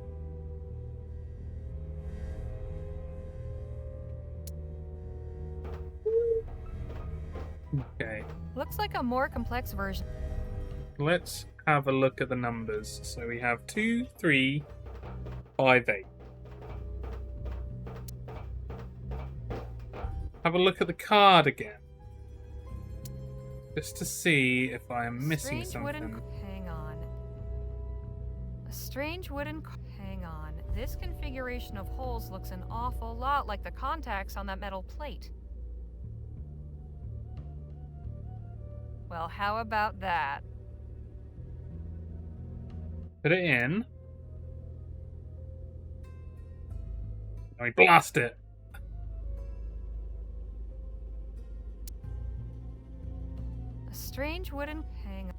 Speaker 3: Okay.
Speaker 1: Looks like a more complex version.
Speaker 3: Let's have a look at the numbers. So we have 2, 3, 5, 8. Have a look at the card again. Just to see if I am missing
Speaker 1: Strange wooden.
Speaker 3: something.
Speaker 1: Hang on. A strange wooden. Hang on. This configuration of holes looks an awful lot like the contacts on that metal plate. Well, how about that?
Speaker 3: Put it in. I blast it.
Speaker 1: A strange wooden. Hang on.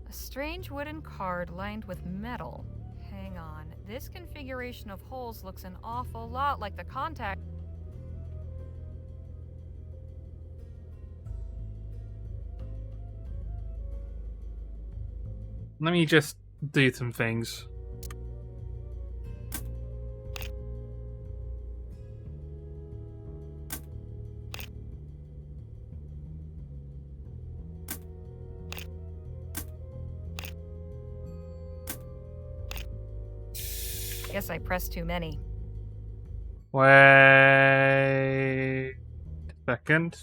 Speaker 1: A strange wooden card lined with metal. Hang on. This configuration of holes looks an awful lot like the contact.
Speaker 3: Let me just do some things.
Speaker 1: Guess I pressed too many.
Speaker 3: Wait a second.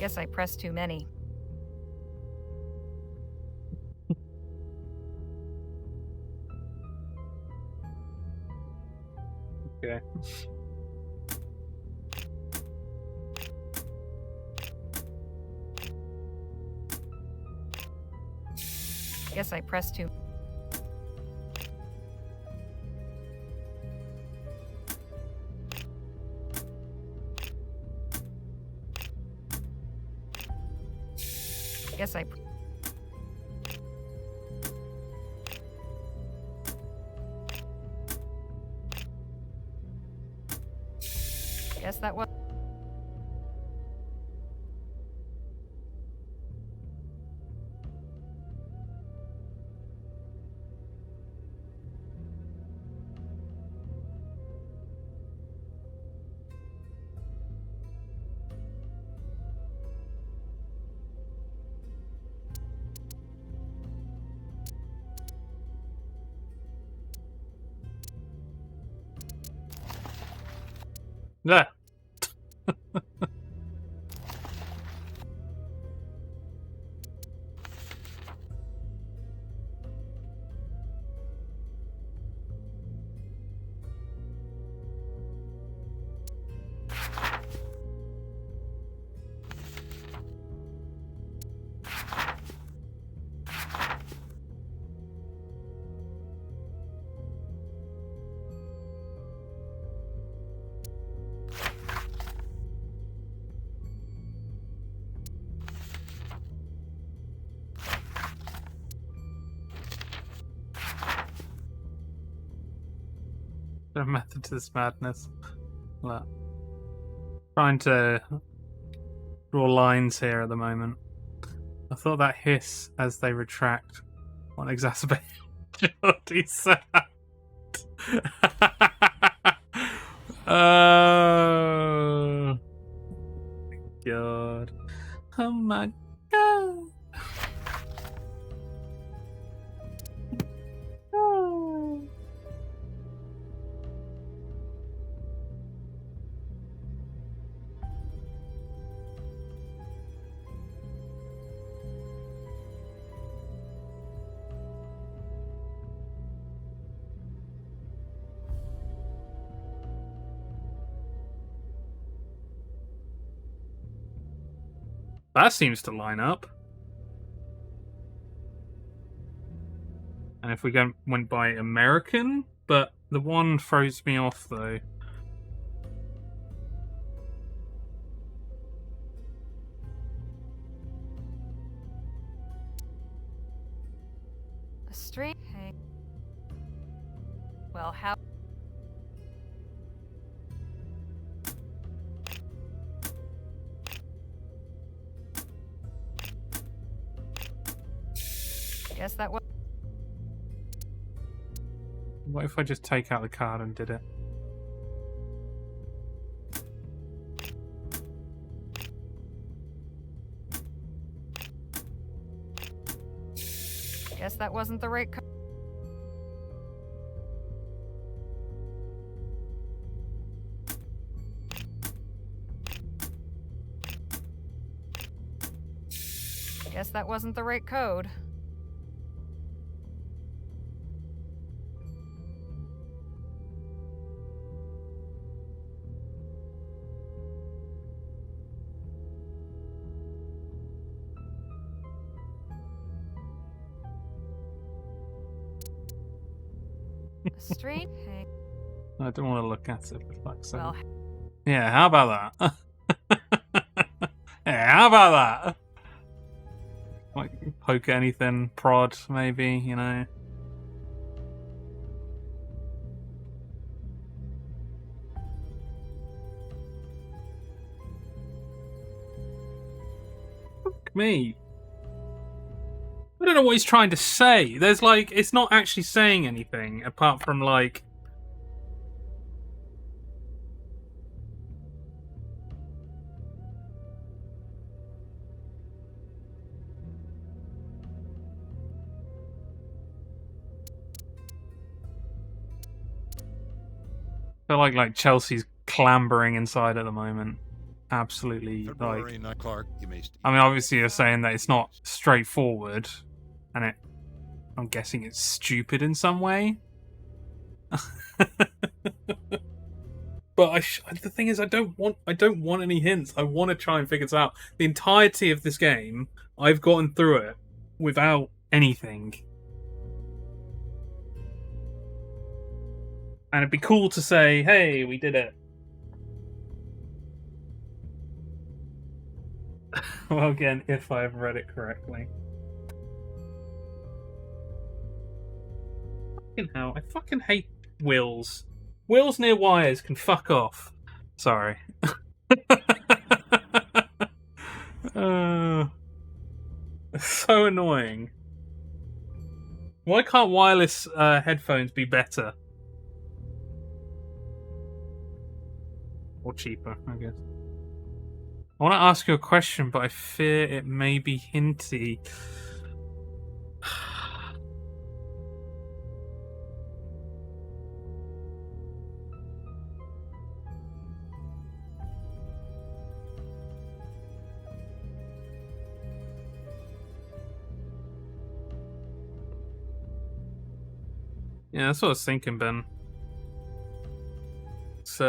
Speaker 1: Guess I pressed too many.
Speaker 3: Okay.
Speaker 1: Guess I pressed too. Guess I. Guess that was.
Speaker 3: There. There's a method to this madness. Look. Trying to draw lines here at the moment. I thought that hiss as they retract won't exacerbate Jordy's sound. Oh my god. Oh my god. Oh. That seems to line up. And if we went by American, but the one throws me off though.
Speaker 1: A straight hang. Well, how? Guess that was.
Speaker 3: What if I just take out the card and did it?
Speaker 1: Guess that wasn't the right. Guess that wasn't the right code. A straight hang.
Speaker 3: I don't want to look at it, for fuck's sake.
Speaker 1: Well,
Speaker 3: yeah, how about that? Yeah, how about that? Like, poke anything, prod, maybe, you know. Fuck me. I don't know what he's trying to say. There's like, it's not actually saying anything apart from like. I feel like Chelsea's clambering inside at the moment. Absolutely,
Speaker 13: February
Speaker 3: like.
Speaker 13: Clark, you may
Speaker 3: I mean, obviously, you're saying that it's not straightforward, and I'm guessing it's stupid in some way. But the thing is, I don't want any hints. I want to try and figure this out. The entirety of this game, I've gotten through it without anything. And it'd be cool to say, hey, we did it. Well, again, if I've read it correctly. Fucking hell, I fucking hate wheels. Wheels near wires can fuck off. Sorry. So annoying. Why can't wireless headphones be better? Or cheaper, I guess. I want to ask you a question, but I fear it may be hinty. Yeah, that's what I was thinking, Ben. It's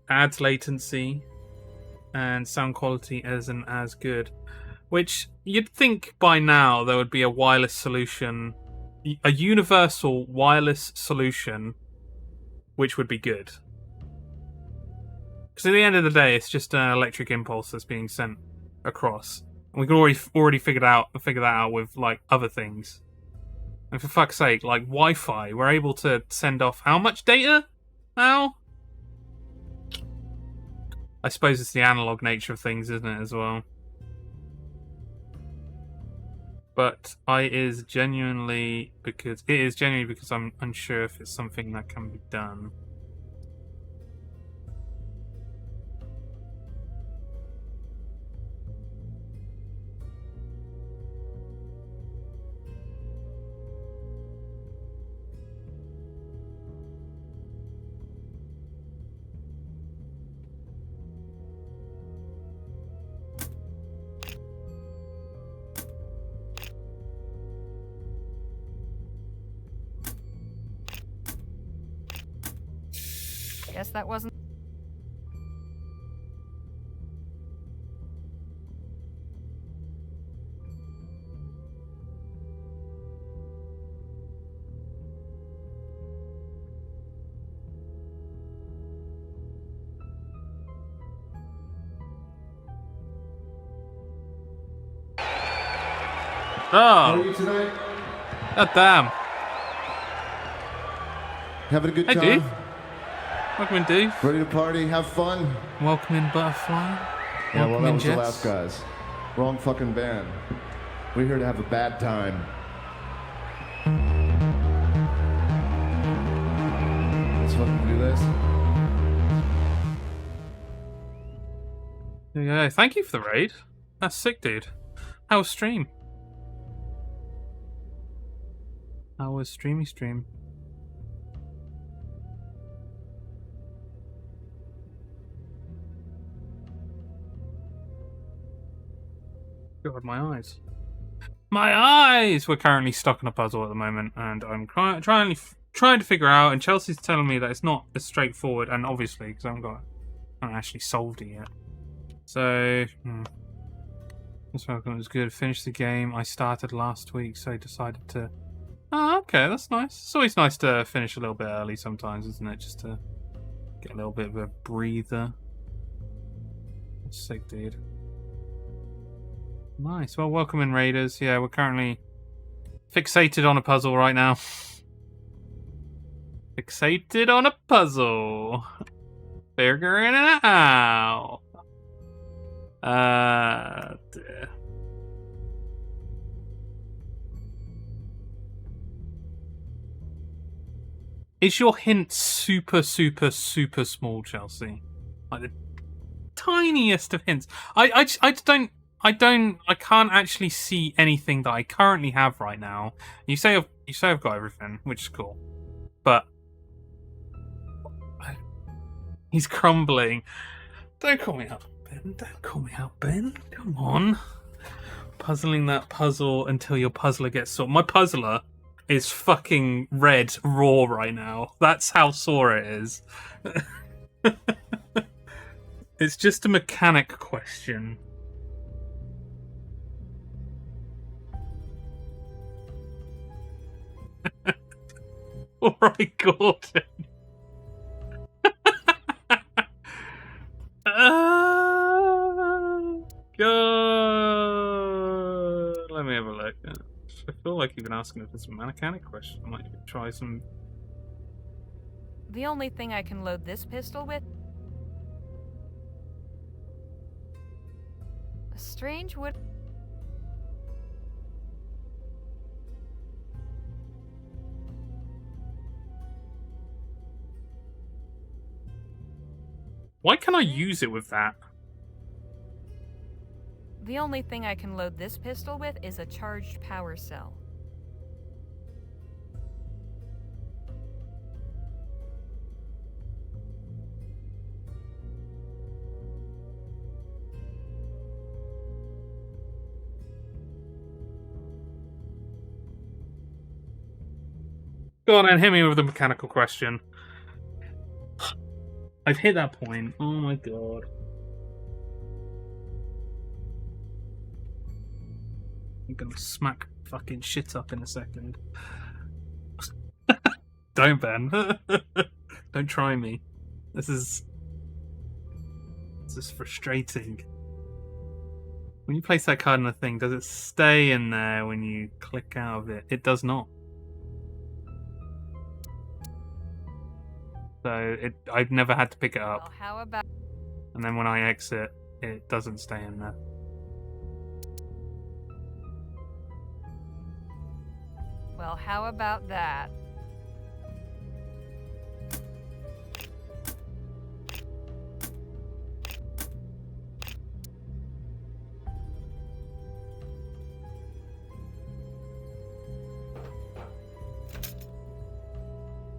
Speaker 3: adds latency and sound quality isn't as good. Which you'd think by now there would be a wireless solution, a universal wireless solution, which would be good. Because at the end of the day, it's just an electric impulse that's being sent across. And we can already figure that out with like other things. And for fuck's sake, like Wi-Fi, we're able to send off how much data? Well, I suppose it's the analog nature of things, isn't it, as well? But it is genuinely because I'm unsure if it's something that can be done.
Speaker 1: Guess that wasn't.
Speaker 3: Oh!
Speaker 14: How are you tonight?
Speaker 3: God damn.
Speaker 14: Having a good
Speaker 3: Hey,
Speaker 14: time?
Speaker 3: Dave. Welcome in, Dave.
Speaker 14: Ready to party? Have fun?
Speaker 3: Welcome in, Butterfly.
Speaker 14: Yeah, well,
Speaker 3: Welcome
Speaker 14: that
Speaker 3: in,
Speaker 14: was
Speaker 3: Jess.
Speaker 14: the last guys. Wrong fucking band. We're here to have a bad time. Let's fucking do this.
Speaker 3: Yeah, thank you for the raid. That's sick, dude. How was stream? How was streamy stream? God, my eyes. My eyes! We're currently stuck in a puzzle at the moment, and I'm trying to figure out. And Chelsea's telling me that it's not as straightforward, and obviously because I haven't actually solved it yet. So, this one was good. Finished the game I started last week, so I decided to. Oh, okay, that's nice. It's always nice to finish a little bit early sometimes, isn't it? Just to get a little bit of a breather. That's sick, dude. Nice. Well, welcome in, Raiders. Yeah, we're currently fixated on a puzzle right now. Fixated on a puzzle. Figuring it out. Dear. Is your hint super, super, super small, Chelsea? Like the tiniest of hints. I can't actually see anything that I currently have right now. You say I've got everything, which is cool, but he's crumbling. Don't call me out, Ben. Don't call me out, Ben. Come on, puzzling that puzzle until your puzzler gets sore. My puzzler is fucking red raw right now. That's how sore it is. It's just a mechanic question. Alright, Gordon. God. Let me have a look. I feel like you've been asking if it's a mechanic question. I might try some.
Speaker 1: The only thing I can load this pistol with. A strange wood.
Speaker 3: Why can I use it with that?
Speaker 1: The only thing I can load this pistol with is a charged power cell.
Speaker 3: Go on and hit me with the mechanical question. I've hit that point. Oh my god. I'm gonna smack fucking shit up in a second. Don't, Ben. Don't try me. This is frustrating. When you place that card in the thing, does it stay in there when you click out of it? It does not. So I've never had to pick it
Speaker 1: Well,
Speaker 3: up.
Speaker 1: how about...
Speaker 3: And then when I exit, it doesn't stay in there.
Speaker 1: Well, how about that?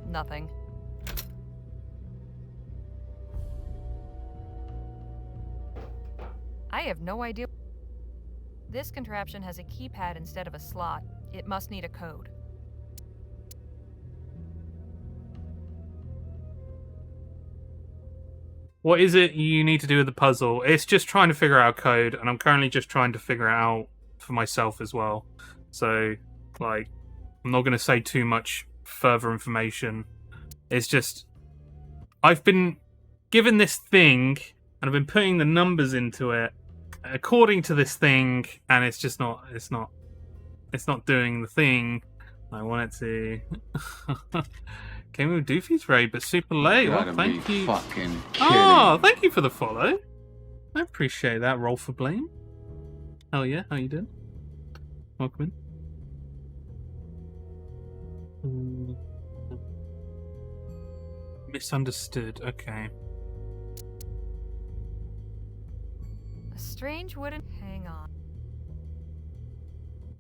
Speaker 1: Nothing. I have no idea. This contraption has a keypad instead of a slot. It must need a code.
Speaker 3: What is it you need to do with the puzzle? It's just trying to figure out code, and I'm currently just trying to figure it out for myself as well. So, like, I'm not going to say too much further information. It's just, I've been given this thing, and I've been putting the numbers into it according to this thing, and it's just not, it's not doing the thing I want it to. Came with Doofy's raid, but super late. Well, thank you. Oh, thank you for the follow. I appreciate that. Roll for blame. Hell yeah, how you doing? Welcome in. Misunderstood. Okay.
Speaker 1: A strange wooden... Hang on.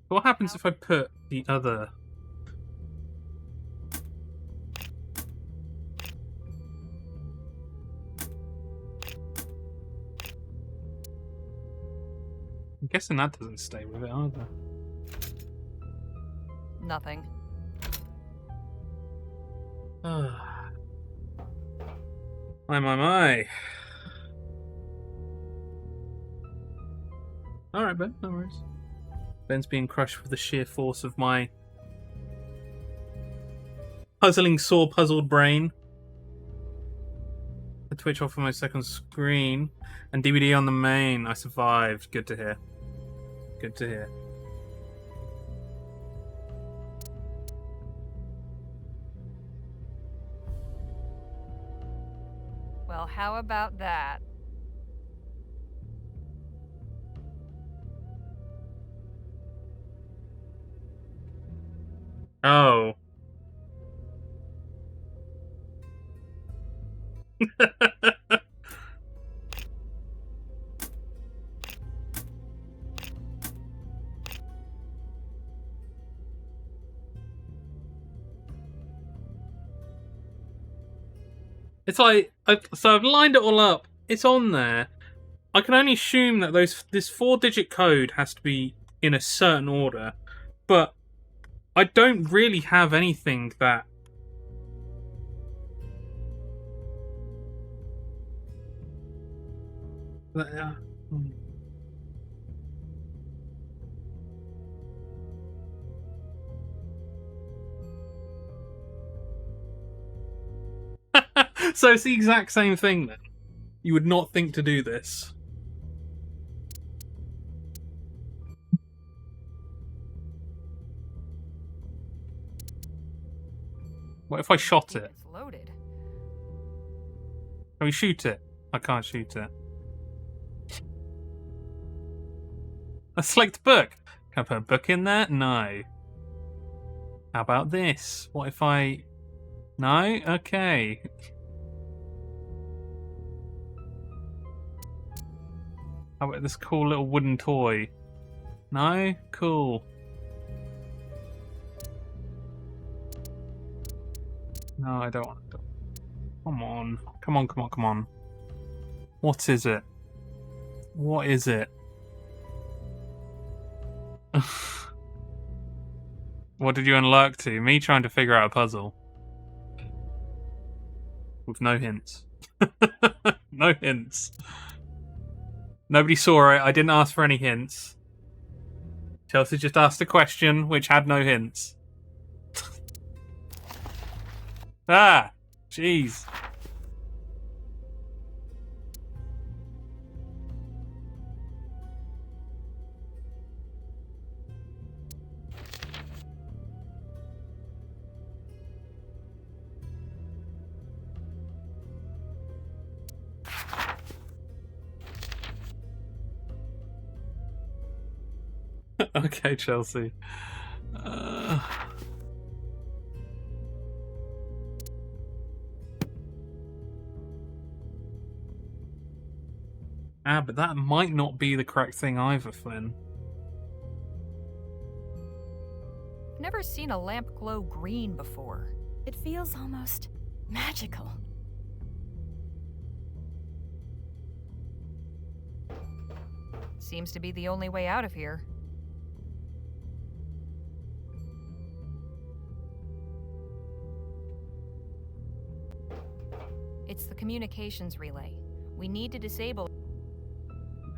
Speaker 3: What happens if I put the other... I'm guessing that doesn't stay with it either.
Speaker 1: Nothing.
Speaker 3: My. Alright, Ben, no worries. Ben's being crushed with the sheer force of my puzzling, sore, puzzled brain. The Twitch off on my second screen. And DVD on the main. I survived. Good to hear. Good to hear.
Speaker 1: Well, how about that?
Speaker 3: Oh. It's like, so I've lined it all up. It's on there. I can only assume that this 4-digit code has to be in a certain order, but I don't really have anything that... So it's the exact same thing then. You would not think to do this. What if I shot it?
Speaker 1: It's loaded.
Speaker 3: Can we shoot it? I can't shoot it. A select book. Can I put a book in there? No. How about this? What if I... No? Okay. How about this cool little wooden toy? No? Cool. No, I don't want to. Come on. Come on, come on, come on. What is it? What is it? What did you unlock to? Me trying to figure out a puzzle. With no hints. No hints. Nobody saw it. I didn't ask for any hints. Chelsea just asked a question which had no hints. Ah! Jeez. Okay, Chelsea. But that might not be the correct thing either, Flynn.
Speaker 1: I've never seen a lamp glow green before.
Speaker 5: It feels almost magical.
Speaker 1: Seems to be the only way out of here. It's the communications relay. We need to disable.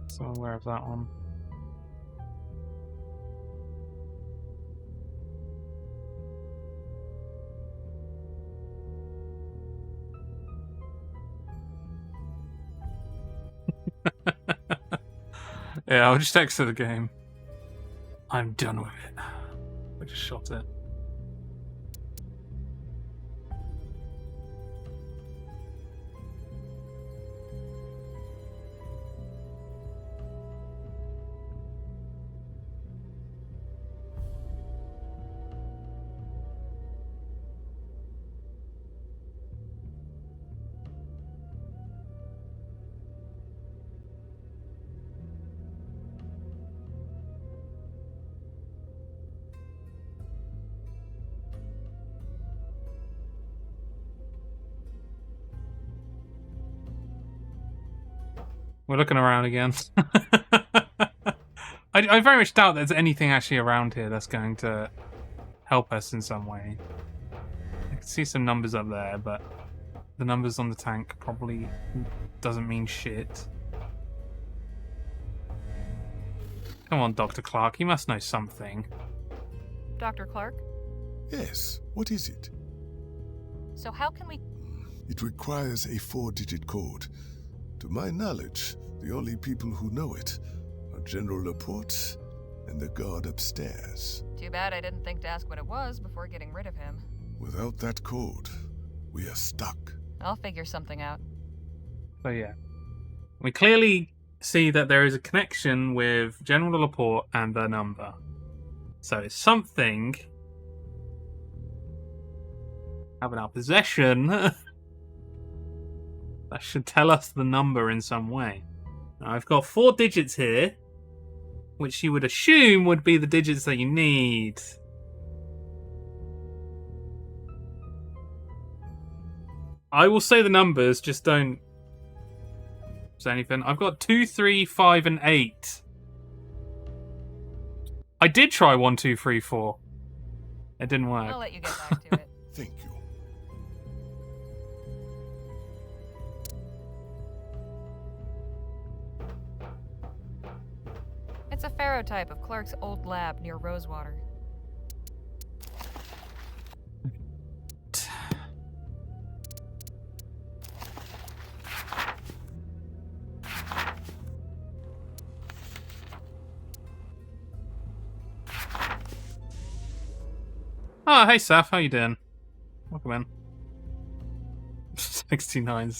Speaker 3: So I'm aware of that one. Yeah, I'll just exit the game. I'm done with it. I just shot it. We're looking around again. I very much doubt there's anything actually around here that's going to help us in some way. I can see some numbers up there, but the numbers on the tank probably doesn't mean shit. Come on, Dr. Clark, you must know something.
Speaker 1: Dr. Clark?
Speaker 10: Yes, what is it?
Speaker 1: So how can we...
Speaker 10: It requires a 4-digit code. To my knowledge, the only people who know it are General Laporte and the guard upstairs.
Speaker 1: Too bad I didn't think to ask what it was before getting rid of him.
Speaker 10: Without that code, we are stuck.
Speaker 1: I'll figure something out.
Speaker 3: So yeah. We clearly see that there is a connection with General Laporte and the number. So it's something have in our possession that should tell us the number in some way. Now, I've got 4 digits here, which you would assume would be the digits that you need. I will say the numbers, just don't say anything. I've got 2, 3, 5, and 8. I did try 1, 2, 3, 4. It didn't work.
Speaker 1: I'll let you get back to it.
Speaker 10: Thank you.
Speaker 1: It's a ferrotype of Clark's old lab near Rosewater.
Speaker 3: Oh, hey Saf, how you doing? Welcome in. 69.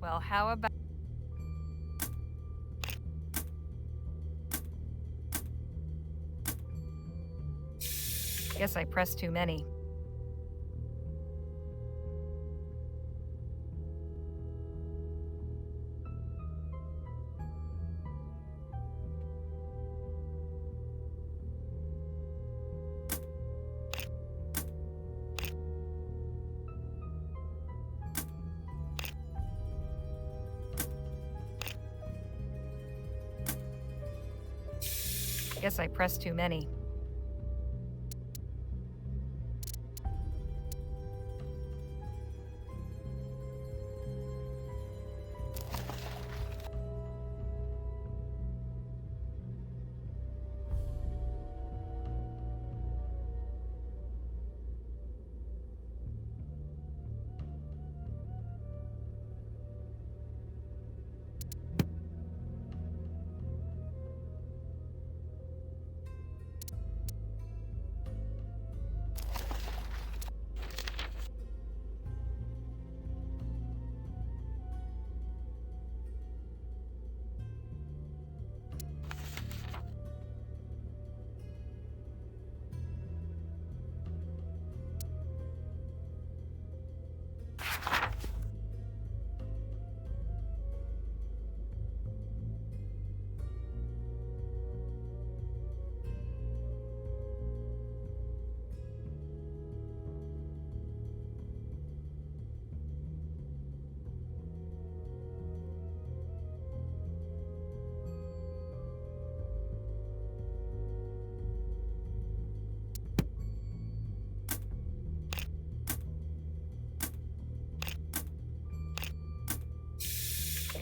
Speaker 1: Well, how about... Guess I pressed too many. Guess I pressed too many.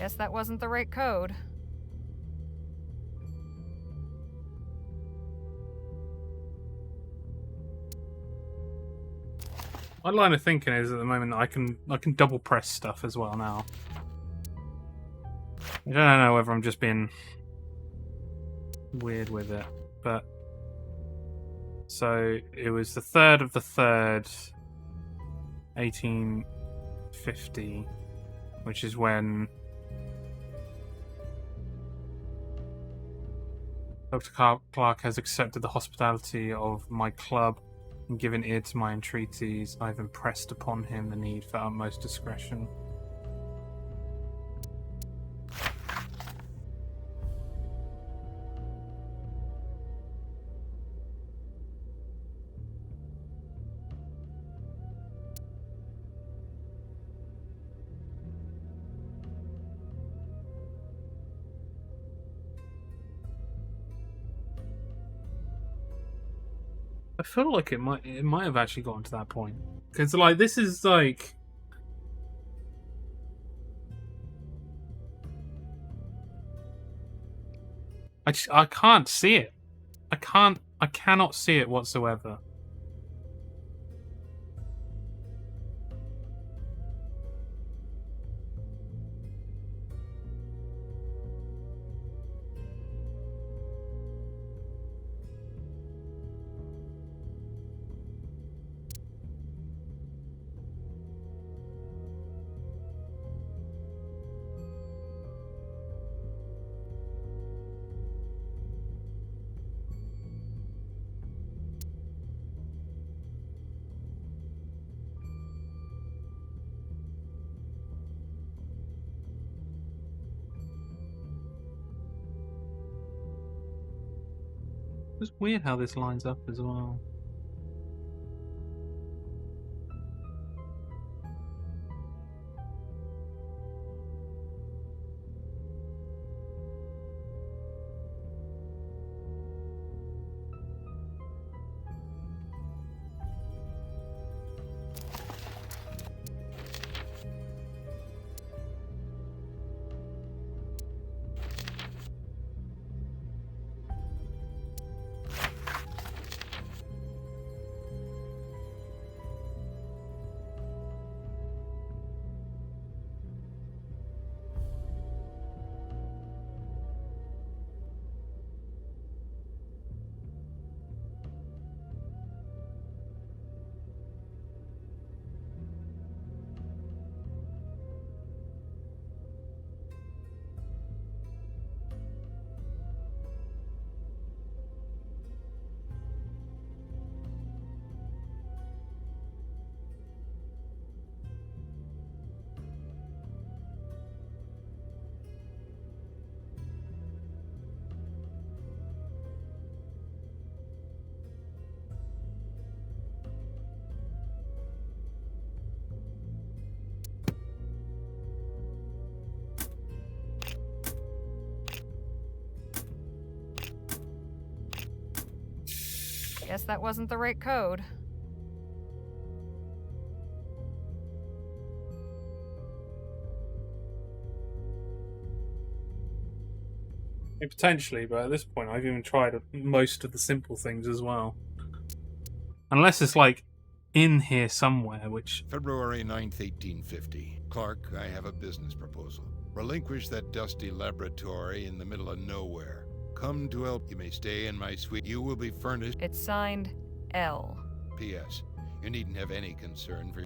Speaker 1: Guess that wasn't the right code.
Speaker 3: My line of thinking is at the moment I can double press stuff as well now. I don't know whether I'm just being weird with it, but so it was the 3rd of the 3rd, 1850, which is when Dr. Clark has accepted the hospitality of my club and given ear to my entreaties. I've impressed upon him the need for utmost discretion. I feel like it might have actually gotten to that point, because like this is like I can't see it. I cannot see it whatsoever. It's weird how this lines up as well.
Speaker 1: Guess that wasn't the right code.
Speaker 3: Yeah, potentially, but at this point I've even tried most of the simple things as well. Unless it's like in here somewhere, which...
Speaker 13: February 9th, 1850. Clark, I have a business proposal. Relinquish that dusty laboratory in the middle of nowhere. Come to El... You may stay in my suite. You will be furnished...
Speaker 1: It's signed L.
Speaker 13: P.S. You needn't have any concern for...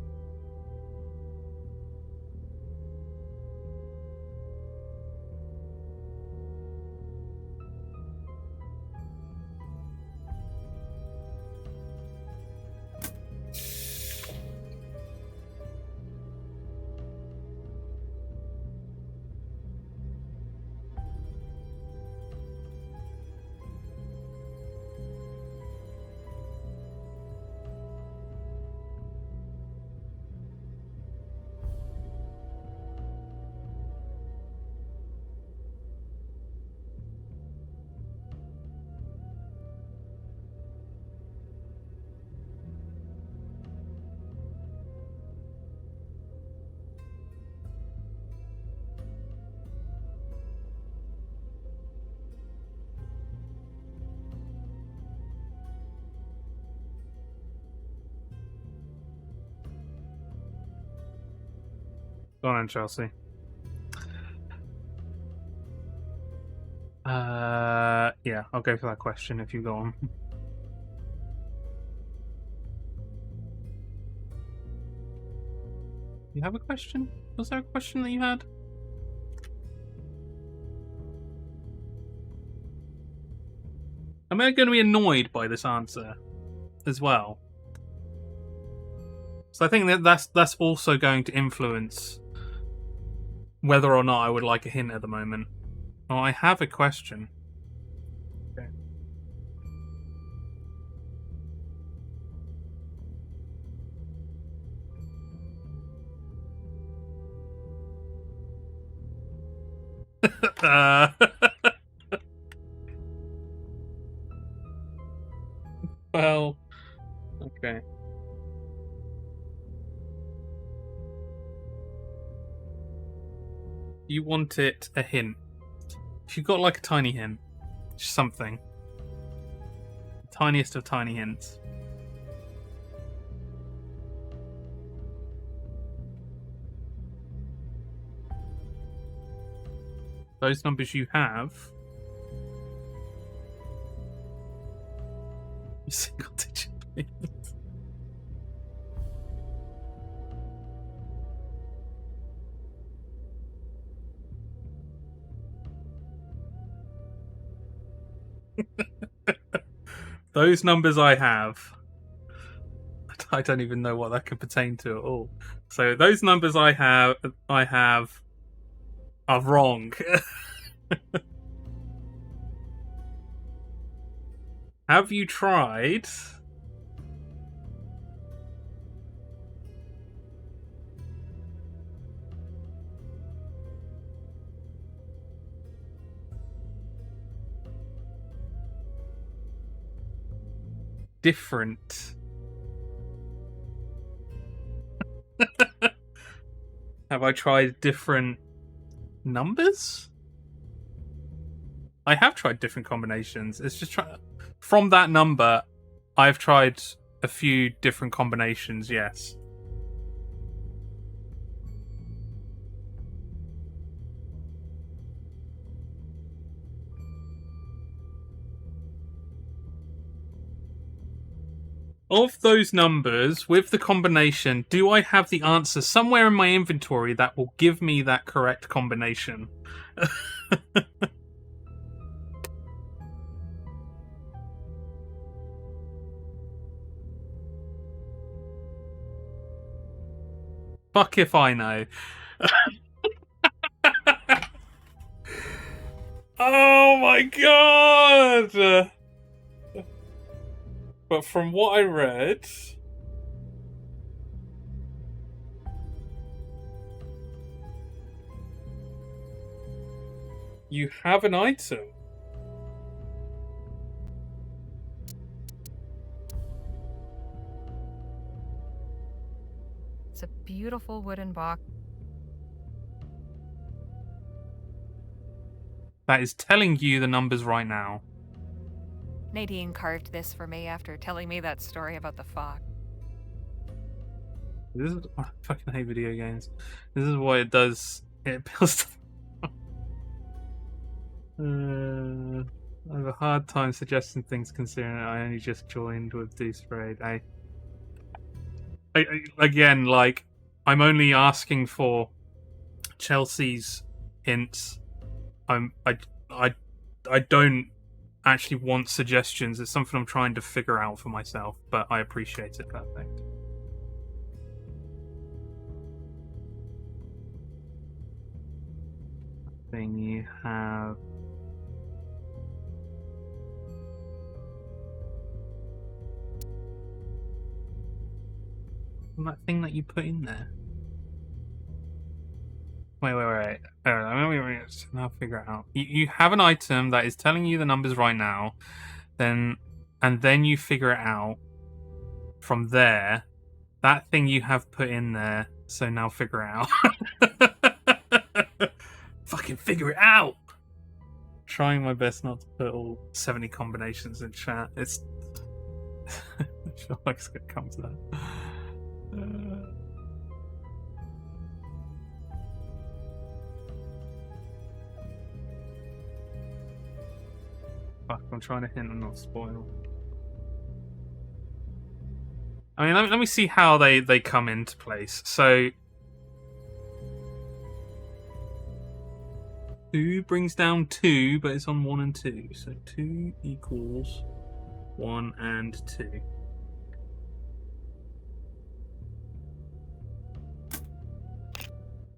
Speaker 3: Go on, Chelsea. Yeah, I'll go for that question if you go on. You have a question? Was there a question that you had? Am I going to be annoyed by this answer as well? So I think that's also going to influence whether or not I would like a hint at the moment. Oh, I have a question. Okay. Well, okay. You want it a hint. If you got like a tiny hint, just something. The tiniest of tiny hints. Those numbers you have. Single digit, please. Those numbers I have. I don't even know what that could pertain to at all. So those numbers I have are wrong. Have you tried? Different. Have I tried different numbers? I have tried different combinations. It's just from that number, I've tried a few different combinations, yes. Of those numbers, with the combination, do I have the answer somewhere in my inventory that will give me that correct combination? Fuck if I know. Oh my god! But from what I read... You have an item.
Speaker 1: It's a beautiful wooden box.
Speaker 3: That is telling you the numbers right now.
Speaker 1: Nadine carved this for me after telling me that story about the fox.
Speaker 3: This is, I fucking hate video games. This is what it does. It appeals to... I have a hard time suggesting things considering I only just joined with Deuce Raid. Again, like, I'm only asking for Chelsea's hints. I don't actually want suggestions. It's something I'm trying to figure out for myself, but I appreciate it. Perfect. Then you have... that thing that you put in there. Wait. Now figure it out. You have an item that is telling you the numbers right now, and then you figure it out from there. That thing you have put in there. So now figure it out. Fucking figure it out. Trying my best not to put all 70 combinations in chat. It's. I feel like it's gonna come to that. Fuck, I'm trying to hint and not spoil. I mean, let me see how they come into place. So, 2 brings down 2, but it's on 1 and 2. So 2 equals 1 and 2.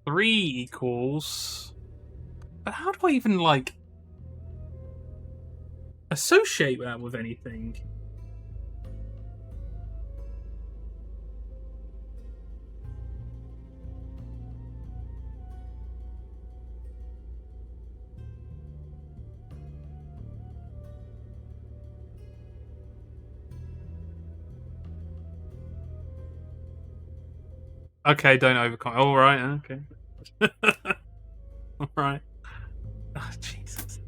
Speaker 3: Three equals... But how do I even, like, associate that with anything? Okay, don't overcome. All right, okay. All right. Oh, Jesus.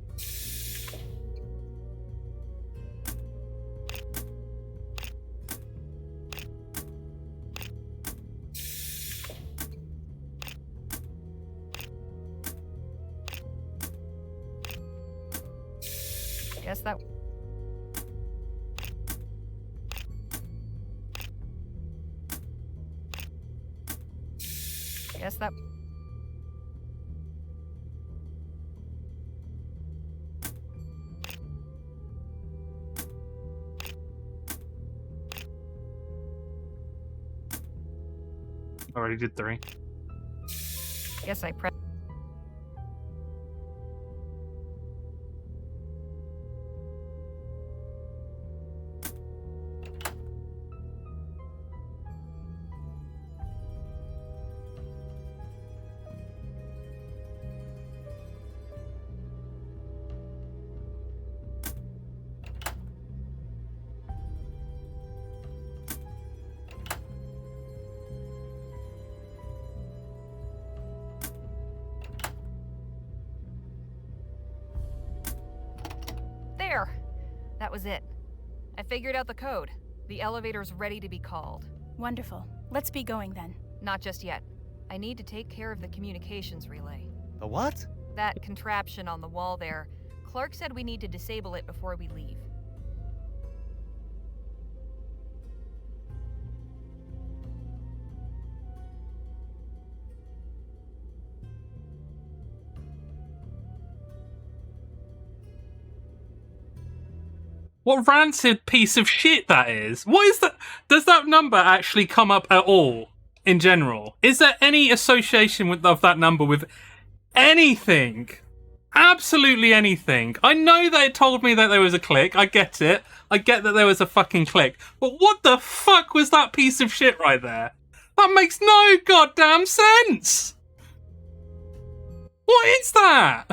Speaker 1: Guess that... Guess that...
Speaker 3: Already did 3.
Speaker 1: Guess I pressed... There! That was it. I figured out the code. The elevator's ready to be called.
Speaker 5: Wonderful. Let's be going then.
Speaker 1: Not just yet. I need to take care of the communications relay.
Speaker 7: The what?
Speaker 1: That contraption on the wall there. Clark said we need to disable it before we leave.
Speaker 3: What rancid piece of shit that is. What is that? Does that number actually come up at all in general? Is there any association of that number with anything? Absolutely anything. I know they told me that there was a click. I get it. I get that there was a fucking click. But what the fuck was that piece of shit right there? That makes no goddamn sense. What is that?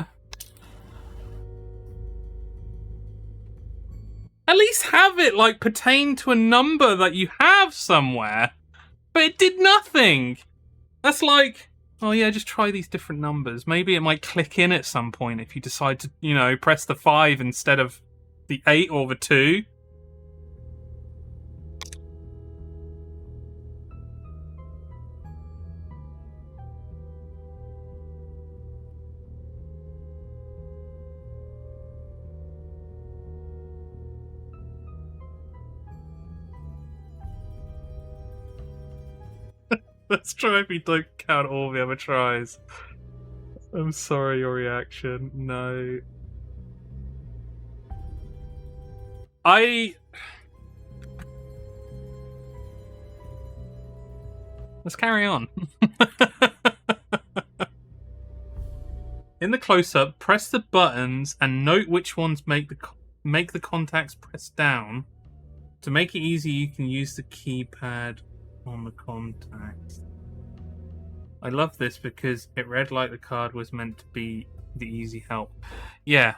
Speaker 3: At least have it, like, pertain to a number that you have somewhere. But it did nothing. That's like, oh yeah, just try these different numbers. Maybe it might click in at some point if you decide to, you know, press the 5 instead of the 8 or the 2. Let's try if we don't count all the other tries. I'm sorry, your reaction. No. Let's carry on. In the close-up, press the buttons and note which ones make the contacts press down. To make it easy, you can use the keypad on the contacts. I love this because it read like the card was meant to be the easy help. Yeah.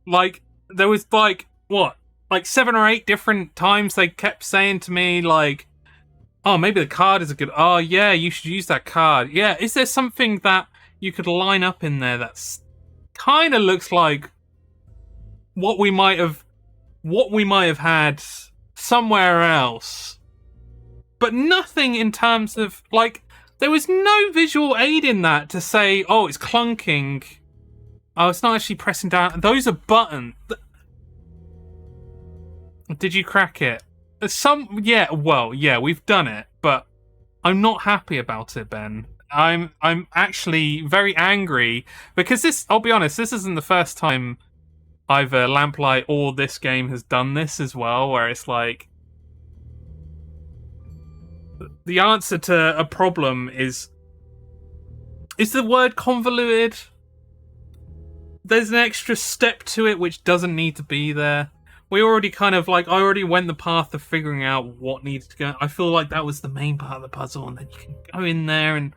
Speaker 3: Like, there was like, what? Like 7 or 8 different times they kept saying to me, like, oh, maybe the card is a good... Oh, yeah, you should use that card. Yeah, is there something that you could line up in there that's kind of looks like what we might have had somewhere else? But nothing in terms of, like, There was no visual aid in that to say, oh, it's clunking. Oh, it's not actually pressing down. Those are buttons. Did you crack it? Yeah, we've done it, but I'm not happy about it, Ben. I'm actually very angry because this, I'll be honest, this isn't the first time either Lamplight or this game has done this as well, where it's like the answer to a problem is the word convoluted. There's an extra step to it which doesn't need to be there. We already kind of I already went the path of figuring out what needed to go. I feel like that was the main part of the puzzle, and then you can go in there and,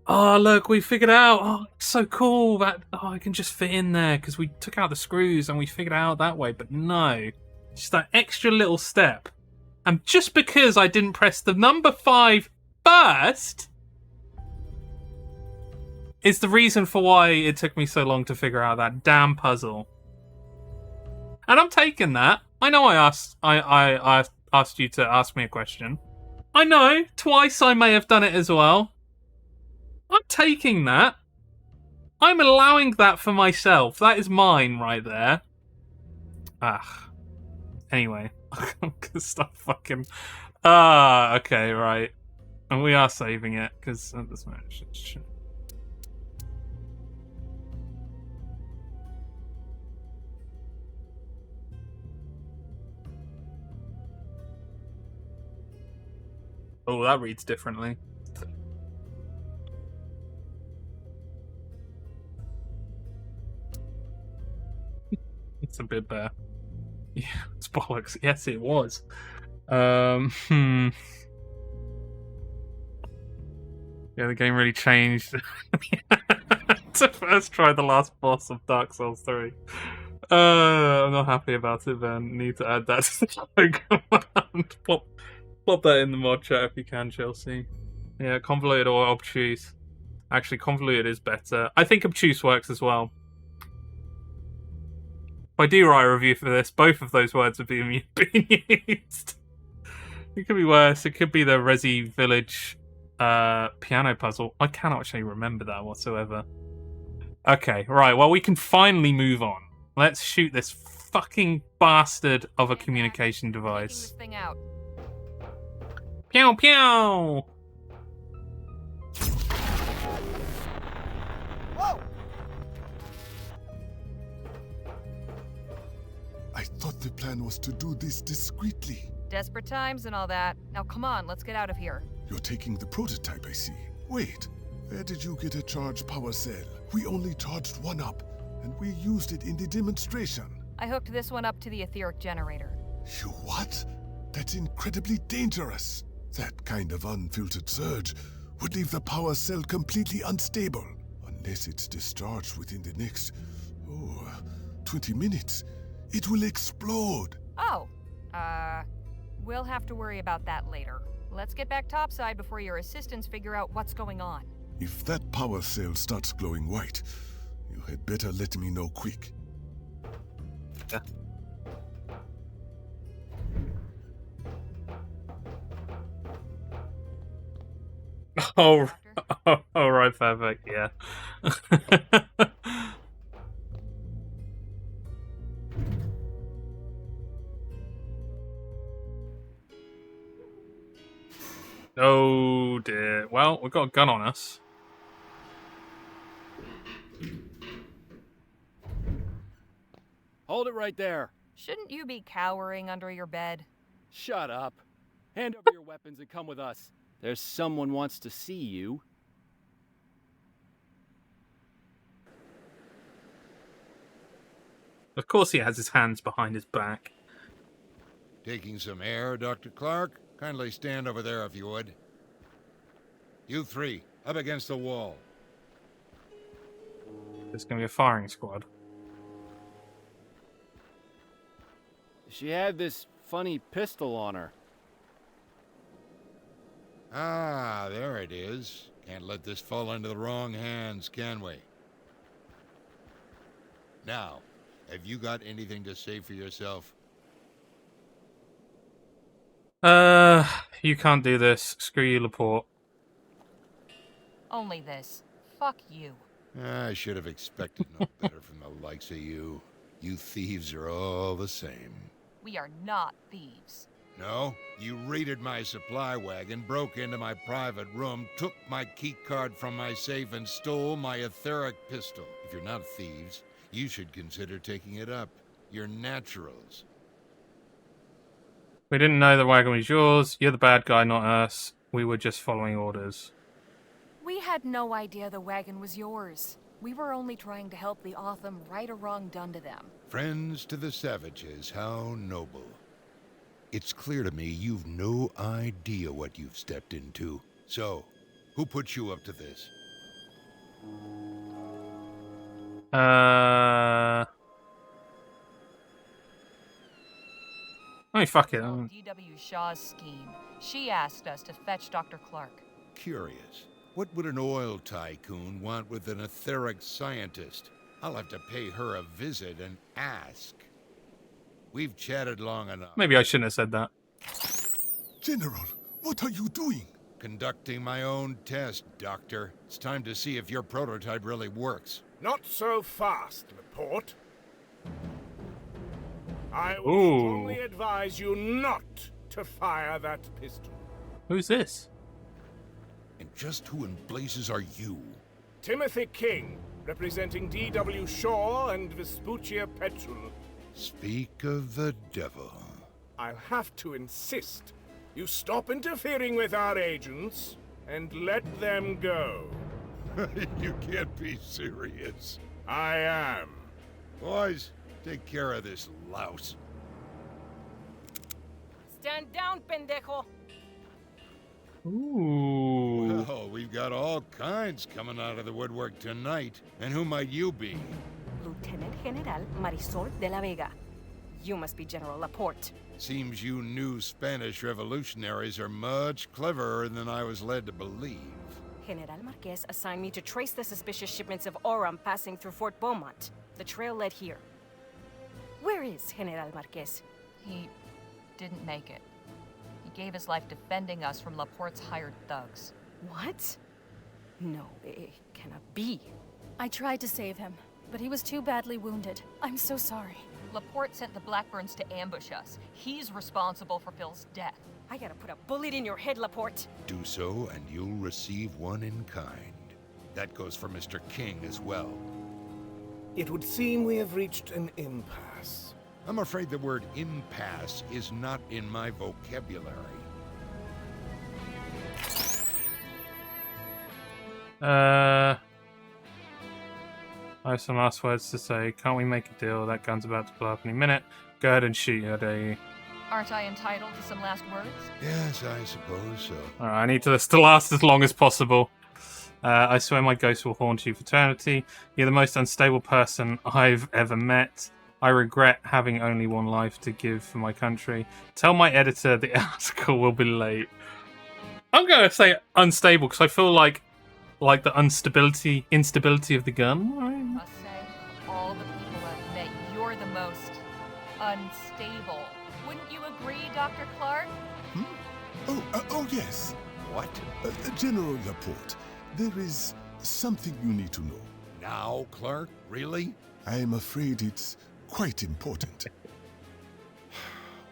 Speaker 3: oh look, we figured out. Oh, it's so cool that I can just fit in there because we took out the screws and we figured it out that way. But no, just that extra little step. And just because I didn't press the number 5 first is the reason for why it took me so long to figure out that damn puzzle. And I'm taking that. I know I asked you to ask me a question. I know, twice I may have done it as well. I'm taking that. I'm allowing that for myself. That is mine right there. Anyway, I'm gonna stop fucking... okay, right. And we are saving it, because at this moment... Oh, that reads differently. It's a bit better. Yeah, it's bollocks. Yes, it was. Yeah, the game really changed to first try the last boss of Dark Souls 3. I'm not happy about it, Ben. Need to add that to the command. Plop that in the mod chat if you can, Chelsea. Yeah, convoluted or obtuse. Actually, convoluted is better. I think obtuse works as well. If I do write a review for this, both of those words would be used. It could be worse. It could be the Resi Village piano puzzle. I cannot actually remember that whatsoever. Okay, right. Well, we can finally move on. Let's shoot this fucking bastard of a communication device.
Speaker 1: This thing out.
Speaker 3: Pew pew!
Speaker 10: Whoa! I thought the plan was to do this discreetly.
Speaker 1: Desperate times and all that. Now come on, let's get out of here.
Speaker 10: You're taking the prototype, I see. Wait, where did you get a charged power cell? We only charged one up, and we used it in the demonstration.
Speaker 1: I hooked this one up to the etheric generator.
Speaker 10: You what? That's incredibly dangerous. That kind of unfiltered surge would leave the power cell completely unstable. Unless it's discharged within the next, 20 minutes. It will explode.
Speaker 1: Oh, we'll have to worry about that later. Let's get back topside before your assistants figure out what's going on.
Speaker 10: If that power cell starts glowing white, you had better let me know quick.
Speaker 3: Yeah. Oh, right, perfect, yeah. Oh dear. Well, we've got a gun on us.
Speaker 8: Hold it right there.
Speaker 1: Shouldn't you be cowering under your bed?
Speaker 8: Shut up. Hand over your weapons and come with us. There's someone wants to see you.
Speaker 3: Of course he has his hands behind his back.
Speaker 13: Taking some air, Dr. Clark? Kindly stand over there if you would. You three, up against the wall.
Speaker 3: There's going to be a firing squad.
Speaker 8: She had this funny pistol on her.
Speaker 13: Ah, there it is. Can't let this fall into the wrong hands, can we? Now, have you got anything to say for yourself?
Speaker 3: You can't do this. Screw you, Laporte.
Speaker 1: Only this. Fuck you.
Speaker 13: I should have expected no better from the likes of you. You thieves are all the same.
Speaker 1: We are not thieves.
Speaker 13: No, you raided my supply wagon, broke into my private room, took my key card from my safe, and stole my etheric pistol. If you're not thieves, you should consider taking it up. You're naturals.
Speaker 3: We didn't know the wagon was yours. You're the bad guy, not us. We were just following orders.
Speaker 1: We had no idea the wagon was yours. We were only trying to help the Otham right a wrong done to them.
Speaker 13: Friends to the savages, how noble. It's clear to me you've no idea what you've stepped into. So, who put you up to this?
Speaker 3: Oh, fuck it.
Speaker 1: D.W. Shaw's scheme. She asked us to fetch Dr. Clark.
Speaker 13: Curious. What would an oil tycoon want with an etheric scientist? I'll have to pay her a visit and ask. We've chatted long enough.
Speaker 3: Maybe I shouldn't have said that.
Speaker 10: General, what are you doing?
Speaker 13: Conducting my own test, Doctor. It's time to see if your prototype really works.
Speaker 15: Not so fast, Laporte. I would strongly advise you not to fire that pistol.
Speaker 3: Who's this?
Speaker 13: And just who in blazes are you?
Speaker 15: Timothy King, representing D.W. Shaw and Vespuccia Petrol.
Speaker 13: Speak of the devil.
Speaker 15: I'll have to insist you stop interfering with our agents and let them go.
Speaker 13: You can't be serious.
Speaker 15: I am.
Speaker 13: Boys, take care of this louse.
Speaker 1: Stand down, pendejo!
Speaker 3: Ooh.
Speaker 13: Well, we've got all kinds coming out of the woodwork tonight. And who might you be?
Speaker 16: Lieutenant General Marisol de la Vega. You must be General Laporte.
Speaker 13: Seems you new Spanish revolutionaries are much cleverer than I was led to believe.
Speaker 16: General Marquez assigned me to trace the suspicious shipments of Aurum passing through Fort Beaumont. The trail led here. Where is General Marquez?
Speaker 1: He didn't make it. He gave his life defending us from Laporte's hired thugs.
Speaker 16: What? No, it cannot be.
Speaker 5: I tried to save him, but he was too badly wounded. I'm so sorry.
Speaker 1: Laporte sent the Blackburns to ambush us. He's responsible for Phil's death.
Speaker 16: I gotta put a bullet in your head, Laporte.
Speaker 13: Do so, and you'll receive one in kind. That goes for Mr. King as well.
Speaker 15: It would seem we have reached an impasse.
Speaker 13: I'm afraid the word impasse is not in my vocabulary.
Speaker 3: I have some last words to say. Can't we make a deal? That gun's about to blow up any minute. Go ahead and shoot, I dare you.
Speaker 1: Aren't I entitled to some last words?
Speaker 13: Yes, I suppose so.
Speaker 3: Alright, I need this to last as long as possible. I swear my ghost will haunt you for eternity. You're the most unstable person I've ever met. I regret having only one life to give for my country. Tell my editor the article will be late. I'm going to say unstable because I feel like the instability of the gun. Right?
Speaker 1: Must say, of all the people I've met, you're the most unstable. Wouldn't you agree, Dr. Clark?
Speaker 10: Oh, yes.
Speaker 13: What?
Speaker 10: General Laporte, there is something you need to know.
Speaker 13: Now, Clark? Really?
Speaker 10: I'm afraid it's quite important.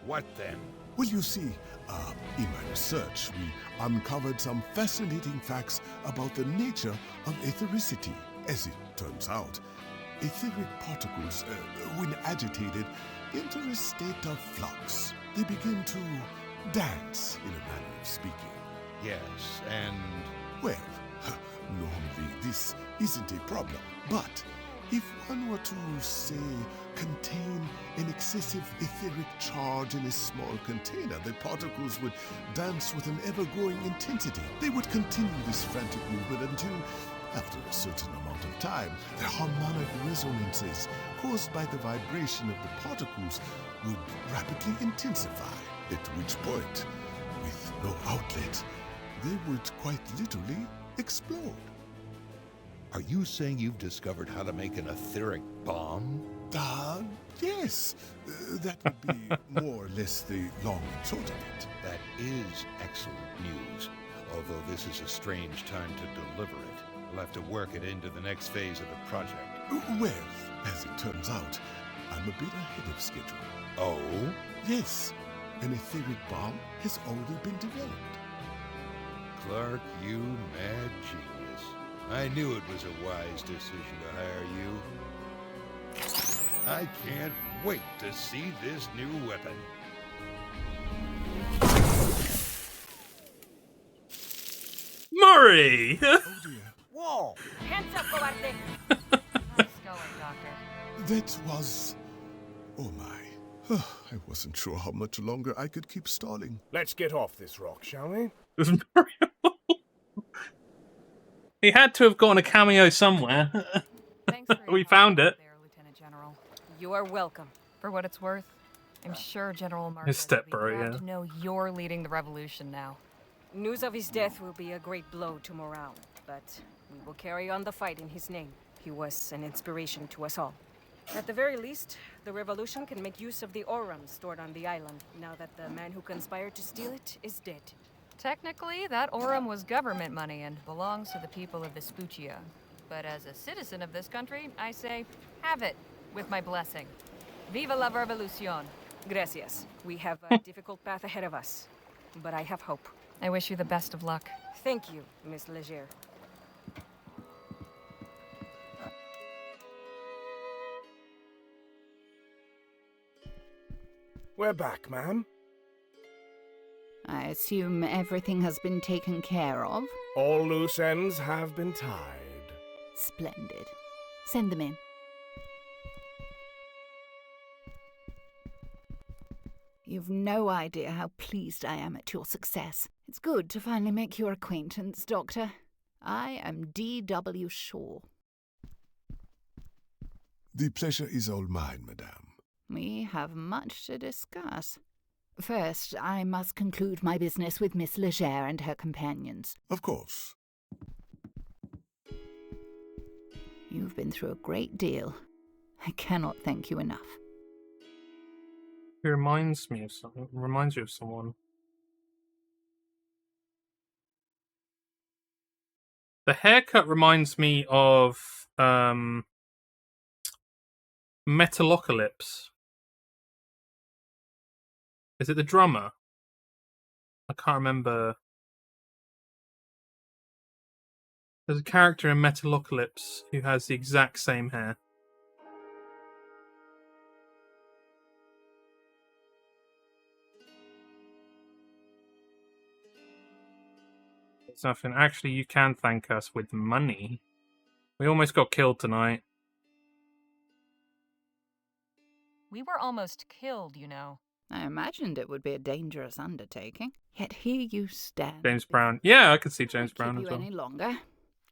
Speaker 13: What then?
Speaker 10: Well, you see, in my research, we uncovered some fascinating facts about the nature of ethericity. As it turns out, etheric particles, when agitated, enter a state of flux. They begin to dance, in a manner of speaking.
Speaker 13: Yes, and...
Speaker 10: Well, normally this isn't a problem, but if one were to, say, contain an excessive etheric charge in a small container, the particles would dance with an ever-growing intensity. They would continue this frantic movement until, after a certain amount of time, the harmonic resonances caused by the vibration of the particles would rapidly intensify, at which point, with no outlet, they would quite literally explode.
Speaker 13: Are you saying you've discovered how to make an etheric bomb?
Speaker 10: Yes. That would be more or less the long and short of it.
Speaker 13: That is excellent news. Although this is a strange time to deliver it. We'll have to work it into the next phase of the project.
Speaker 10: Well, as it turns out, I'm a bit ahead of schedule.
Speaker 13: Oh?
Speaker 10: Yes, an etheric bomb has already been developed.
Speaker 13: Clark, you mad genius. I knew it was a wise decision to hire you. I can't wait to see this new weapon.
Speaker 3: Murray!
Speaker 7: Whoa!
Speaker 16: Hands up, cobarde!
Speaker 1: Nice going, Doctor.
Speaker 10: That was... Oh my. I wasn't sure how much longer I could keep stalling.
Speaker 15: Let's get off this rock, shall we?
Speaker 3: He had to have gotten a cameo somewhere.
Speaker 1: Thanks for your
Speaker 3: We
Speaker 1: help
Speaker 3: found it.
Speaker 1: there, Lieutenant General.
Speaker 16: You are welcome.
Speaker 1: For what it's worth, I'm sure General Marcos
Speaker 3: His stepbro,
Speaker 1: will be proud
Speaker 3: yeah.
Speaker 1: to know you're leading the revolution now.
Speaker 16: News of his death will be a great blow to morale, but we will carry on the fight in his name. He was an inspiration to us all. At the very least, the revolution can make use of the Aurum stored on the island, now that the man who conspired to steal it is dead.
Speaker 1: Technically, that Aurum was government money and belongs to the people of Vespuccia. But as a citizen of this country, I say, have it, with my blessing. Viva la revolucion.
Speaker 16: Gracias. We have a difficult path ahead of us, but I have hope.
Speaker 1: I wish you the best of luck.
Speaker 16: Thank you, Miss Leger.
Speaker 15: We're back, ma'am.
Speaker 17: I assume everything has been taken care of?
Speaker 15: All loose ends have been tied.
Speaker 17: Splendid. Send them in. You've no idea how pleased I am at your success. It's good to finally make your acquaintance, Doctor. I am D.W. Shaw.
Speaker 10: The pleasure is all mine, madame.
Speaker 17: We have much to discuss. First, I must conclude my business with Miss Leger and her companions.
Speaker 10: Of course.
Speaker 17: You've been through a great deal. I cannot thank you enough.
Speaker 3: He reminds me of something. Reminds you of someone. The haircut reminds me of Metalocalypse. Is it the drummer? I can't remember. There's a character in Metalocalypse who has the exact same hair. It's nothing. Actually, you can thank us with money. We almost got killed tonight.
Speaker 1: We were almost killed, you know.
Speaker 17: I imagined it would be a dangerous undertaking. Yet here you stand.
Speaker 3: James Brown. Yeah, I could see James Brown
Speaker 17: Keep
Speaker 3: as
Speaker 17: you
Speaker 3: well.
Speaker 17: any longer.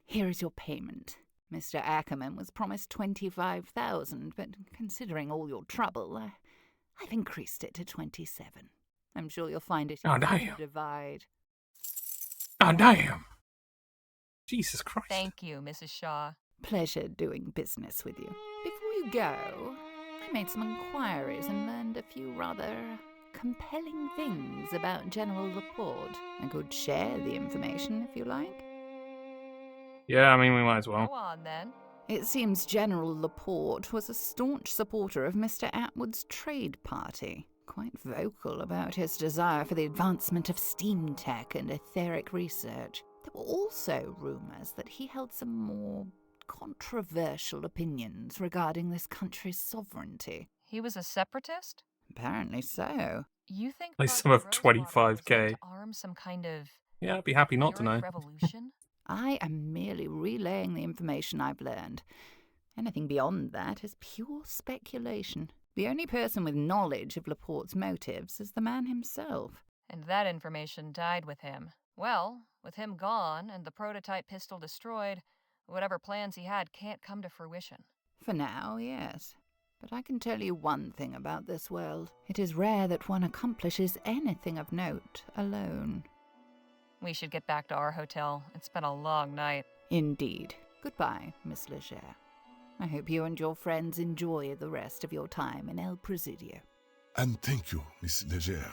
Speaker 17: Here is your payment. Mr. Ackerman was promised 25,000, but considering all your trouble, I've increased it to 27. I'm sure you'll find it easy to divide.
Speaker 3: Oh, damn. Jesus Christ.
Speaker 1: Thank you, Mrs. Shaw.
Speaker 17: Pleasure doing business with you. Before you go, I made some inquiries and learned a few rather compelling things about General Laporte. I could share the information if you like.
Speaker 3: Yeah, I mean, we might as well.
Speaker 1: Go on, then.
Speaker 17: It seems General Laporte was a staunch supporter of Mr. Atwood's trade party, quite vocal about his desire for the advancement of steam tech and etheric research. There were also rumours that he held some more controversial opinions regarding this country's sovereignty.
Speaker 1: He was a separatist?
Speaker 17: Apparently so.
Speaker 1: You think
Speaker 3: Like
Speaker 1: Clark
Speaker 3: some of
Speaker 1: Rosewater was sent
Speaker 3: 25k.
Speaker 1: to arm some kind of
Speaker 3: Yeah, I'd be happy not to know.
Speaker 1: revolution?
Speaker 17: I am merely relaying the information I've learned. Anything beyond that is pure speculation. The only person with knowledge of Laporte's motives is the man himself.
Speaker 1: And that information died with him. Well, with him gone and the prototype pistol destroyed, whatever plans he had can't come to fruition.
Speaker 17: For now, yes. But I can tell you one thing about this world. It is rare that one accomplishes anything of note alone.
Speaker 1: We should get back to our hotel. It's been a long night.
Speaker 17: Indeed. Goodbye, Miss Leger. I hope you and your friends enjoy the rest of your time in El Presidio.
Speaker 10: And thank you, Miss Leger.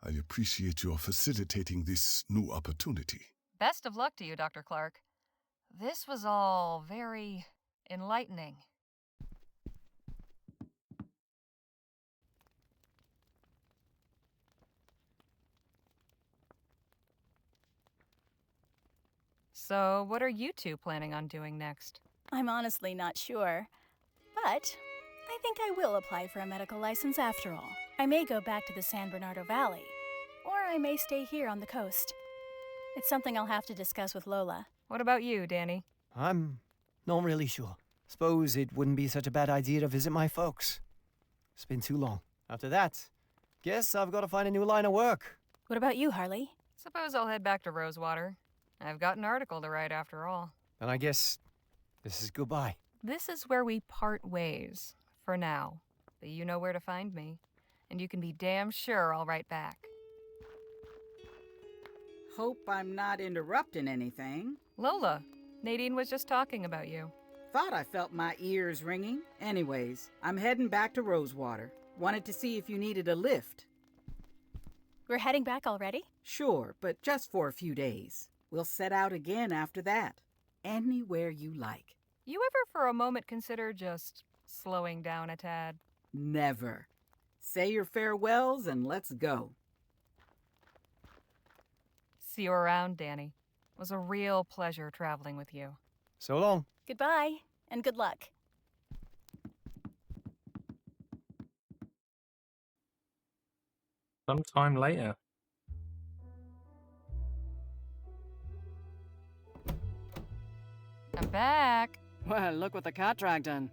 Speaker 10: I appreciate your facilitating this new opportunity.
Speaker 1: Best of luck to you, Dr. Clark. This was all very enlightening. So, what are you two planning on doing next?
Speaker 5: I'm honestly not sure, but I think I will apply for a medical license after all. I may go back to the San Bernardo Valley, or I may stay here on the coast. It's something I'll have to discuss with Lola.
Speaker 1: What about you, Danny?
Speaker 7: I'm not really sure. Suppose it wouldn't be such a bad idea to visit my folks. It's been too long. After that, guess I've got to find a new line of work.
Speaker 5: What about you, Harley?
Speaker 1: Suppose I'll head back to Rosewater. I've got an article to write after all.
Speaker 7: And I guess this is goodbye.
Speaker 1: This is where we part ways, for now. But you know where to find me. And you can be damn sure I'll write back.
Speaker 18: Hope I'm not interrupting anything.
Speaker 1: Lola, Nadine was just talking about you.
Speaker 18: Thought I felt my ears ringing. Anyways, I'm heading back to Rosewater. Wanted to see if you needed a lift.
Speaker 5: We're heading back already?
Speaker 18: Sure, but just for a few days. We'll set out again after that. Anywhere you like.
Speaker 1: You ever for a moment consider just slowing down a tad?
Speaker 18: Never. Say your farewells and let's go.
Speaker 1: See you around, Danny. It was a real pleasure traveling with you.
Speaker 7: So long.
Speaker 5: Goodbye, and good luck.
Speaker 3: Sometime later.
Speaker 1: I'm back.
Speaker 2: Well, look what the cat dragged in.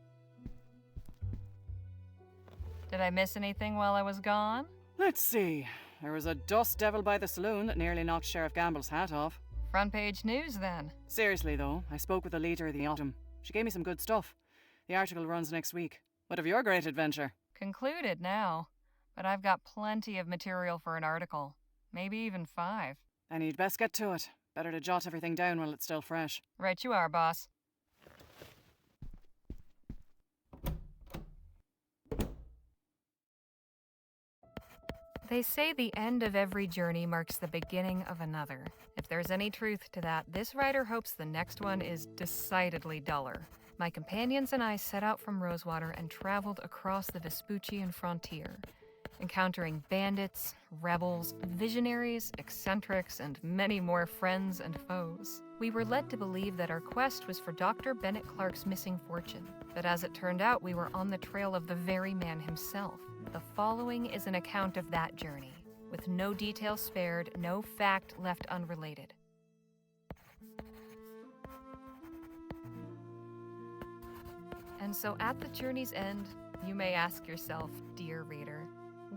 Speaker 1: Did I miss anything while I was gone?
Speaker 2: Let's see. There was a dust devil by the saloon that nearly knocked Sheriff Gamble's hat off.
Speaker 1: Front page news, then.
Speaker 2: Seriously, though, I spoke with the leader of the Autumn. She gave me some good stuff. The article runs next week. What of your great adventure?
Speaker 1: Concluded now. But I've got plenty of material for an article. Maybe even 5.
Speaker 2: Then you'd best get to it. Better to jot everything down while it's still fresh.
Speaker 1: Right you are, boss. They say the end of every journey marks the beginning of another. If there's any truth to that, this writer hopes the next one is decidedly duller. My companions and I set out from Rosewater and traveled across the Vespuccian frontier, encountering bandits, rebels, visionaries, eccentrics, and many more friends and foes. We were led to believe that our quest was for Dr. Bennett Clark's missing fortune, but as it turned out, we were on the trail of the very man himself. The following is an account of that journey, with no detail spared, no fact left unrelated. And so at the journey's end, you may ask yourself, dear reader,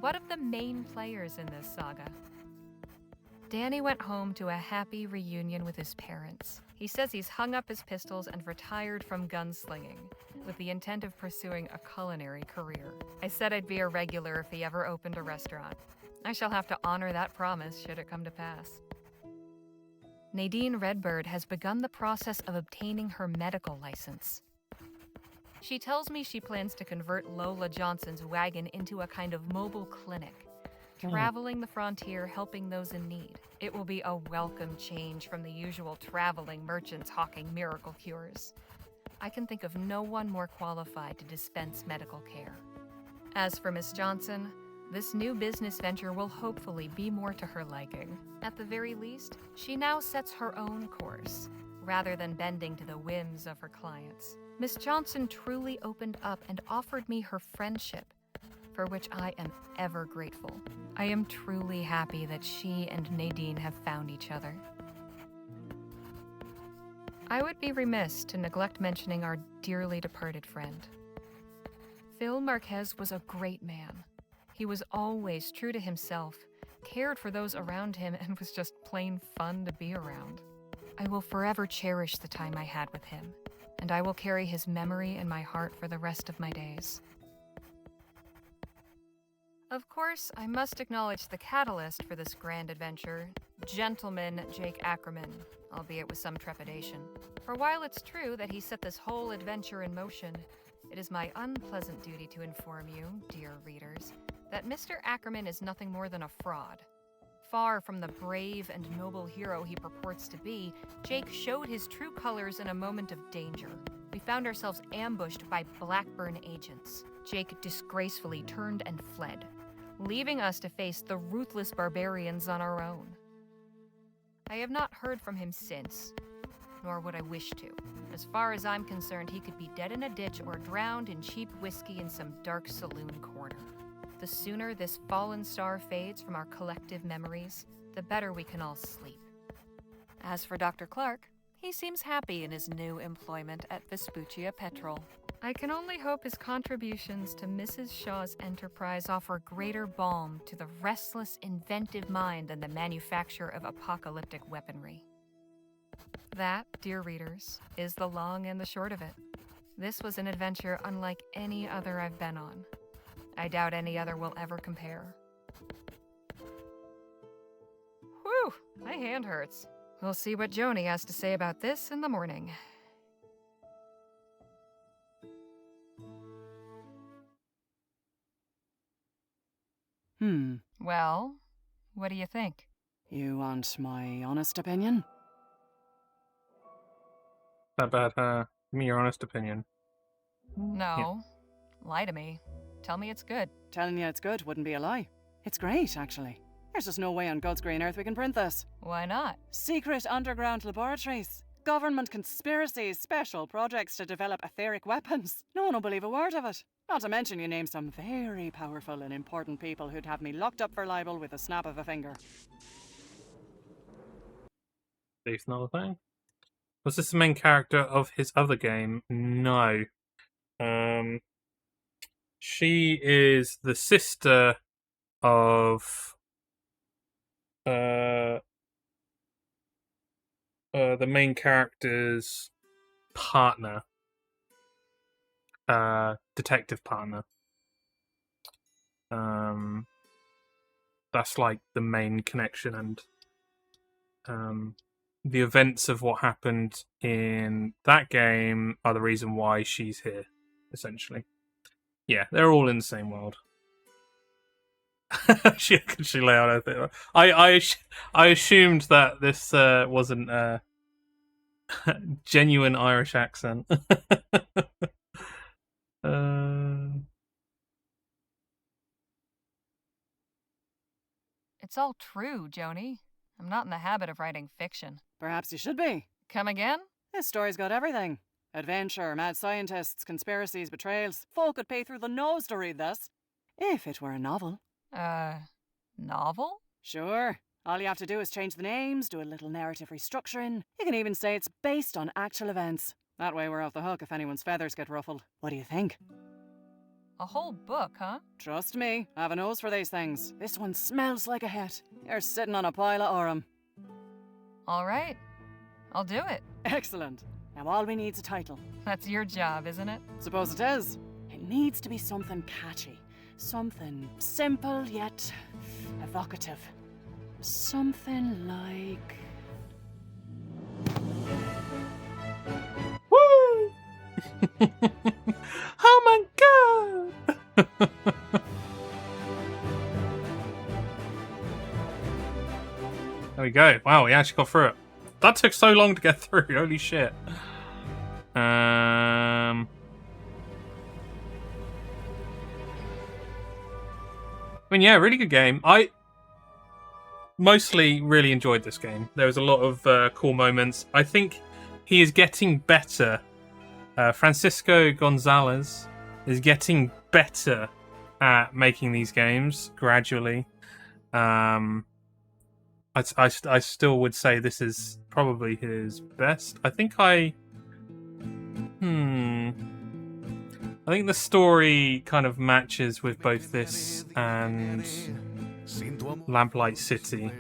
Speaker 1: what of the main players in this saga? Danny went home to a happy reunion with his parents. He says he's hung up his pistols and retired from gunslinging, with the intent of pursuing a culinary career. I said I'd be a regular if he ever opened a restaurant. I shall have to honor that promise should it come to pass. Nadine Redbird has begun the process of obtaining her medical license. She tells me she plans to convert Lola Johnson's wagon into a kind of mobile clinic, traveling the frontier, helping those in need. It will be a welcome change from the usual traveling merchants hawking miracle cures. I can think of no one more qualified to dispense medical care. As for Miss Johnson, this new business venture will hopefully be more to her liking. At the very least, she now sets her own course, rather than bending to the whims of her clients. Miss Johnson truly opened up and offered me her friendship, for which I am ever grateful. I am truly happy that she and Nadine have found each other. I would be remiss to neglect mentioning our dearly departed friend. Phil Marquez was a great man. He was always true to himself, cared for those around him, and was just plain fun to be around. I will forever cherish the time I had with him, and I will carry his memory in my heart for the rest of my days. Of course, I must acknowledge the catalyst for this grand adventure, Gentleman Jake Ackerman, albeit with some trepidation. For while it's true that he set this whole adventure in motion, it is my unpleasant duty to inform you, dear readers, that Mr. Ackerman is nothing more than a fraud. Far from the brave and noble hero he purports to be, Jake showed his true colors in a moment of danger. We found ourselves ambushed by Blackburn agents. Jake disgracefully turned and fled, leaving us to face the ruthless barbarians on our own. I have not heard from him since, nor would I wish to. As far as I'm concerned, he could be dead in a ditch or drowned in cheap whiskey in some dark saloon corner. The sooner this fallen star fades from our collective memories, the better we can all sleep. As for Dr. Clark, he seems happy in his new employment at Vespuccia Petrol. I can only hope his contributions to Mrs. Shaw's enterprise offer greater balm to the restless, inventive mind than the manufacture of apocalyptic weaponry. That, dear readers, is the long and the short of it. This was an adventure unlike any other I've been on. I doubt any other will ever compare. Whew, my hand hurts. We'll see what Joni has to say about this in the morning. Well, what do you think?
Speaker 2: You want my honest opinion?
Speaker 3: Not bad, give me your honest opinion.
Speaker 1: No. Lie to me. Tell me it's good.
Speaker 2: Telling you it's good wouldn't be a lie. It's great, actually. There's just no way on God's green earth we can print this.
Speaker 1: Why not?
Speaker 2: Secret underground laboratories, government conspiracies, special projects to develop etheric weapons. No one will believe a word of it. Not to mention you name some very powerful and important people who'd have me locked up for libel with a snap of a finger.
Speaker 3: Thief's not a thing. Was this the main character of his other game? No. She is the sister of the main character's partner, detective partner. That's like the main connection, and the events of what happened in that game are the reason why she's here, essentially. Yeah, they're all in the same world. she lay on her thing. I assumed that this wasn't a genuine Irish accent.
Speaker 1: It's all true, Joni. I'm not in the habit of writing fiction.
Speaker 2: Perhaps you should be.
Speaker 1: Come again?
Speaker 2: This story's got everything. Adventure, mad scientists, conspiracies, betrayals. Folk could pay through the nose to read this. If it were a novel.
Speaker 1: Novel?
Speaker 2: Sure. All you have to do is change the names, do a little narrative restructuring. You can even say it's based on actual events. That way we're off the hook if anyone's feathers get ruffled. What do you think?
Speaker 1: A whole book, huh?
Speaker 2: Trust me, I have a nose for these things. This one smells like a hit. You're sitting on a pile of Orem.
Speaker 1: All right. I'll do it.
Speaker 2: Excellent. Now all we need's a title.
Speaker 1: That's your job, isn't it?
Speaker 2: Suppose it is. It needs to be something catchy. Something simple yet evocative. Something like...
Speaker 3: Woo! Oh my god! There we go. Wow, we actually got through it. That took so long to get through. Holy shit. I mean, yeah, really good game. I mostly really enjoyed this game. There was a lot of cool moments. I think he is getting better. Francisco Gonzalez is getting better at making these games gradually. I still would say this is probably his best. I think the story kind of matches with both this and Lamplight City.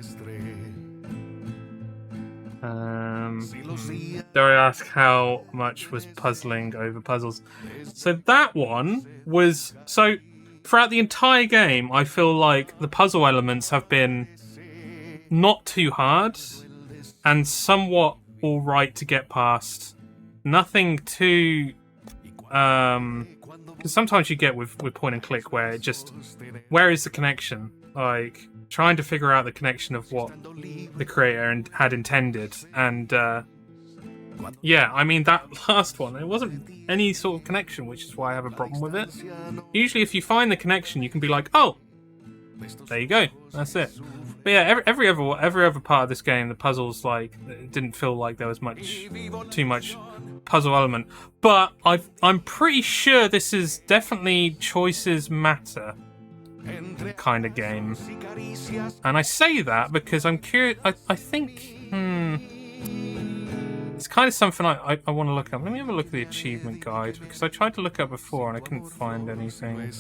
Speaker 3: Dare I ask how much was puzzling over puzzles? So that one was... So throughout the entire game, I feel like the puzzle elements have been not too hard and somewhat alright to get past. Nothing too Because sometimes you get with point and click where it just, where is the connection? Like trying to figure out the connection of what the creator had intended, and yeah, I mean that last one, there wasn't any sort of connection, which is why I have a problem with it. Usually, if you find the connection, you can be like, oh, there you go, that's it. But yeah, every other part of this game, the puzzles, like, it didn't feel like there was too much puzzle element. But I'm pretty sure this is definitely choices matter kind of game. And I say that because I'm curious. I think it's kind of something I want to look up. Let me have a look at the achievement guide, because I tried to look up before and I couldn't find anything.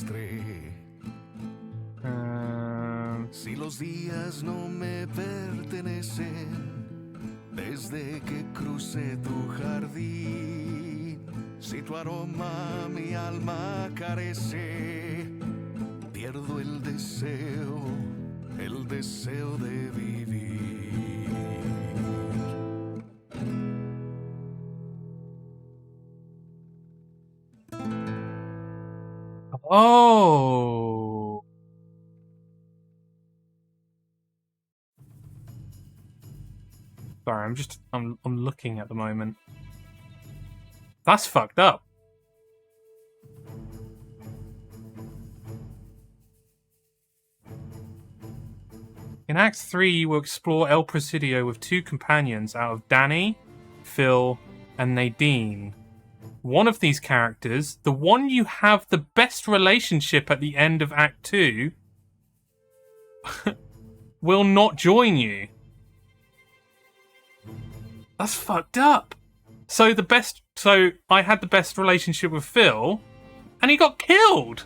Speaker 19: Si los días no me pertenecen, desde que crucé tu jardín, si tu aroma mi alma carece, pierdo el deseo de vivir.
Speaker 3: Oh. Sorry, I'm looking at the moment. That's fucked up. In Act 3, you will explore El Presidio with 2 companions out of Danny, Phil, and Nadine. One of these characters, the one you have the best relationship at the end of Act 2, will not join you. That's fucked up. So I had the best relationship with Phil, and he got killed.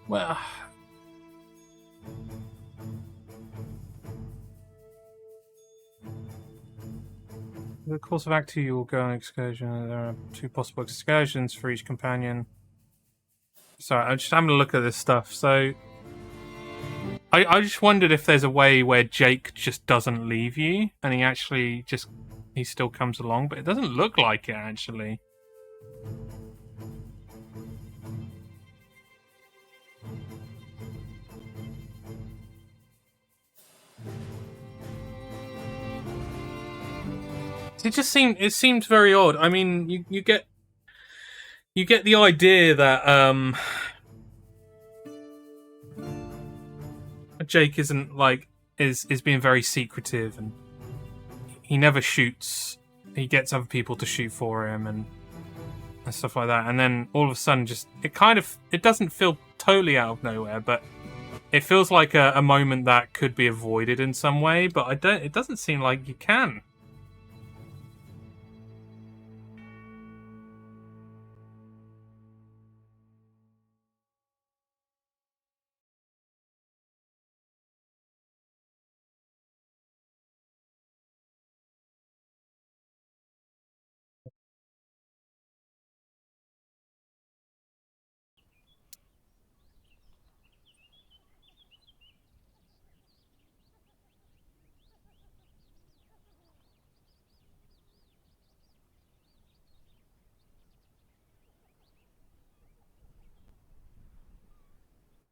Speaker 3: Well, in the course of Act 2, you will go on an excursion. There are 2 possible excursions for each companion. Sorry, I'm just having a look at this stuff. So, I just wondered if there's a way where Jake just doesn't leave you, and he still comes along, but it doesn't look like it, actually. It seemed very odd. I mean, you get the idea that Jake isn't is being very secretive, and he never shoots. He gets other people to shoot for him and stuff like that. And then all of a sudden, it doesn't feel totally out of nowhere, but it feels like a moment that could be avoided in some way. But it doesn't seem like you can.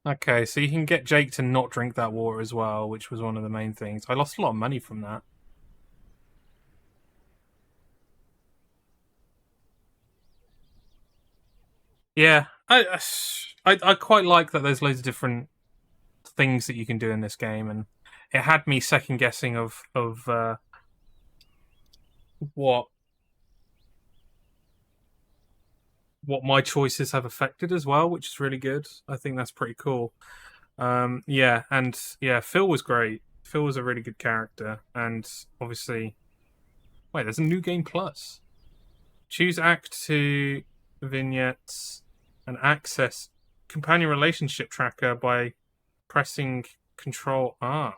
Speaker 3: Okay, so you can get Jake to not drink that water as well, which was one of the main things. I lost a lot of money from that. Yeah, I quite like that there's loads of different things that you can do in this game, and it had me second guessing of what my choices have affected as well, which is really good. I think that's pretty cool. Yeah, and yeah, Phil was great. Phil was a really good character, and obviously, wait, there's a new game plus. Choose Act 2 vignettes and access companion relationship tracker by pressing control R.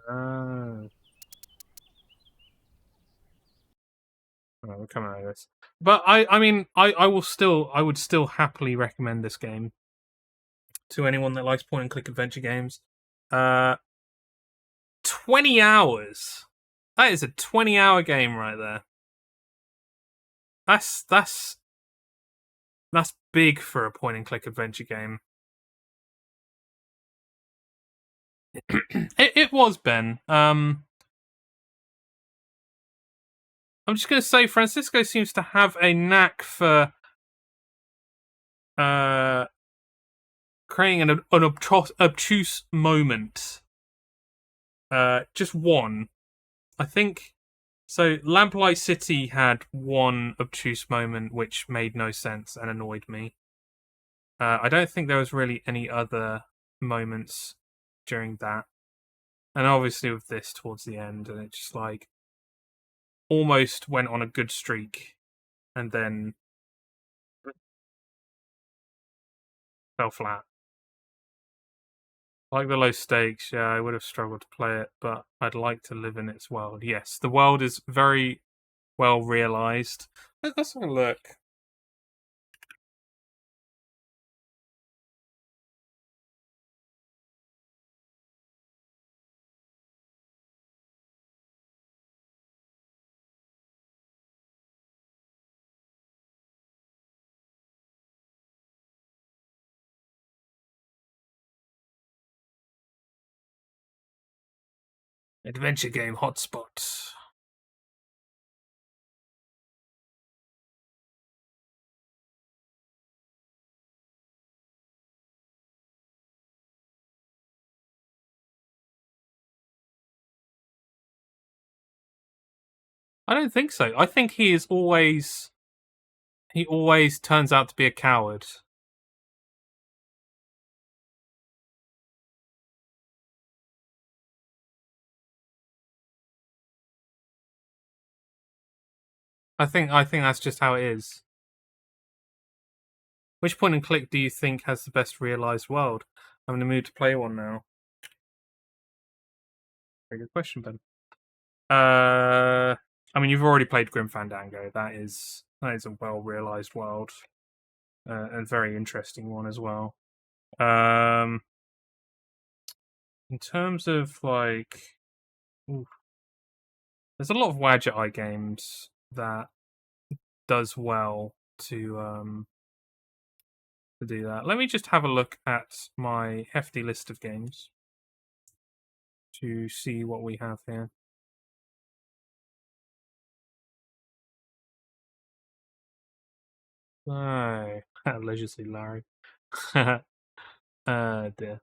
Speaker 3: Oh, we're coming out of this. But I mean, I would still happily recommend this game to anyone that likes point and click adventure games. 20 hours. That is a 20-hour game right there. That's big for a point and click adventure game. it was, Ben. I'm just going to say Francisco seems to have a knack for creating an obtuse moment. Just one. I think so. Lamplight City had one obtuse moment which made no sense and annoyed me. I don't think there was really any other moments during that. And obviously with this towards the end, and it just like almost went on a good streak and then fell flat. Like the low stakes, yeah, I would have struggled to play it, but I'd like to live in its world. Yes, the world is very well realized. Let's have a look. Adventure game hotspot. I don't think so. I think he always turns out to be a coward. I think that's just how it is. Which point and click do you think has the best realized world? I'm in the mood to play one now. Very good question, Ben. I mean, you've already played Grim Fandango. That is a well realized world, and a very interesting one as well. In terms of like, there's a lot of Wadget Eye games that does well to do that. Let me just have a look at my hefty list of games to see what we have here. Oh, Leisure Larry. Dear.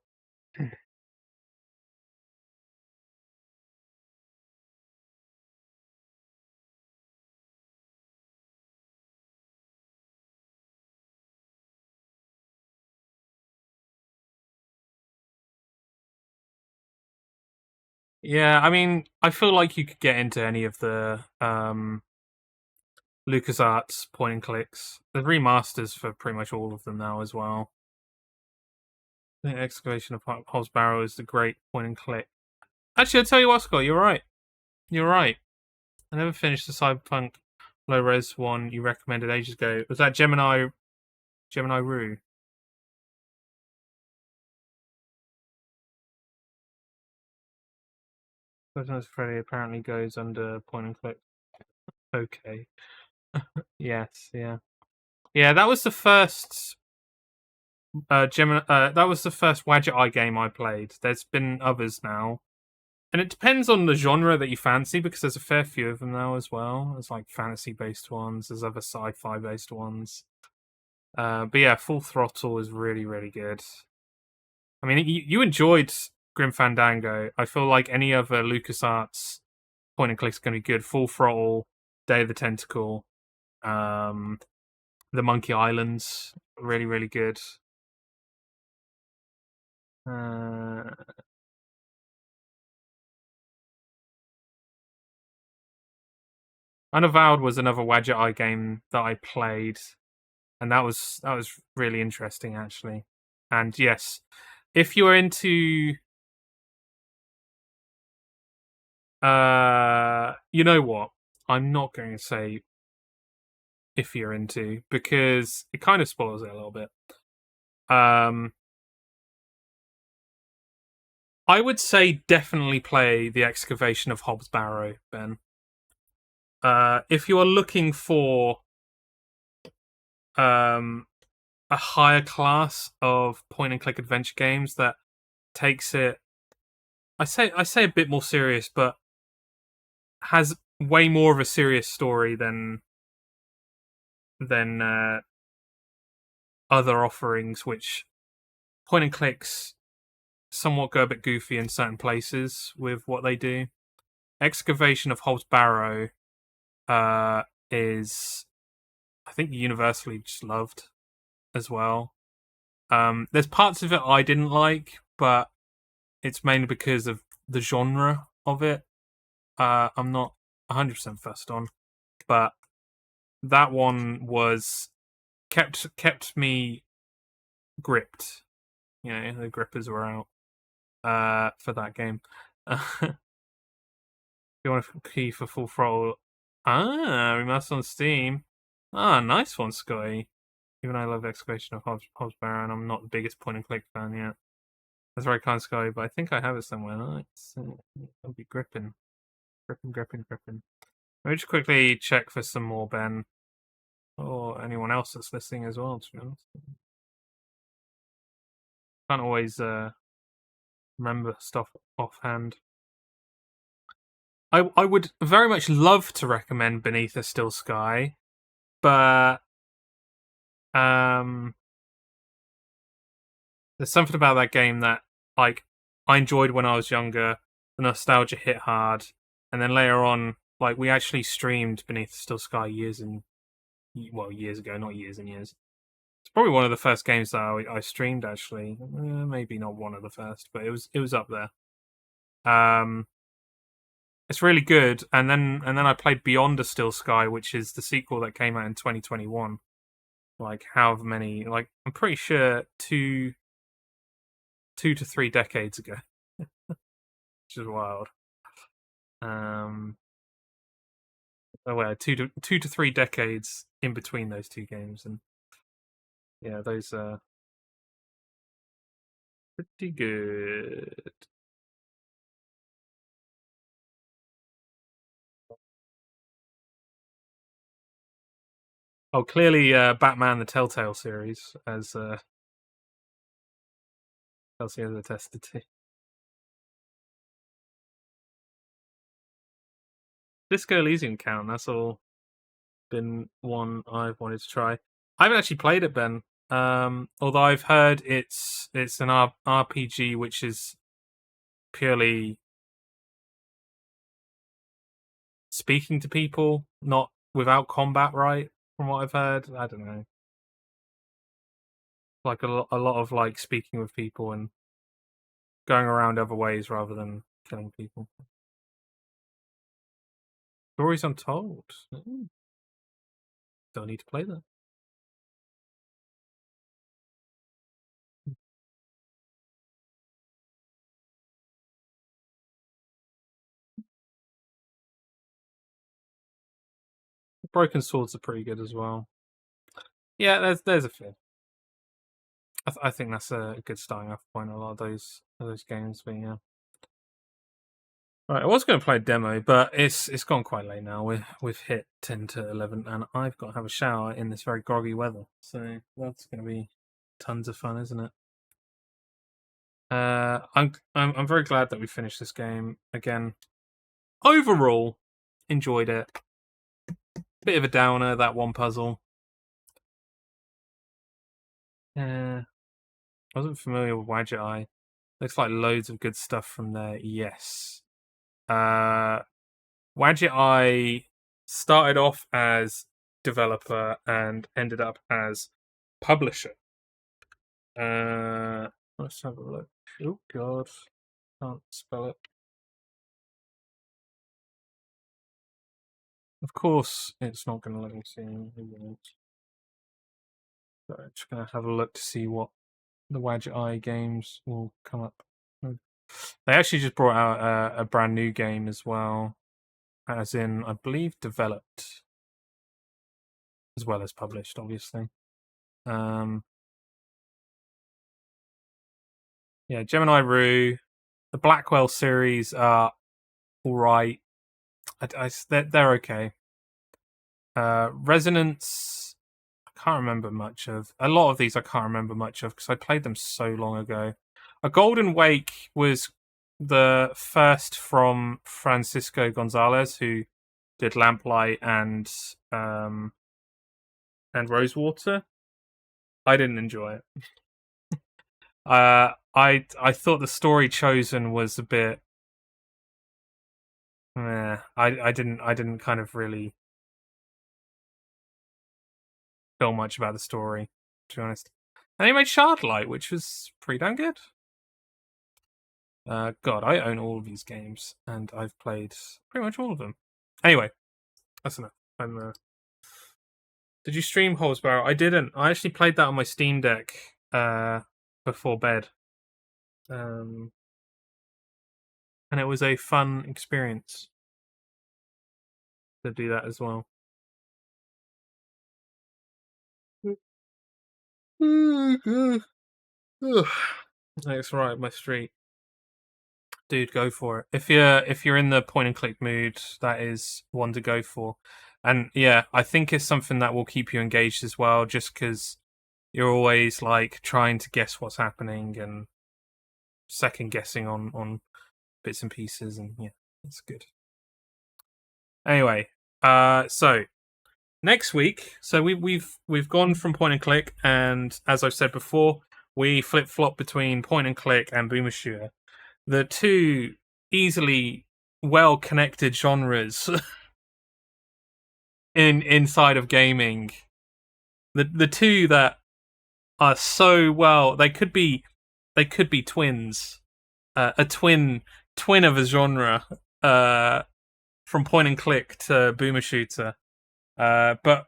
Speaker 3: Yeah, I mean, I feel like you could get into any of the LucasArts point and clicks. There's remasters for pretty much all of them now as well. I think Excavation of Hobbs Barrow is the great point and click. Actually, I'll tell you what, Scott, you're right. You're right. I never finished the Cyberpunk low res one you recommended ages ago. Was that Gemini Rue? Sometimes Freddy apparently goes under point and click. Okay. Yes, yeah. Yeah, that was the first Gemini. That was the first Wadget Eye game I played. There's been others now, and it depends on the genre that you fancy because there's a fair few of them now as well. There's like fantasy-based ones. There's other sci-fi-based ones. But yeah, Full Throttle is really, really good. I mean, you enjoyed Grim Fandango. I feel like any other LucasArts point and click is going to be good. Full Throttle, Day of the Tentacle, the Monkey Islands, really, really good. Unavowed was another Wadget Eye game that I played. and that was really interesting actually. And yes, if you're into you know what? I'm not going to say if you're into, because it kind of spoils it a little bit. I would say definitely play The Excavation of Hobbs Barrow, Ben. If you are looking for a higher class of point and click adventure games that takes it, I say a bit more serious, but has way more of a serious story than other offerings, which point and clicks somewhat go a bit goofy in certain places with what they do. Excavation of Hobbs Barrow is, I think, universally just loved as well. There's parts of it I didn't like, but it's mainly because of the genre of it. I'm not 100% fussed on, but that one was kept me gripped. You know, the grippers were out for that game. If you want to key for Full Throttle, remastered on Steam. Nice one, Scotty. Even though I love Excavation of Hobbs Barrow, and I'm not the biggest point and click fan yet. That's very kind, Scotty, but I think I have it somewhere. I'll be gripping. Gripping. Let me just quickly check for some more, Ben. Or anyone else that's listening as well, to be honest. Can't always remember stuff offhand. I would very much love to recommend Beneath a Still Sky, but there's something about that game that I enjoyed when I was younger. The nostalgia hit hard, and then later on, we actually streamed Beneath a Still Sky years ago, not years and years. It's probably one of the first games that I streamed, actually. Maybe not one of the first, but it was up there. It's really good, and then I played Beyond a Still Sky, which is the sequel that came out in 2021. However many, I'm pretty sure 2 to 3 decades ago, which is wild. Two to 3 decades in between those two games, and yeah, those are pretty good. Oh, clearly, Batman the Telltale series, as Chelsea has attested to. Disco Elysium count. That's all been one I've wanted to try. I haven't actually played it, Ben. Although I've heard it's an RPG which is purely speaking to people, not without combat, right? From what I've heard, I don't know. A lot of speaking with people and going around other ways rather than killing people. Stories Untold. Don't need to play that. Broken Swords are pretty good as well. Yeah, there's a few. I think that's a good starting off point. A lot of those games, but yeah. Right, I was going to play a demo, but it's gone quite late now. We've hit 10 to 11, and I've got to have a shower in this very groggy weather. So that's going to be tons of fun, isn't it? I'm very glad that we finished this game again. Overall, enjoyed it. Bit of a downer, that one puzzle. I wasn't familiar with Wadget Eye. Looks like loads of good stuff from there. Yes. Wadget Eye started off as developer and ended up as publisher. Let's have a look. Oh god, can't spell it. Of course, it's not going to let me see. So I'm just gonna have a look to see what the Wadget Eye games will come up. They actually just brought out a brand new game as well, as in, I believe, developed as well as published, obviously. Yeah, Gemini Rue, the Blackwell series are all right. They're okay. Resonance, I can't remember much of. A lot of these I can't remember much of because I played them so long ago. A Golden Wake was the first from Francisco Gonzalez, who did Lamplight and Rosewater. I didn't enjoy it. I thought the story chosen was a bit. I didn't kind of really feel much about the story, to be honest. And they made Shardlight, which was pretty damn good. God, I own all of these games, and I've played pretty much all of them. Anyway, that's enough. Did you stream Holsbarrow? I didn't. I actually played that on my Steam Deck before bed. And it was a fun experience to do that as well. That's right, my street. Dude, go for it. If you're in the point and click mood, that is one to go for. And yeah, I think it's something that will keep you engaged as well, just because you're always like trying to guess what's happening and second guessing on bits and pieces, and yeah, it's good. Anyway, so next week, so we've gone from point and click, and as I've said before, we flip flop between point and click and Boomershooter, the two easily well connected genres inside of gaming. The two that are so well, they could be twins, a twin of a genre, from point and click to Boomershooter. But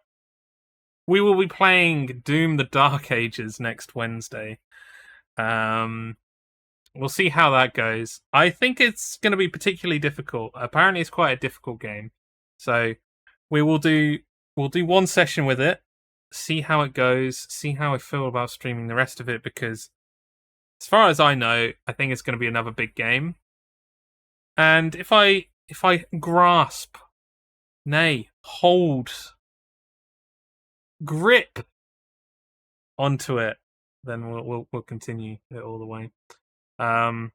Speaker 3: we will be playing Doom: The Dark Ages next Wednesday. We'll see how that goes. I think it's going to be particularly difficult. Apparently, it's quite a difficult game. So we'll do one session with it, see how it goes, see how I feel about streaming the rest of it, because as far as I know, I think it's going to be another big game. And if I grasp, nay, hold, grip onto it, then we'll continue it all the way. There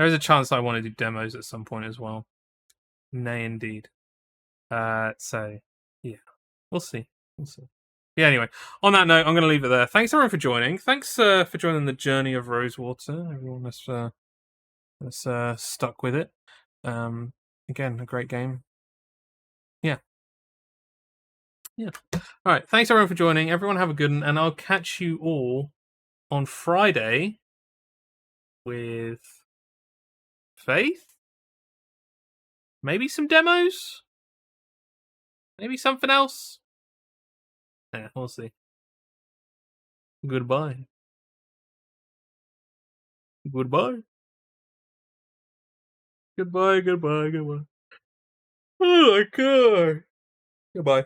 Speaker 3: is a chance I want to do demos at some point as well. Nay, indeed. So yeah, we'll see. Yeah. Anyway, on that note, I'm going to leave it there. Thanks everyone for joining. Thanks for joining the journey of Rosewater. Everyone that's stuck with it. Again, a great game. Yeah. All right. Thanks everyone for joining. Everyone have a good one, and I'll catch you all on Friday with Faith. Maybe some demos. Maybe something else. Yeah, we'll see. Goodbye. Goodbye. Goodbye. Oh my god. Goodbye.